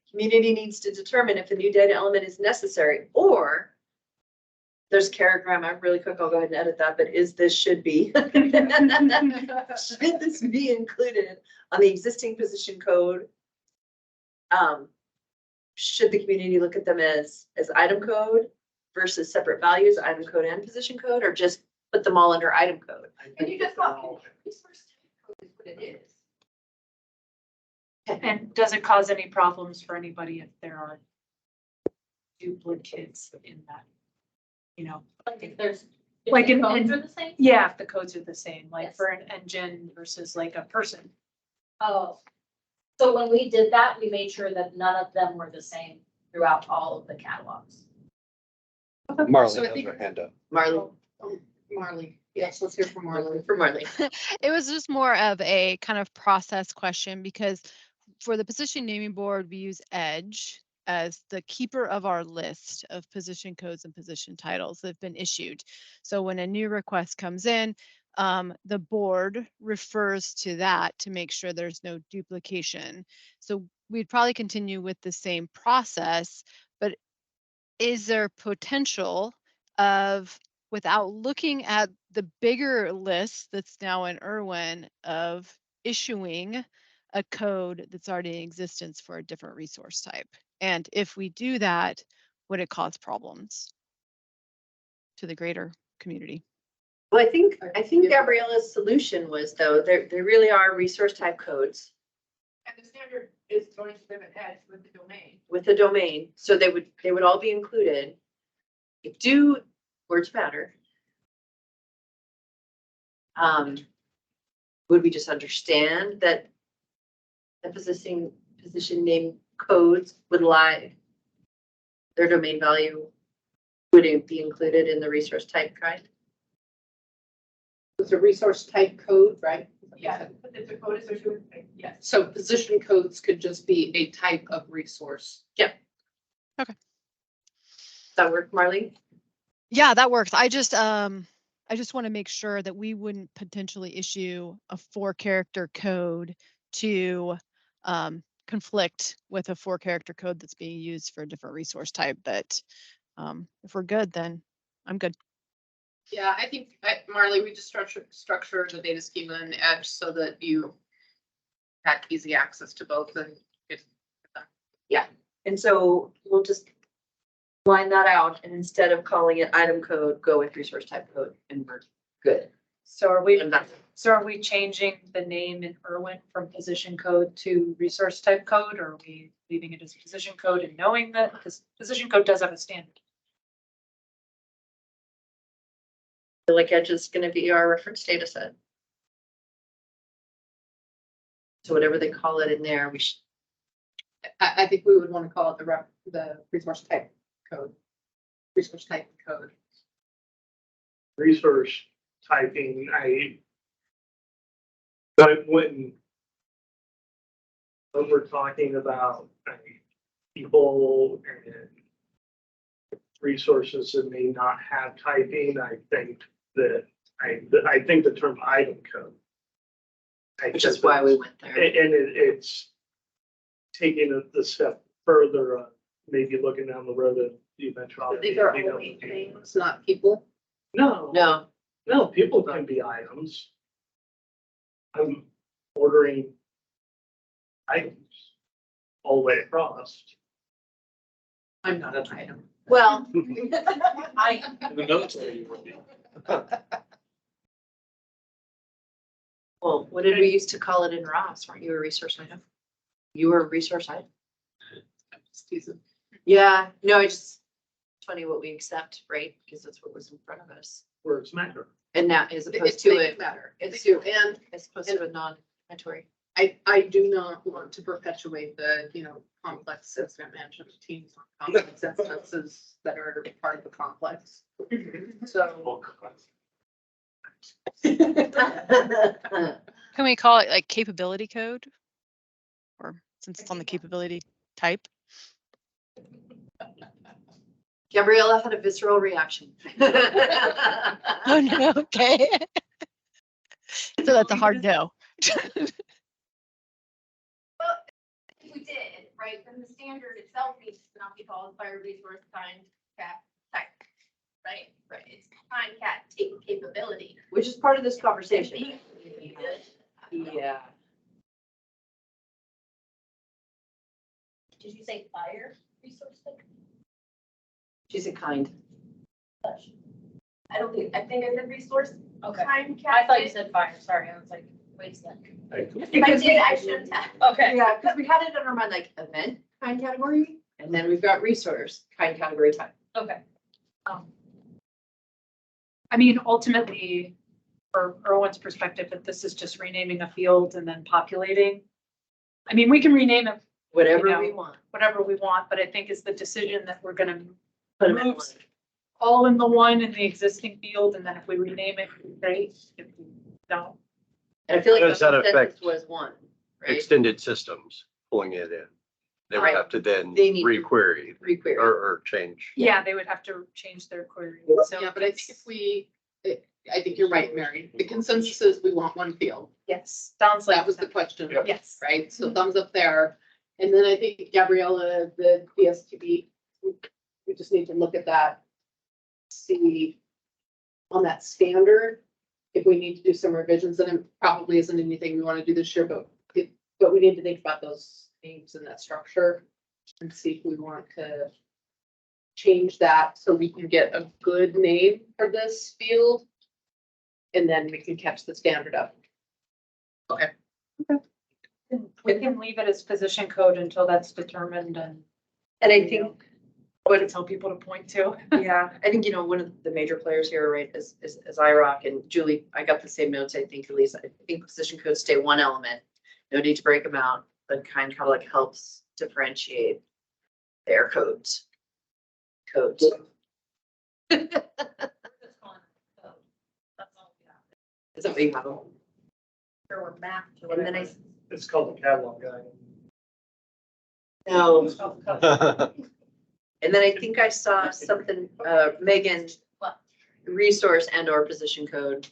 Community needs to determine if a new data element is necessary, or there's a caragram, I'm really quick, I'll go ahead and edit that, but should be. Should this be included on the existing position code? Should the community look at them as item code versus separate values, item code and position code, or just put them all under item code? And you just thought, resource type code is what it is. And does it cause any problems for anybody if there are duplicates in that? You know, Like if there's. Like if in- the codes in- are the same? yeah, if the codes are the same, like Yes. for an engine versus like a person. Oh. So when we did that, we made sure that none of them were the same throughout all of the catalogs. Marley So I has think- her hand up. Marley, Marley, yes, let's hear from Marley. for Marley. It was just more of a kind of process question because for the position naming board, we use Edge as the keeper of our list of position codes and position titles that have been issued. So when a new request comes in, the board refers to that to make sure there's no duplication. So we'd probably continue with the same process, but is there potential of, without looking at the bigger list that's now in IRWIN, of issuing a code that's already in existence for a different resource type? And if we do that, would it cause problems to the greater community? Well, I think Gabriella's solution was, though, there really are resource type codes And the standard is going to live at Edge with the domain. with a domain, so they would all be included. Do words matter? Would we just understand that the position name codes would lie, their domain value would it be included in the resource type kind? It's a resource type code, right? Yeah, but it's a code associated with, yes. So position codes could just be a type of resource. Does that work, Marley? Yeah, that works. I just want to make sure that we wouldn't potentially issue a 4-character code to conflict with a 4-character code that's being used for a different resource type. But if we're good, then I'm good. Yeah, I think, Marley, we just structure the data schema in Edge so that you had easy access to both and it's Yeah, and so we'll just line that out, and instead of calling it item code, go with resource type code, and we're good. So are we, And that's, so are we changing the name in IRWIN from position code to resource type code, or are we leaving it as a position code and knowing that, because position code does have a standard? I feel like Edge is gonna be our reference data set. So whatever they call it in there, we should, I think we would want to call it the resource type code. Resource type code. Resource typing, but when we're talking about people and resources that may not have typing. I think that, I think the term item code. Which is why we went there. And it's taking the step further, maybe looking down the road of eventuality. These are only things, not people. No, No, people can be items. I'm ordering items all the way across. I'm not an item. well, In the military, you would be. well, what did we used to call it in Ross? Weren't you a resource item? You were a resource item? Yeah, no, it's just funny what we accept, right? Because that's what was in front of us. Words matter. And now as opposed It's to to it, matter. it's It's to, and as opposed to a non-mandatory. I do not want to perpetuate the, complex incident management teams on complex instances that are part of the complex. So. Can we call it like capability code? Or since it's on the capability type? Gabriella had a visceral reaction. Oh, no, okay. So that's a hard no. Well, if we did, right, then the standard itself needs to not be called fire resource time cat type, right? Right, it's time cat capability. Which is part of this conversation. Yeah. Did you say fire resource? She's a kind. I don't think, I think I said resource Okay. time cat. I thought you said fire, sorry, I was like, wait a second. If I did, I shouldn't have. Okay. Yeah, because we had it under my like event kind category, and then we've got resource kind category type. Okay. I mean, ultimately, for Erwin's perspective, if this is just renaming a field and then populating. I mean, we can rename it Whatever You know, we want. whatever we want, but I think it's the decision that we're gonna Put them in move one. all in the one in the existing field, and then if we rename it, great. If we don't, And I feel like How the does that consensus affect was one, right? Extended systems pulling it in. They would Right. have to then They need to re-query Requery. or change. yeah, they would have to change their query. So Yeah, but I think I think you're right, Mary. The consensus is we want one field. yes, sounds like That was the question, yes. right? So thumbs up there. And then I think Gabriella, the BSTB, we just need to look at that. See on that standard, if we need to do some revisions, and it probably isn't anything we want to do this year, but we need to think about those names and that structure and see if we want to change that so we can get a good name for this field. And then we can catch the standard up. Okay. We can leave it as position code until that's determined and And I think, what to tell people to point to. yeah, I think, one of the major players here, right, is IROC and Julie, I got the same notes, I think, at least, I think position codes stay one element. No need to break them out, but kind of like helps differentiate their codes. Codes. That's all we have. Is that what you have? There were mapped to And then whatever. It's called the catalog guide. No, It's called code. and then I think I saw something, Megan, resource and or position code.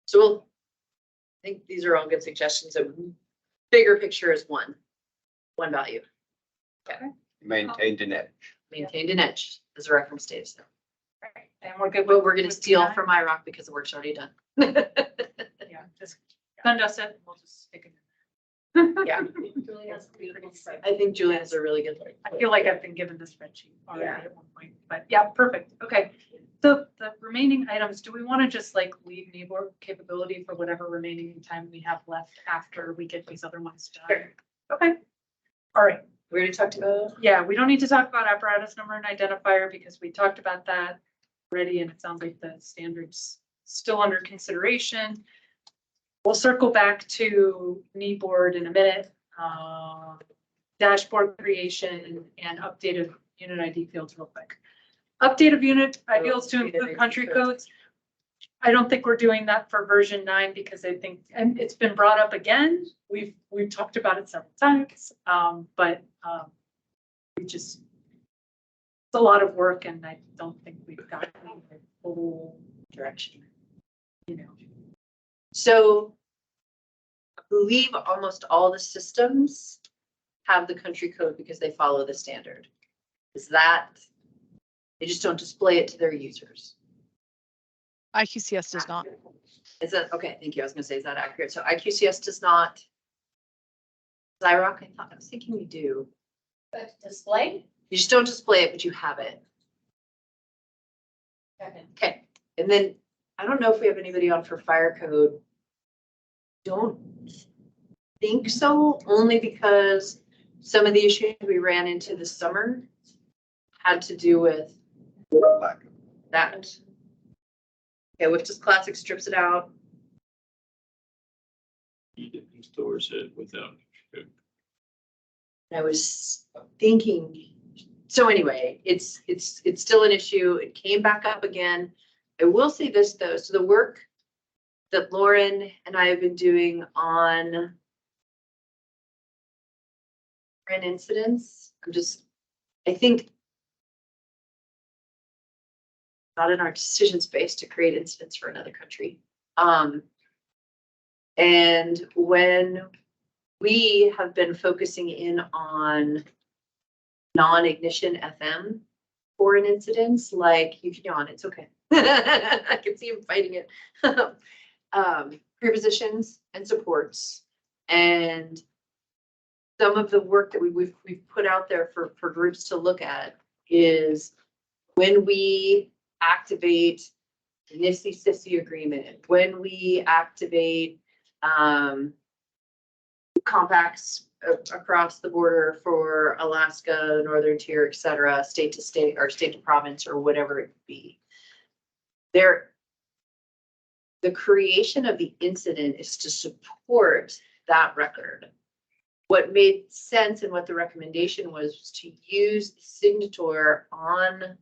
So I think these are all good suggestions. A bigger picture is one value. Maintained an edge. Maintained an edge, as the reference states. Right. And we're good. But we're gonna with steal that. from IROC because the work's already done. Yeah, just send us it, we'll just stick it in. Yeah, Julie has a beautiful spreadsheet. I think Julie has a really good. I feel like I've been given the spreadsheet already Yeah. at one point, but yeah, perfect. Okay. So the remaining items, do we want to just like leave neighbor capability for whatever remaining time we have left after we get these other ones done? Sure. Okay. All right. We already talked about. Yeah, we don't need to talk about apparatus number and identifier because we talked about that already, and it sounds like the standard's still under consideration. We'll circle back to knee board in a minute. Dashboard creation and updated unit ID fields real quick. Update of unit IDs to include country codes. I don't think we're doing that for version 9 because I think, and it's been brought up again. We've talked about it several times, but we just a lot of work and I don't think we've got the full direction, you know. So I believe almost all the systems have the country code because they follow the standard. Is that, they just don't display it to their users? IQCS does not. Is that, okay, thank you. I was gonna say, is that accurate? So IQCS does not. Xyrock, I was thinking we do. But display? You just don't display it, but you have it. Okay. Okay, and then I don't know if we have anybody on for fire code. Don't think so, only because some of the issues we ran into this summer had to do with that. Okay, which just classic strips it out. He stores it without. I was thinking, so anyway, it's still an issue. It came back up again. I will say this though, so the work that Lauren and I have been doing on incidents, I think not in our decision space to create incidents for another country. And when we have been focusing in on non-ignition FM foreign incidents, like you can yawn, it's okay. I can see him fighting it. Prepositions and supports, and some of the work that we've put out there for groups to look at is when we activate the NIFSI-SIFSI agreement, when we activate compacts across the border for Alaska, Northern Tier, et cetera, state to state or state to province or whatever it be. The creation of the incident is to support that record. What made sense and what the recommendation was to use the signature on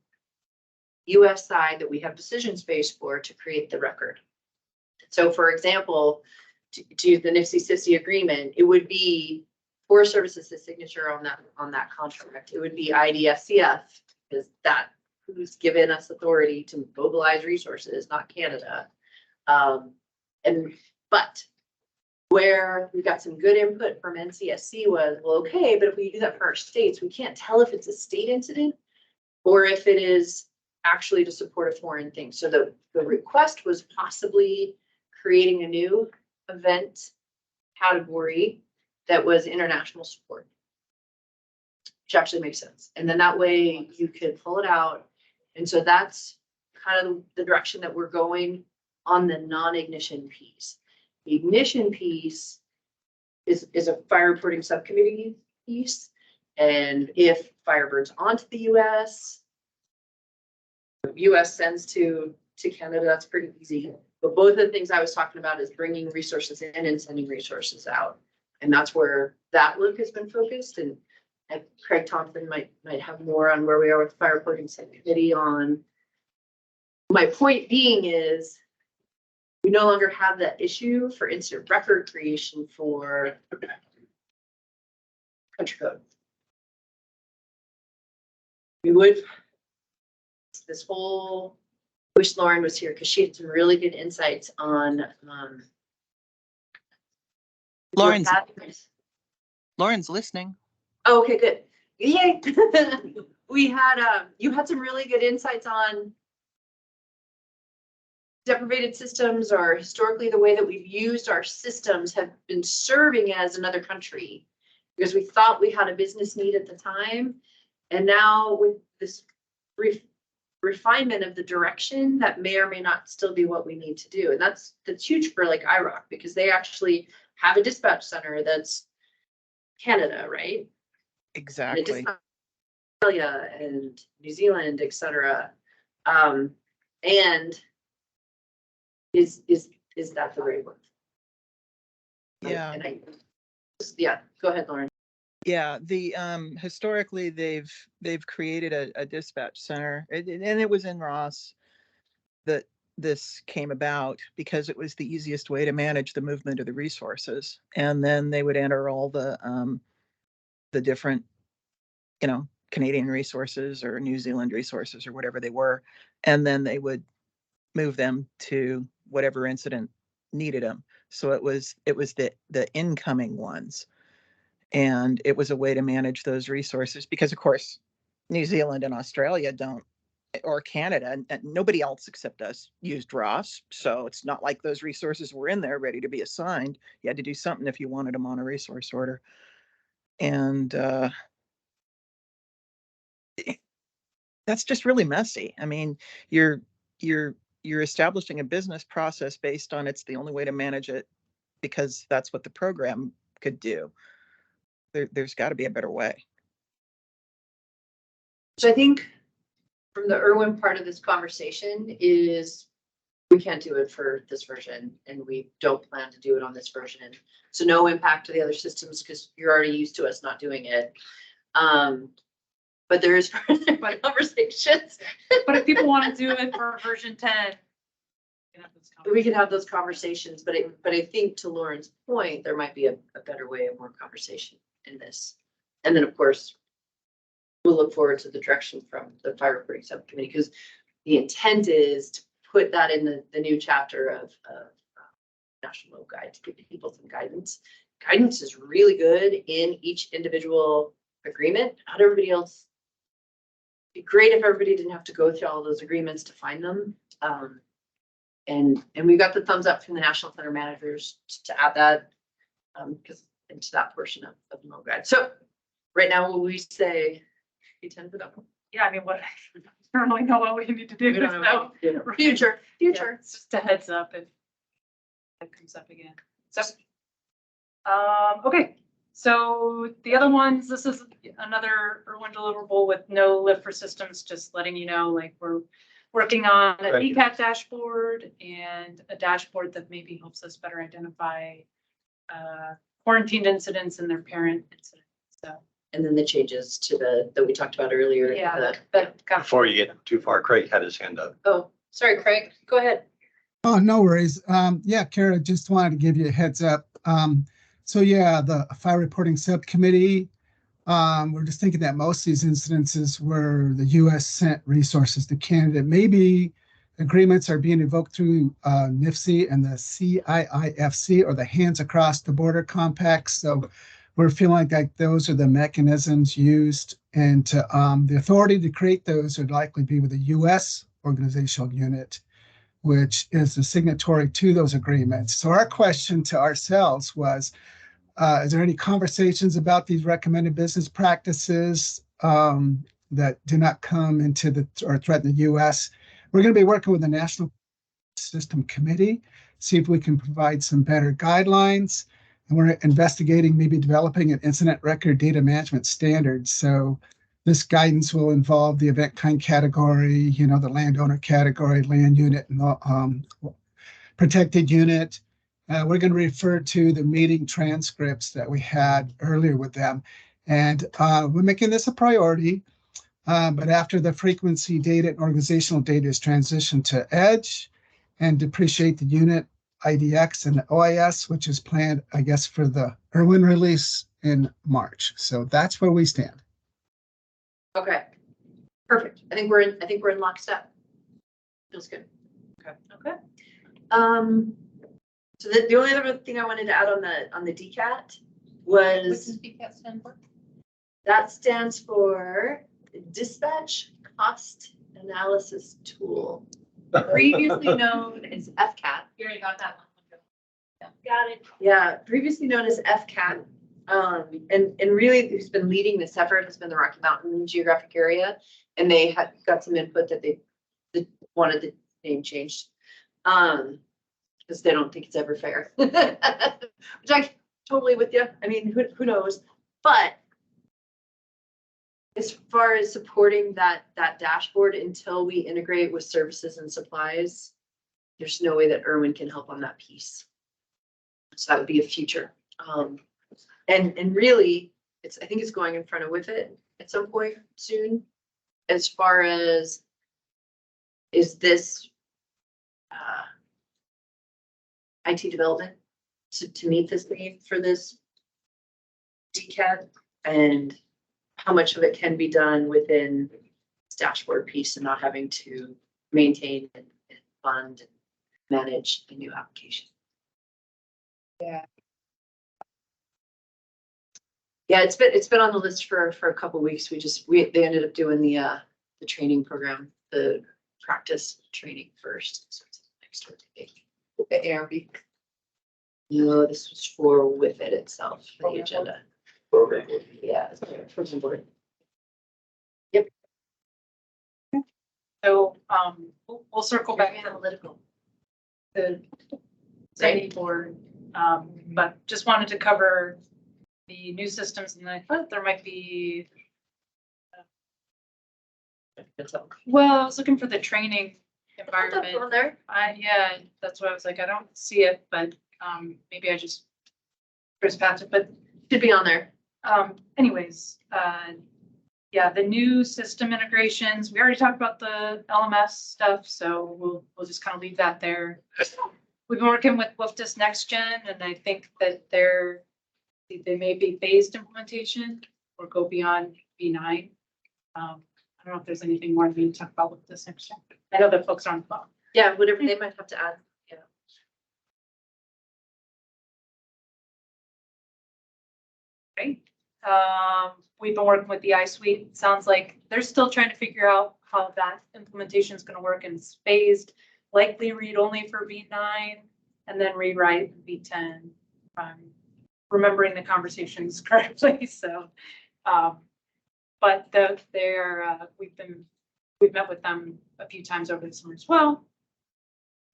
US side that we have decision space for to create the record. So for example, to use the NIFSI-SIFSI agreement, it would be Forest Service's signature on that contract. It would be IDFCF, because that who's given us authority to mobilize resources, not Canada. But where we got some good input from NCSC was, well, okay, but if we do that for our states, we can't tell if it's a state incident or if it is actually to support a foreign thing. So the request was possibly creating a new event category that was international support, which actually makes sense. And then that way you could pull it out. And so that's kind of the direction that we're going on the non-ignition piece. The ignition piece is a fire reporting subcommittee piece. And if fire burns onto the US sends to Canada, that's pretty easy. But both of the things I was talking about is bringing resources in and sending resources out. And that's where that work has been focused. And Craig Thompson might have more on where we are with the fire reporting subcommittee on. My point being is we no longer have that issue for incident record creation for country code. We would, this whole, wish Lauren was here because she had some really good insights on Lauren's listening. Oh, okay, good. Yay. We had you had some really good insights on deprivated systems, or historically the way that we've used our systems have been serving as another country because we thought we had a business need at the time. And now with this refinement of the direction, that may or may not still be what we need to do. And that's huge for like IRWIN, because they actually have a dispatch center that's Canada, right? Exactly. Australia and New Zealand, et cetera. And is that the right word? Yeah. Yeah, go ahead, Lauren. Yeah, the historically they've created a dispatch center, and it was in Ross that this came about because it was the easiest way to manage the movement of the resources. And then they would enter all the different, Canadian resources or New Zealand resources or whatever they were. And then they would move them to whatever incident needed them. So it was the incoming ones. And it was a way to manage those resources because, of course, New Zealand and Australia don't, or Canada, and nobody else except us used ROS. So it's not like those resources were in there ready to be assigned. You had to do something if you wanted them on a resource order. And that's just really messy. I mean, you're establishing a business process based on it's the only way to manage it because that's what the program could do. There's got to be a better way. So I think from the IRWIN part of this conversation is we can't do it for this version and we don't plan to do it on this version. So no impact to the other systems because you're already used to us not doing it. But there is further conversations. But if people want to do it for version 10, we can have those conversations, but I think to Lauren's point, there might be a better way of more conversation in this. And then of course, we'll look forward to the direction from the fire reporting subcommittee because the intent is to put that in the new chapter of National Low Guide to give people some guidance. Guidance is really good in each individual agreement. Not everybody else. It'd be great if everybody didn't have to go through all those agreements to find them. And we got the thumbs up from the National Center managers to add that because into that portion of the Low Guide. So right now, will we say 10 for that one? yeah, I mean, what I don't really know what we need to do. We don't know. Future. Yeah, it's just a heads up if that comes up again. So, okay. So the other ones, this is another IRWIN deliverable with no lift for systems, just letting you know, like we're working on a DCAT dashboard and a dashboard that maybe helps us better identify quarantined incidents and their parent incidents. So. And then the changes to that we talked about earlier. Yeah. Before you get too far, Craig had his hand up. Oh, sorry, Craig, go ahead. Oh, no worries. Yeah, Kara, just wanted to give you a heads up. So yeah, the fire reporting subcommittee, we're just thinking that most of these incidences were the U.S. sent resources to Canada. Maybe agreements are being invoked through NIFC and the CIIFC or the Hands Across the Border Compacts. So we're feeling like those are the mechanisms used, and the authority to create those would likely be with the U.S. organizational unit, which is the signatory to those agreements. So our question to ourselves was, is there any conversations about these recommended business practices that do not come into or threaten the U.S.? We're going to be working with the National System Committee, see if we can provide some better guidelines. And we're investigating maybe developing an incident record data management standard. So this guidance will involve the event kind category, the landowner category, land unit, and protected unit. We're going to refer to the meeting transcripts that we had earlier with them. And we're making this a priority. But after the frequency data and organizational data is transitioned to Edge and depreciate the unit, IDX and the OIS, which is planned, I guess, for the IRWIN release in March. So that's where we stand. Okay, perfect. I think we're in lockstep. Feels good. Okay. So the only other thing I wanted to add on the DCAT was. What does DCAT stand for? That stands for Dispatch Cost Analysis Tool, previously known as FCAT. You already got that one. Yeah. Got it. Yeah, previously known as FCAT. And really who's been leading this effort has been the Rocky Mountain geographic area. And they had got some input that they wanted the name changed. Because they don't think it's ever fair. Which I totally with you. I mean, who knows? But as far as supporting that dashboard until we integrate with services and supplies, there's no way that IRWIN can help on that piece. So that would be a future. And really, I think it's going in front of with it at some point soon. As far as is this IT development to meet this need for this DCAT, and how much of it can be done within this dashboard piece and not having to maintain and fund and manage a new application. Yeah. Yeah, it's been on the list for a couple of weeks. They ended up doing the training program, the practice training first. So it's next week. The ARB. No, this was for with it itself, for the agenda. Yeah. Program board. Yep. So, we'll circle back Very to analytical. the planning board, but just wanted to cover the new systems, and I thought there might be, well, I was looking for the training environment. On there. Yeah, that's what I was like, I don't see it, but, maybe I just passed it, but Should be on there. anyways, yeah, the new system integrations, we already talked about the LMS stuff, so we'll just kind of leave that there. We've been working with WFDIS Next Gen, and I think that they may be phased implementation or go beyond V9. I don't know if there's anything more we need to talk about with this Next Gen. I know that folks are on the phone. Yeah, whatever they might have to add. Yeah. Right. We've been working with the iSuite. Sounds like they're still trying to figure out how that implementation is going to work, and it's phased, likely read only for V9 and then rewrite V10. Remembering the conversations correctly. So, but we've met with them a few times over the summer as well.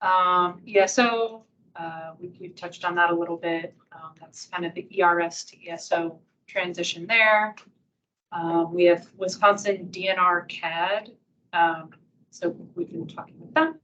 ESO, we've touched on that a little bit. That's kind of the ERS to ESO transition there. We have Wisconsin DNR CAD. So we've been talking with them.